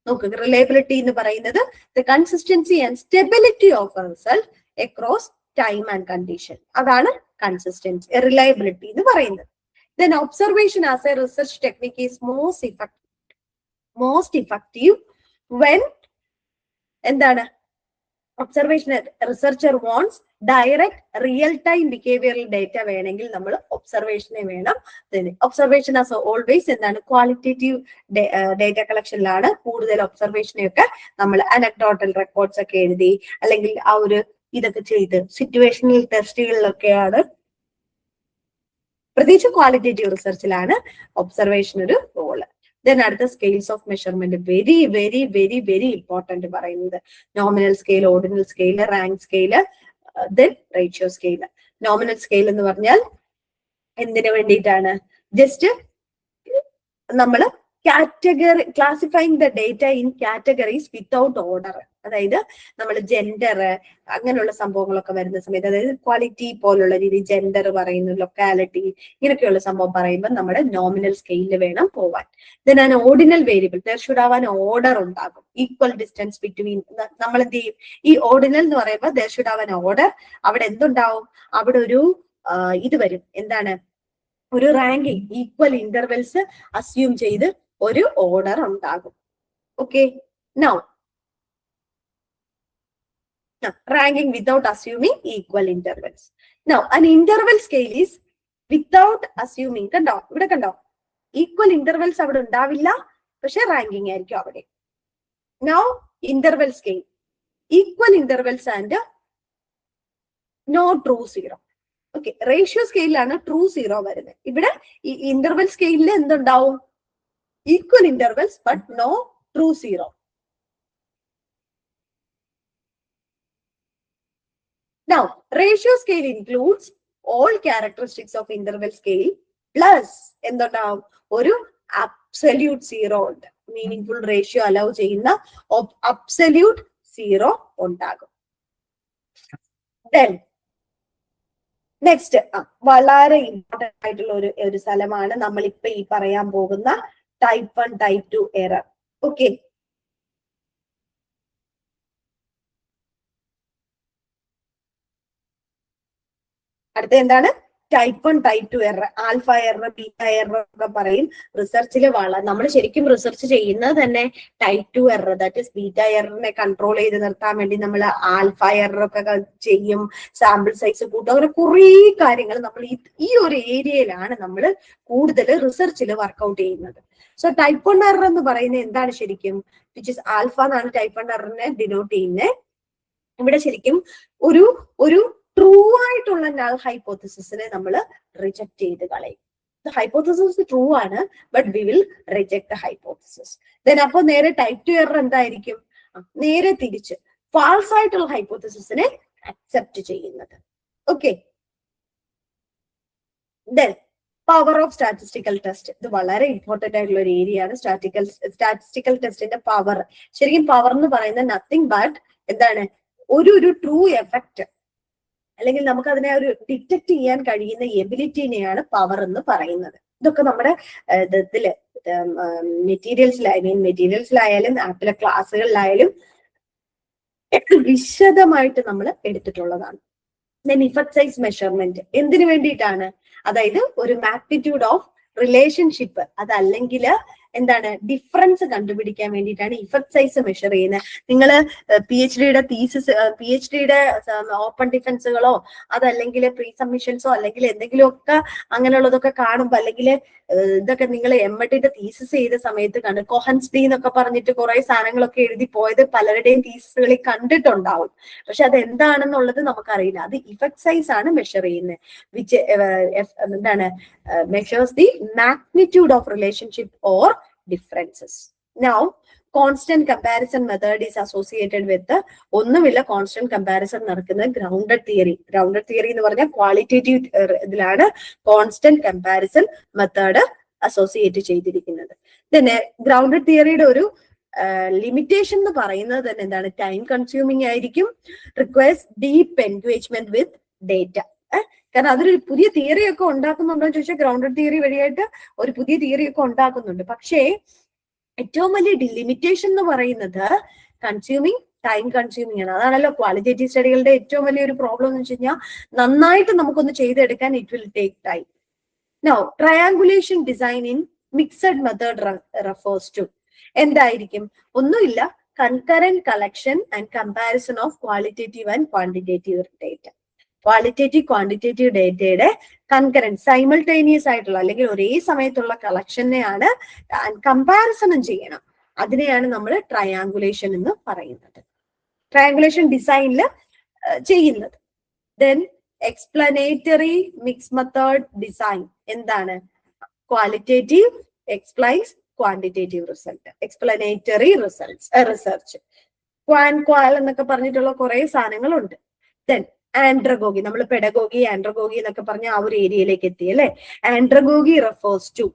Speaker 1: നോക്കുക, റിലയബിലിറ്റി എന്ന് പറയുന്നത് the consistency and stability of A result across time and condition, അതാണ് കൺസിസ്റ്റൻസി, റിലയബിലിറ്റി എന്ന് പറയുന്നത്. Then observation as a research technique is most effective when എന്താണ് observation, researcher wants direct real time behavioural data വേണമെങ്കിൽ നമ്മൾ ഒബ്സർവേഷനെ വേണം. ഒബ്സർവേഷൻ ആസ് ഓൾവേസ് എന്താണ്, ക്വാളിറ്റേറ്റീവ് ഡേറ്റ കളക്ഷനിലാണ് കൂടുതൽ ഒബ്സർവേഷനെയൊക്കെ നമ്മൾ അനക്ഡോട്ടൽ റെക്കോർഡ്സ് ഒക്കെ എഴുതി അല്ലെങ്കിൽ ആ ഒരു ഇതൊക്കെ ചെയ്ത് സിറ്റുവേഷണൽ ടെസ്റ്റുകളിലൊക്കെയാണ്. പ്രത്യേകിച്ച് ക്വാളിറ്റേറ്റീവ് റിസർച്ചിലാണ് ഒബ്സർവേഷൻ ഒരു റോള്. ദെൻ അടുത്ത scales of measurement, very very very very important പറയുന്നത്. Nominal scale, ordinal scale, rank scale, then ratio scale. Nominal scale എന്ന് പറഞ്ഞാൽ എന്തിനു വേണ്ടിയിട്ടാണ്? ജസ്റ്റ് നമ്മൾ category, classifying the data in categories without order. അതായത് നമ്മൾ ജെൻഡർ അങ്ങനെയുള്ള സംഭവങ്ങളൊക്കെ വരുന്ന സമയത്ത്, അതായത് ക്വാളിറ്റി പോലുള്ള രീതി, ജെൻഡർ പറയുന്നു, ലൊക്കാലിറ്റി, ഇങ്ങനെയൊക്കെയുള്ള സംഭവം പറയുമ്പോൾ നമ്മുടെ നോമിനൽ സ്കെയിലിൽ വേണം പോവാൻ. Then an ordinal variable, there should have an order ഉണ്ടാകും, ഈക്വൽ ഡിസ്റ്റൻസ് ബിറ്റ്വീൻ. നമ്മൾ എന്ത് ചെയ്യും, ഈ ഓർഡിനൽ എന്ന് പറയുമ്പോൾ there should have an order. അവിടെ എന്തുണ്ടാവും, അവിടെ ഒരു ഇത് വരും, എന്താണ്, ഒരു റാങ്കിങ്, ഈക്വൽ ഇന്റർവെൽസ് അസ്യൂം ചെയ്ത് ഒരു ഓർഡർ ഉണ്ടാകും. Okay, now ranking without assuming equal intervals. Now an interval scale is without assuming, കണ്ടോ ഇവിടെ കണ്ടോ, ഈക്വൽ ഇന്റർവെൽസ് അവിടെ ഉണ്ടാവില്ല, പക്ഷെ റാങ്കിങ് ആയിരിക്കും അവിടെ. Now interval scale, equal intervals and no true zero. Okay, ratio സ്കെയിലാണ് ട്രൂ സീറോ വരുന്നത്. ഇവിടെ ഈ ഇന്റർവെൽ സ്കെയിലിൽ എന്തുണ്ടാവും, equal intervals but no true zero. Now, ratio scale includes all characteristics of interval scale plus എന്തുണ്ടാവും, ഒരു അബ്സല്യൂട്ട് സീറോ ഉണ്ട്. മീനിങ്ഫുൾ റേഷ്യോ അലൗ ചെയ്യുന്ന അബ്സല്യൂട്ട് സീറോ ഉണ്ടാകും. Then നെക്സ്റ്റ് വളരെ ഇമ്പോർട്ടന്റ് ആയിട്ടുള്ള ഒരു സ്ഥലമാണ് നമ്മളിപ്പോ ഈ പറയാൻ പോകുന്ന ടൈപ്പ് 1 ടൈപ്പ് 2 എറർ. ഓക്കെ, അടുത്ത എന്താണ്, type 1 type 2 error. Alpha error, beta error ഒക്കെ പറയും. റിസർച്ചിൽ നമ്മൾ ശരിക്കും റിസർച്ച് ചെയ്യുന്നത് തന്നെ type 2 error, that is beta എററിനെ കൺട്രോൾ ചെയ്ത് നിർത്താൻ വേണ്ടി നമ്മൾ ആൽഫ എറർ ഒക്കെ ചെയ്യും, സാമ്പിൾ സൈസ് കൂട്ടും, അങ്ങനെ കുറേ കാര്യങ്ങൾ നമ്മൾ ഈ ഒരു ഏരിയയിലാണ് നമ്മൾ കൂടുതൽ റിസർച്ചിൽ വർക്ക്ഔട്ട് ചെയ്യുന്നത്. സോ ടൈപ്പ് 1 എറർ എന്ന് പറയുന്നത് എന്താണ് ശരിക്കും, വിച്ച് ഇസ് ആൽഫ എന്നാണ് ടൈപ്പ് 1 എററിനെ ഡിനോട്ട് ചെയ്യുന്നത്. ഇവിടെ ശരിക്കും ഒരു ട്രൂ ആയിട്ടുള്ള നൾ ഹൈപ്പോത്തസിസിനെ നമ്മൾ റിജക്ട് ചെയ്ത് കളയും. ഹൈപ്പോത്തസിസ് ട്രൂ ആണ്, but we will reject the hypothesis. Then അപ്പൊ നേരെ ടൈപ്പ് 2 എറർ എന്തായിരിക്കും, നേരെ തിരിച്ച് ഫാൾസ് ആയിട്ടുള്ള ഹൈപ്പോത്തസിസിനെ അക്സെപ്റ്റ് ചെയ്യുന്നത്. Okay, then power of statistical test, ഇത് വളരെ ഇമ്പോർട്ടന്റ് ആയിട്ടുള്ള ഒരു ഏരിയ ആണ്. സ്റ്റാറ്റിസ്റ്റിക്കൽ ടെസ്റ്റിന്റെ പവർ, ശരിക്കും പവർ എന്ന് പറയുന്നത് നത്തിങ് ബട്ട് എന്താണ്, ഒരു ട്രൂ എഫക്റ്റ് അല്ലെങ്കിൽ നമുക്ക് അതിനെ ഒരു ഡിറ്റക്ട് ചെയ്യാൻ കഴിയുന്ന എബിലിറ്റിനെയാണ് പവർ എന്ന് പറയുന്നത്. ഇതൊക്കെ നമ്മുടെ ഇതില് മെറ്റീരിയൽസിലായാലും ആപ്പിലെ ക്ലാസ്സുകളിലായാലും വിശദമായിട്ട് നമ്മൾ എടുത്തിട്ടുള്ളതാണ്. ദെൻ ഇഫക്ട് സൈസ് മെഷർമെന്റ് എന്തിനു വേണ്ടിയിട്ടാണ്? അതായത് ഒരു മാഗ്നിറ്റ്യൂഡ് ഓഫ് റിലേഷൻഷിപ്പ് അതല്ലെങ്കിൽ എന്താണ് ഡിഫറൻസ് കണ്ടുപിടിക്കാൻ വേണ്ടിയിട്ടാണ് ഇഫക്ട് സൈസ് മെഷർ ചെയ്യുന്നത്. നിങ്ങൾ PhDയുടെ തീസിസ്, PhDയുടെ ഓപ്പൺ ഡിഫൻസുകളോ അതല്ലെങ്കിൽ പ്രീ സബ്മിഷൻസോ അല്ലെങ്കിൽ എന്തെങ്കിലുമൊക്കെ അങ്ങനെയുള്ളതൊക്കെ കാണുമ്പോൾ, അല്ലെങ്കിൽ ഇതൊക്കെ നിങ്ങൾ Medന്റെ തീസിസ് ചെയ്ത സമയത്ത് കണ്ട് കൊഹൻസ് ഡി എന്നൊക്കെ പറഞ്ഞിട്ട് കുറെ സാധനങ്ങളൊക്കെ എഴുതി പോയത് പലരുടെയും തീസിസുകളിൽ കണ്ടിട്ടുണ്ടാവും. പക്ഷെ അത് എന്താണെന്നുള്ളത് നമുക്കറിയില്ല. അത് ഇഫക്ട് സൈസ് ആണ് മെഷർ ചെയ്യുന്നത്. വിച്ച് എന്താണ് measures the magnitude of relationship or differences. Now constant comparison method is associated with ഒന്നുമില്ല constant comparison നടക്കുന്നത് ഗ്രൗണ്ടഡ് തിയറി എന്ന് പറഞ്ഞാൽ ക്വാളിറ്റേറ്റീവ് ഇതിലാണ് കോൺസ്റ്റന്റ് കമ്പാരിസൺ മെത്തേഡ് അസോസിയേറ്റ് ചെയ്തിരിക്കുന്നത്. പിന്നെ ഗ്രൗണ്ടഡ് തിയറിയുടെ ഒരു ലിമിറ്റേഷൻ എന്ന് പറയുന്നത് തന്നെ എന്താണ്? ടൈം കൺസ്യൂമിങ് ആയിരിക്കും, റിക്വയർസ് ഡീപ്പ് എൻഗേജ്മെന്റ് വിത്ത് ഡേറ്റ. കാരണം അതൊരു പുതിയ തിയറി ഒക്കെ ഉണ്ടാക്കുന്നുണ്ടോ എന്ന് ചോദിച്ചാൽ ഗ്രൗണ്ടഡ് തിയറി വഴിയായിട്ട് ഒരു പുതിയ തിയറി ഒക്കെ ഉണ്ടാക്കുന്നുണ്ട്. പക്ഷേ ഏറ്റവും വലിയ ലിമിറ്റേഷൻ എന്ന് പറയുന്നത് ടൈം കൺസ്യൂമിങ് ആണ്. അതാണല്ലോ ക്വാളിറ്റേറ്റീവ് സ്റ്റഡികളുടെ ഏറ്റവും വലിയൊരു പ്രോബ്ലം എന്ന് വെച്ച് കഴിഞ്ഞാൽ നന്നായിട്ട് നമുക്കൊന്ന് ചെയ്തെടുക്കാൻ it will take time. Now triangulation design in mixed method refers to എന്തായിരിക്കും? ഒന്നുമില്ല, concurrent collection and comparison of qualitative and quantitative data. Qualitative quantitative ഡേറ്റയുടെ കൺകറന്റ് സൈമൾട്ടേനിയസ് ആയിട്ടുള്ള അല്ലെങ്കിൽ ഒരേ സമയത്തുള്ള കളക്ഷനെയാണ് കമ്പാരിസണും ചെയ്യണം. അതിനെയാണ് നമ്മൾ ട്രയാങ്കുലേഷൻ എന്ന് പറയുന്നത്, ട്രയാങ്കുലേഷൻ ഡിസൈനിൽ ചെയ്യുന്നത്. Then explanatory mix method design എന്താണ്? Qualitative explains quantitative result, explanatory research, qual എന്നൊക്കെ പറഞ്ഞിട്ടുള്ള കുറെ സാധനങ്ങളുണ്ട്. ദെൻ ആൻഡ്രഗോഗി, നമ്മൾ പെഡഗോഗി ആൻഡ്രഗോഗി എന്നൊക്കെ പറഞ്ഞ ആ ഒരു ഏരിയയിലേക്ക് എത്തി അല്ലെ. ആൻഡ്രഗോഗി റെഫേഴ്സ് ടു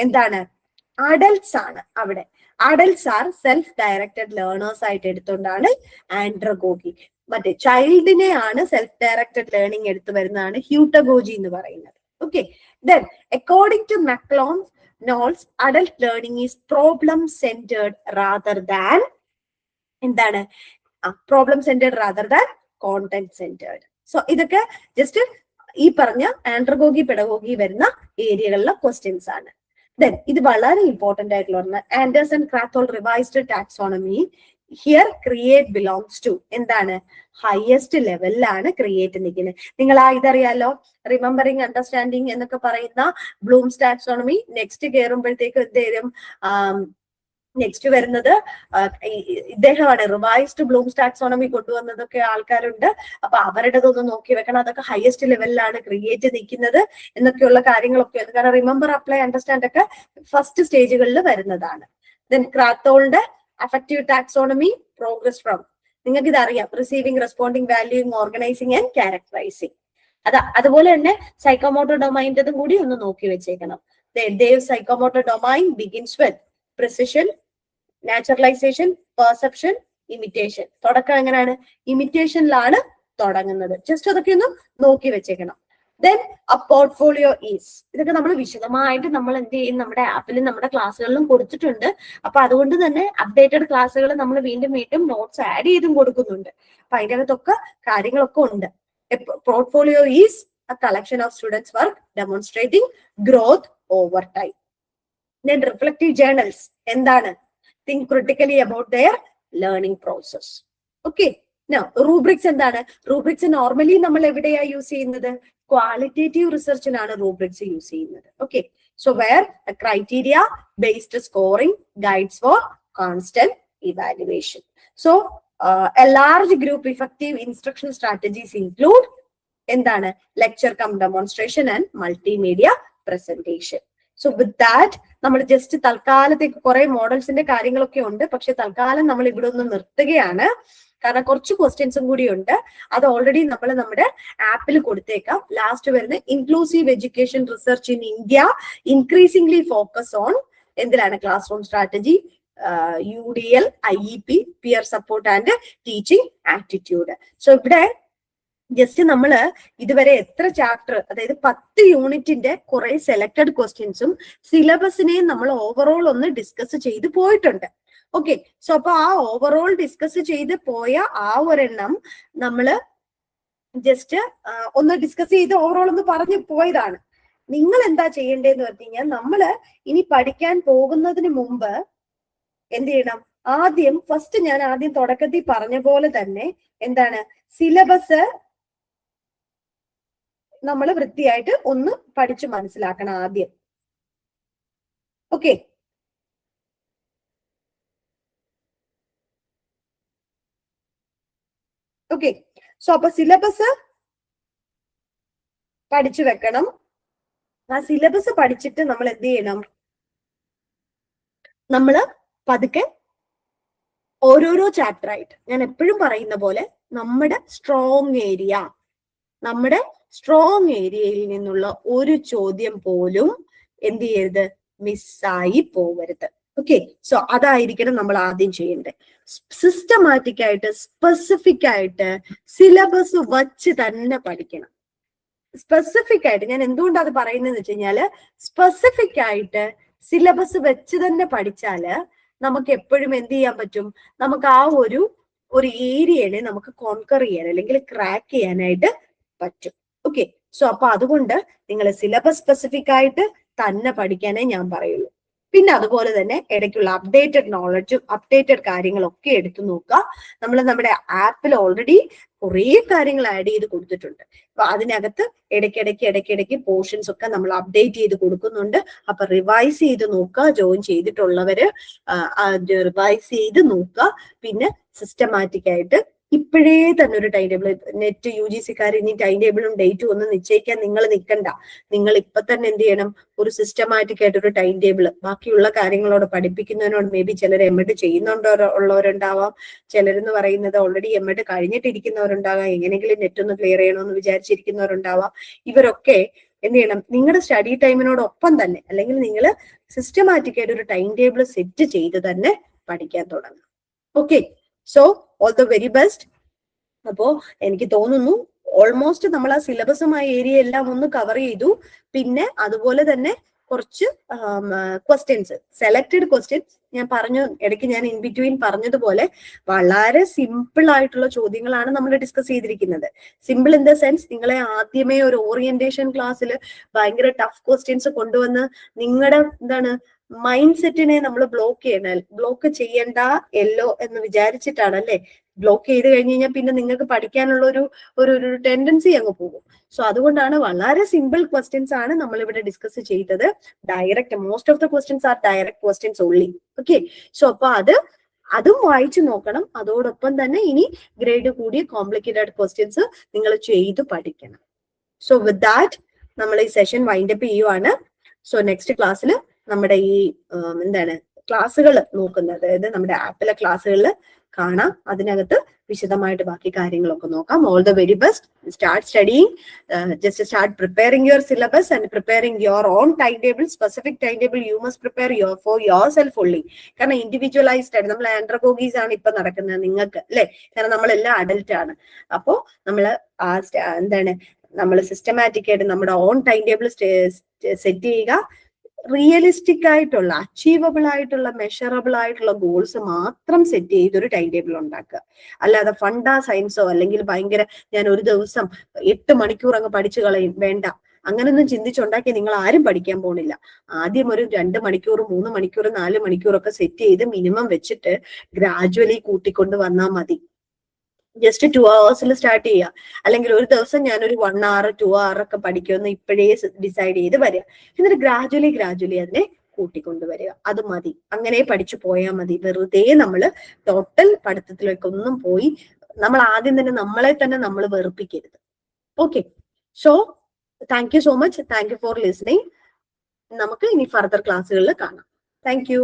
Speaker 1: എന്താണ്? അഡൽട്സ് ആണ്. അവിടെ adults are self directed learners ആയിട്ട് എടുത്തുകൊണ്ടാണ് ആൻഡ്രഗോഗി. മറ്റേ ചൈൽഡിനെ ആണ് സെൽഫ് ഡയറക്റ്റഡ് ലേണിംഗ് എടുത്തു വരുന്നതാണ് ഹ്യൂട്ടഗോജി എന്ന് പറയുന്നത്. Okay. Then according to McLone's adult learning is problem centred rather than എന്താണ്? Problem centred rather than content centred. So ഇതൊക്കെ ജസ്റ്റ് ഈ പറഞ്ഞ ആൻഡ്രഗോഗി പെഡഗോഗി വരുന്ന ഏരിയകളിലെ ക്വസ്റ്റ്യൻസ് ആണ്. ദെൻ ഇത് വളരെ ഇമ്പോർട്ടന്റ് ആയിട്ടുള്ള ഒന്ന്, Anderson Krathwohl revised taxonomy. Here create belongs to എന്താണ്? ഹയസ്റ്റ് ലെവലിലാണ് ക്രിയേറ്റ് നിൽക്കുന്നത്. നിങ്ങൾ ഇതറിയാലോ, റിമെമ്പറിങ് അണ്ടർസ്റ്റാൻഡിങ് എന്നൊക്കെ പറയുന്ന ബ്ലൂംസ് ടാക്സോണമി നെക്സ്റ്റ് കയറുമ്പോഴത്തേക്ക് എന്ത് ചെയ്യും? നെക്സ്റ്റ് വരുന്നത് ഇദ്ദേഹമാണ് റിവൈസ്ഡ് ബ്ലൂംസ് ടാക്സോണമി കൊണ്ടുവന്നതൊക്കെ ആൾക്കാരുണ്ട്. അപ്പൊ അവരുടേതൊന്ന് നോക്കി വെക്കണം. അതൊക്കെ ഹയസ്റ്റ് ലെവലിലാണ് ക്രിയേറ്റ് നിൽക്കുന്നത് എന്നൊക്കെയുള്ള കാര്യങ്ങളൊക്കെ. കാരണം റിമെമ്പർ, അപ്ലൈ, അണ്ടർസ്റ്റാൻഡ് ഒക്കെ ഫസ്റ്റ് സ്റ്റേജുകളിൽ വരുന്നതാണ്. ദെൻ ക്രാത്തോളിന്റെ അഫക്റ്റീവ് ടാക്സോണമി പ്രോഗ്രസ് ഫ്രം, നിങ്ങൾക്ക് ഇതറിയാം, receiving, responding, valuing, organising and characterising. അതുപോലെ തന്നെ സൈക്കോമോട്ടർ ഡൊമൈൻ്റെതും കൂടി ഒന്ന് നോക്കി വെച്ചേക്കണം. Psychomotor domain begins with precision, naturalization, perception, imitation. തുടക്കം എങ്ങനെയാണ്? ഇമിറ്റേഷനിലാണ് തുടങ്ങുന്നത്. ജസ്റ്റ് അതൊക്കെ ഒന്ന് നോക്കി വെച്ചേക്കണം. ദെൻ a portfolio is, ഇതൊക്കെ നമ്മൾ വിശദമായിട്ട് നമ്മൾ എന്ത് ചെയ്യും? നമ്മുടെ ആപ്പിലും നമ്മുടെ ക്ലാസ്സുകളിലും കൊടുത്തിട്ടുണ്ട്. അപ്പൊ അതുകൊണ്ട് തന്നെ അപ്ഡേറ്റഡ് ക്ലാസ്സുകൾ നമ്മൾ വീണ്ടും നോട്ട്സ് ആഡ് ചെയ്തും കൊടുക്കുന്നുണ്ട്. അപ്പൊ അതിൻ്റെ അകത്തൊക്കെ കാര്യങ്ങളൊക്കെ ഉണ്ട്. Portfolio is a collection of students' work demonstrating growth over time. Then reflective journals എന്താണ്? Think critically about their learning process. Okay. Now rubrics എന്താണ്? rubrics നോർമലി നമ്മൾ എവിടെയാ യൂസ് ചെയ്യുന്നത്? ക്വാളിറ്റേറ്റീവ് റിസർച്ചിനാണ് rubrics യൂസ് ചെയ്യുന്നത്. Okay. So where a criteria based scoring guides for constant evaluation. So a large group effective instruction strategies include എന്താണ്? lecture cum demonstration and multimedia presentation. So with that നമ്മൾ ജസ്റ്റ് തൽക്കാലത്തേക്ക് കുറെ മോഡൽസിന്റെ കാര്യങ്ങളൊക്കെ ഉണ്ട്. പക്ഷെ തൽക്കാലം നമ്മൾ ഇവിടെ ഒന്ന് നിർത്തുകയാണ്. കാരണം കുറച്ച് ക്വസ്റ്റ്യൻസും കൂടി ഉണ്ട്. അത് ഓൾറെഡി നമ്മൾ നമ്മുടെ ആപ്പിൽ കൊടുത്തേക്കാം. ലാസ്റ്റ് വരുന്ന inclusive education research in India increasingly focus on എന്തിലാണ്? Classroom strategy, UDL, IEP, peer support and teaching attitude. So ഇവിടെ ജസ്റ്റ് നമ്മള് ഇതുവരെ എത്ര ചാപ്റ്റർ, അതായത് 10 യൂണിറ്റിന്റെ കുറെ സെലക്ടഡ് ക്വസ്റ്റ്യൻസും സിലബസിനെയും നമ്മൾ ഓവറോൾ ഒന്ന് ഡിസ്കസ് ചെയ്ത് പോയിട്ടുണ്ട്. ഓക്കെ, സോ അപ്പൊ ആ ഓവറോൾ ഡിസ്കസ് ചെയ്ത് പോയ ആ ഒരെണ്ണം നമ്മള് ജസ്റ്റ് ഒന്ന് ഡിസ്കസ് ചെയ്ത് ഓവറോൾ ഒന്ന് പറഞ്ഞു പോയതാണ്. നിങ്ങൾ എന്താ ചെയ്യേണ്ടതെന്ന് പറഞ്ഞു കഴിഞ്ഞാൽ, നമ്മള് ഇനി പഠിക്കാൻ പോകുന്നതിന് മുമ്പ് എന്ത് ചെയ്യണം? ഫസ്റ്റ് ഞാൻ ആദ്യം തുടക്കത്തിൽ പറഞ്ഞ പോലെ തന്നെ എന്താണ്, സിലബസ് നമ്മൾ വൃത്തിയായിട്ട് ഒന്ന് പഠിച്ചു മനസ്സിലാക്കണം ആദ്യം. Okay, okay. സോ അപ്പൊ സിലബസ് പഠിച്ചു വെക്കണം. ആ സിലബസ് പഠിച്ചിട്ട് നമ്മൾ എന്ത് ചെയ്യണം? നമ്മള് പതുക്കെ ഓരോരോ ചാപ്റ്റർ ആയിട്ട്, ഞാൻ എപ്പോഴും പറയുന്ന പോലെ നമ്മുടെ സ്ട്രോങ് ഏരിയയിൽ നിന്നുള്ള ഒരു ചോദ്യം പോലും എന്ത് ചെയ്യരുത്, മിസ്സായി പോവരുത്. ഓക്കെ, സോ അതായിരിക്കണം നമ്മൾ ആദ്യം ചെയ്യേണ്ടത്. സിസ്റ്റമാറ്റിക് ആയിട്ട് സ്പെസിഫിക് ആയിട്ട് സിലബസ് വച്ച് തന്നെ പഠിക്കണം. സ്പെസിഫിക് ആയിട്ട്, ഞാൻ എന്തുകൊണ്ടാണ് അത് പറയുന്നതെന്ന് വെച്ച് കഴിഞ്ഞാല്, സ്പെസിഫിക് ആയിട്ട് സിലബസ് വെച്ച് തന്നെ പഠിച്ചാല് നമുക്ക് എപ്പോഴും എന്ത് ചെയ്യാൻ പറ്റും? നമുക്ക് ആ ഒരു ഏരിയനെ നമുക്ക് കോൺകർ ചെയ്യാൻ അല്ലെങ്കിൽ ക്രാക്ക് ചെയ്യാനായിട്ട് പറ്റും. ഓക്കെ, സോ അപ്പൊ അതുകൊണ്ട് നിങ്ങൾ സിലബസ് സ്പെസിഫിക് ആയിട്ട് തന്നെ പഠിക്കാനേ ഞാൻ പറയുള്ളൂ. പിന്നെ അതുപോലെ തന്നെ ഇടയ്ക്കുള്ള അപ്ഡേറ്റഡ് നോളജും അപ്ഡേറ്റഡ് കാര്യങ്ങളൊക്കെ എടുത്തു നോക്കുക. നമ്മൾ നമ്മുടെ ആപ്പിൽ ഓൾറെഡി കുറേ കാര്യങ്ങൾ ആഡ് ചെയ്ത് കൊടുത്തിട്ടുണ്ട്. അപ്പൊ അതിനകത്ത് ഇടയ്ക്കിടയ്ക്ക് പോർഷൻസ് ഒക്കെ നമ്മൾ അപ്ഡേറ്റ് ചെയ്ത് കൊടുക്കുന്നുണ്ട്. അപ്പൊ റിവൈസ് ചെയ്ത് നോക്കുക. ജോയിൻ ചെയ്തിട്ടുള്ളവര് റിവൈസ് ചെയ്ത് നോക്കുക. പിന്നെ സിസ്റ്റമാറ്റിക് ആയിട്ട് ഇപ്പോഴേ തന്നെ ഒരു ടൈം ടേബിൾ, നെറ്റ് UGC-ക്കാർ ഇനി ടൈം ടേബിളും ഡേറ്റും ഒന്നും നിശ്ചയിക്കാൻ നിങ്ങൾ നിൽക്കണ്ട. നിങ്ങൾ ഇപ്പൊ തന്നെ എന്ത് ചെയ്യണം? ഒരു സിസ്റ്റമാറ്റിക് ആയിട്ട് ഒരു ടൈം ടേബിൾ, ബാക്കിയുള്ള കാര്യങ്ങളോട് പഠിപ്പിക്കുന്നതിനോട് മേ ബി ചിലർ എംഎഡ് ഉള്ളവരുണ്ടാവാം, ചിലരെന്ന് പറയുന്നത് ഓൾറെഡി എംഎഡ് കഴിഞ്ഞിട്ടിരിക്കുന്നവരുണ്ടാകാം, എങ്ങനെയെങ്കിലും നെറ്റ് ഒന്ന് ക്ലിയർ ചെയ്യണമെന്ന് വിചാരിച്ചിരിക്കുന്നവരുണ്ടാവാം. ഇവരൊക്കെ എന്ത് ചെയ്യണം? നിങ്ങളുടെ സ്റ്റഡി ടൈമിനോടൊപ്പം തന്നെ, അല്ലെങ്കിൽ നിങ്ങൾ സിസ്റ്റമാറ്റിക് ആയിട്ട് ഒരു ടൈം ടേബിൾ സെറ്റ് ചെയ്ത് തന്നെ പഠിക്കാൻ തുടങ്ങും. Okay, so all the very best. അപ്പോ എനിക്ക് തോന്നുന്നു ഓൾമോസ്റ്റ് നമ്മൾ ആ സിലബസുമായ ഏരിയ എല്ലാം ഒന്ന് കവർ ചെയ്തു. പിന്നെ അതുപോലെ തന്നെ കുറച്ച് ക്വസ്റ്റ്യൻസ്, സെലക്ടഡ് ക്വസ്റ്റ്യൻസ് ഞാൻ പറഞ്ഞു, ഇടയ്ക്ക് ഞാൻ ഇൻ ബിറ്റ്വീൻ പറഞ്ഞതുപോലെ വളരെ സിമ്പിൾ ആയിട്ടുള്ള ചോദ്യങ്ങളാണ് നമ്മൾ ഡിസ്കസ് ചെയ്തിരിക്കുന്നത്. സിമ്പിൾ ഇൻ ദ സെൻസ്, നിങ്ങളെ ആദ്യമേ ഒരു ഓറിയന്റേഷൻ ക്ലാസ്സിൽ ഭയങ്കര ടഫ് ക്വസ്റ്റ്യൻസ് കൊണ്ടുവന്ന് നിങ്ങളുടെ എന്താണ് മൈൻഡ് സെറ്റിനെ നമ്മൾ ബ്ലോക്ക് ചെയ്യണ്ട എന്ന് വിചാരിച്ചിട്ടാണ് അല്ലെ. ബ്ലോക്ക് ചെയ്ത് കഴിഞ്ഞ് കഴിഞ്ഞാൽ പിന്നെ നിങ്ങൾക്ക് പഠിക്കാനുള്ള ഒരു ടെൻഡൻസി അങ്ങ് പോകും. സോ അതുകൊണ്ടാണ് വളരെ സിമ്പിൾ ക്വസ്റ്റ്യൻസ് ആണ് നമ്മൾ ഇവിടെ ഡിസ്കസ് ചെയ്തത്. Direct, most of the questions are direct questions only. Okay, so അപ്പൊ അതും വായിച്ചു നോക്കണം. അതോടൊപ്പം തന്നെ ഇനി ഗ്രേഡ് കൂടിയ കോംപ്ലിക്കേറ്റഡ് ക്വസ്റ്റ്യൻസ് നിങ്ങൾ ചെയ്ത് പഠിക്കണം. സോ വിത്ത് ദാറ്റ് നമ്മൾ ഈ സെഷൻ വൈൻഡ് അപ്പ് ചെയ്യുവാണ്. സോ നെക്സ്റ്റ് ക്ലാസ്സിൽ നമ്മുടെ ഈ ക്ലാസ്സുകൾ നോക്കുന്നത്, അതായത് നമ്മുടെ ആപ്പിലെ ക്ലാസ്സുകളിൽ കാണാം. അതിനകത്ത് വിശദമായിട്ട് ബാക്കി കാര്യങ്ങളൊക്കെ നോക്കാം. All the very best. Start studying, just start preparing your syllabus and preparing your own time table. Specific time table you must prepare for your self only. കാരണം ഇൻഡിവിജ്വലൈസ്ഡ് ആയിട്ട് നമ്മൾ ആൻഡ്രഗോഗീസ് ആണ് ഇപ്പൊ നടക്കുന്നത് നിങ്ങൾക്ക് അല്ലെ. കാരണം നമ്മളെല്ലാം അഡൽട്ട് ആണ്. അപ്പോ നമ്മള് നമ്മൾ സിസ്റ്റമാറ്റിക് ആയിട്ട് നമ്മുടെ ഓൺ ടൈം ടേബിൾ സെറ്റ് ചെയ്യുക. റിയലിസ്റ്റിക് ആയിട്ടുള്ള, അച്ചീവബിൾ ആയിട്ടുള്ള, മെഷറബിൾ ആയിട്ടുള്ള ഗോൾസ് മാത്രം സെറ്റ് ചെയ്തൊരു ടൈം ടേബിൾ ഉണ്ടാക്കുക. അല്ലാതെ ഫണ്ടാ സയൻസോ അല്ലെങ്കിൽ ഭയങ്കര ഞാൻ ഒരു ദിവസം 8 മണിക്കൂർ അങ്ങ് പഠിച്ചു കളയും, വേണ്ട. അങ്ങനൊന്നും ചിന്തിച്ചുണ്ടാക്കി നിങ്ങൾ ആരും പഠിക്കാൻ പോണില്ല. ആദ്യം ഒരു 2 മണിക്കൂർ, 3 മണിക്കൂർ, 4 മണിക്കൂറൊക്കെ സെറ്റ് ചെയ്ത് മിനിമം വെച്ചിട്ട് ഗ്രാജുവലി കൂട്ടിക്കൊണ്ട് വന്നാൽ മതി. ജസ്റ്റ് 2 hours സ്റ്റാർട്ട് ചെയ്യുക. അല്ലെങ്കിൽ ഒരു ദിവസം ഞാനൊരു 1 hour 2 hour ഒക്കെ പഠിക്കുമെന്ന് ഇപ്പോഴേ ഡിസൈഡ് ചെയ്ത് വരിക. എന്നിട്ട് ഗ്രാജുവലി അതിനെ കൂട്ടിക്കൊണ്ടുവരിക. അത് മതി. അങ്ങനെ പഠിച്ചു പോയാൽ മതി. വെറുതെ നമ്മൾ ടോട്ടൽ പഠിത്തത്തിലേക്കൊന്നും പോയി നമ്മൾ ആദ്യം തന്നെ നമ്മളെ തന്നെ നമ്മൾ വെറുപ്പിക്കരുത്. Okay, so thank you so much. Thank you for listening. നമുക്ക് ഇനി ഫർദർ ക്ലാസ്സുകളിൽ കാണാം. Thank U.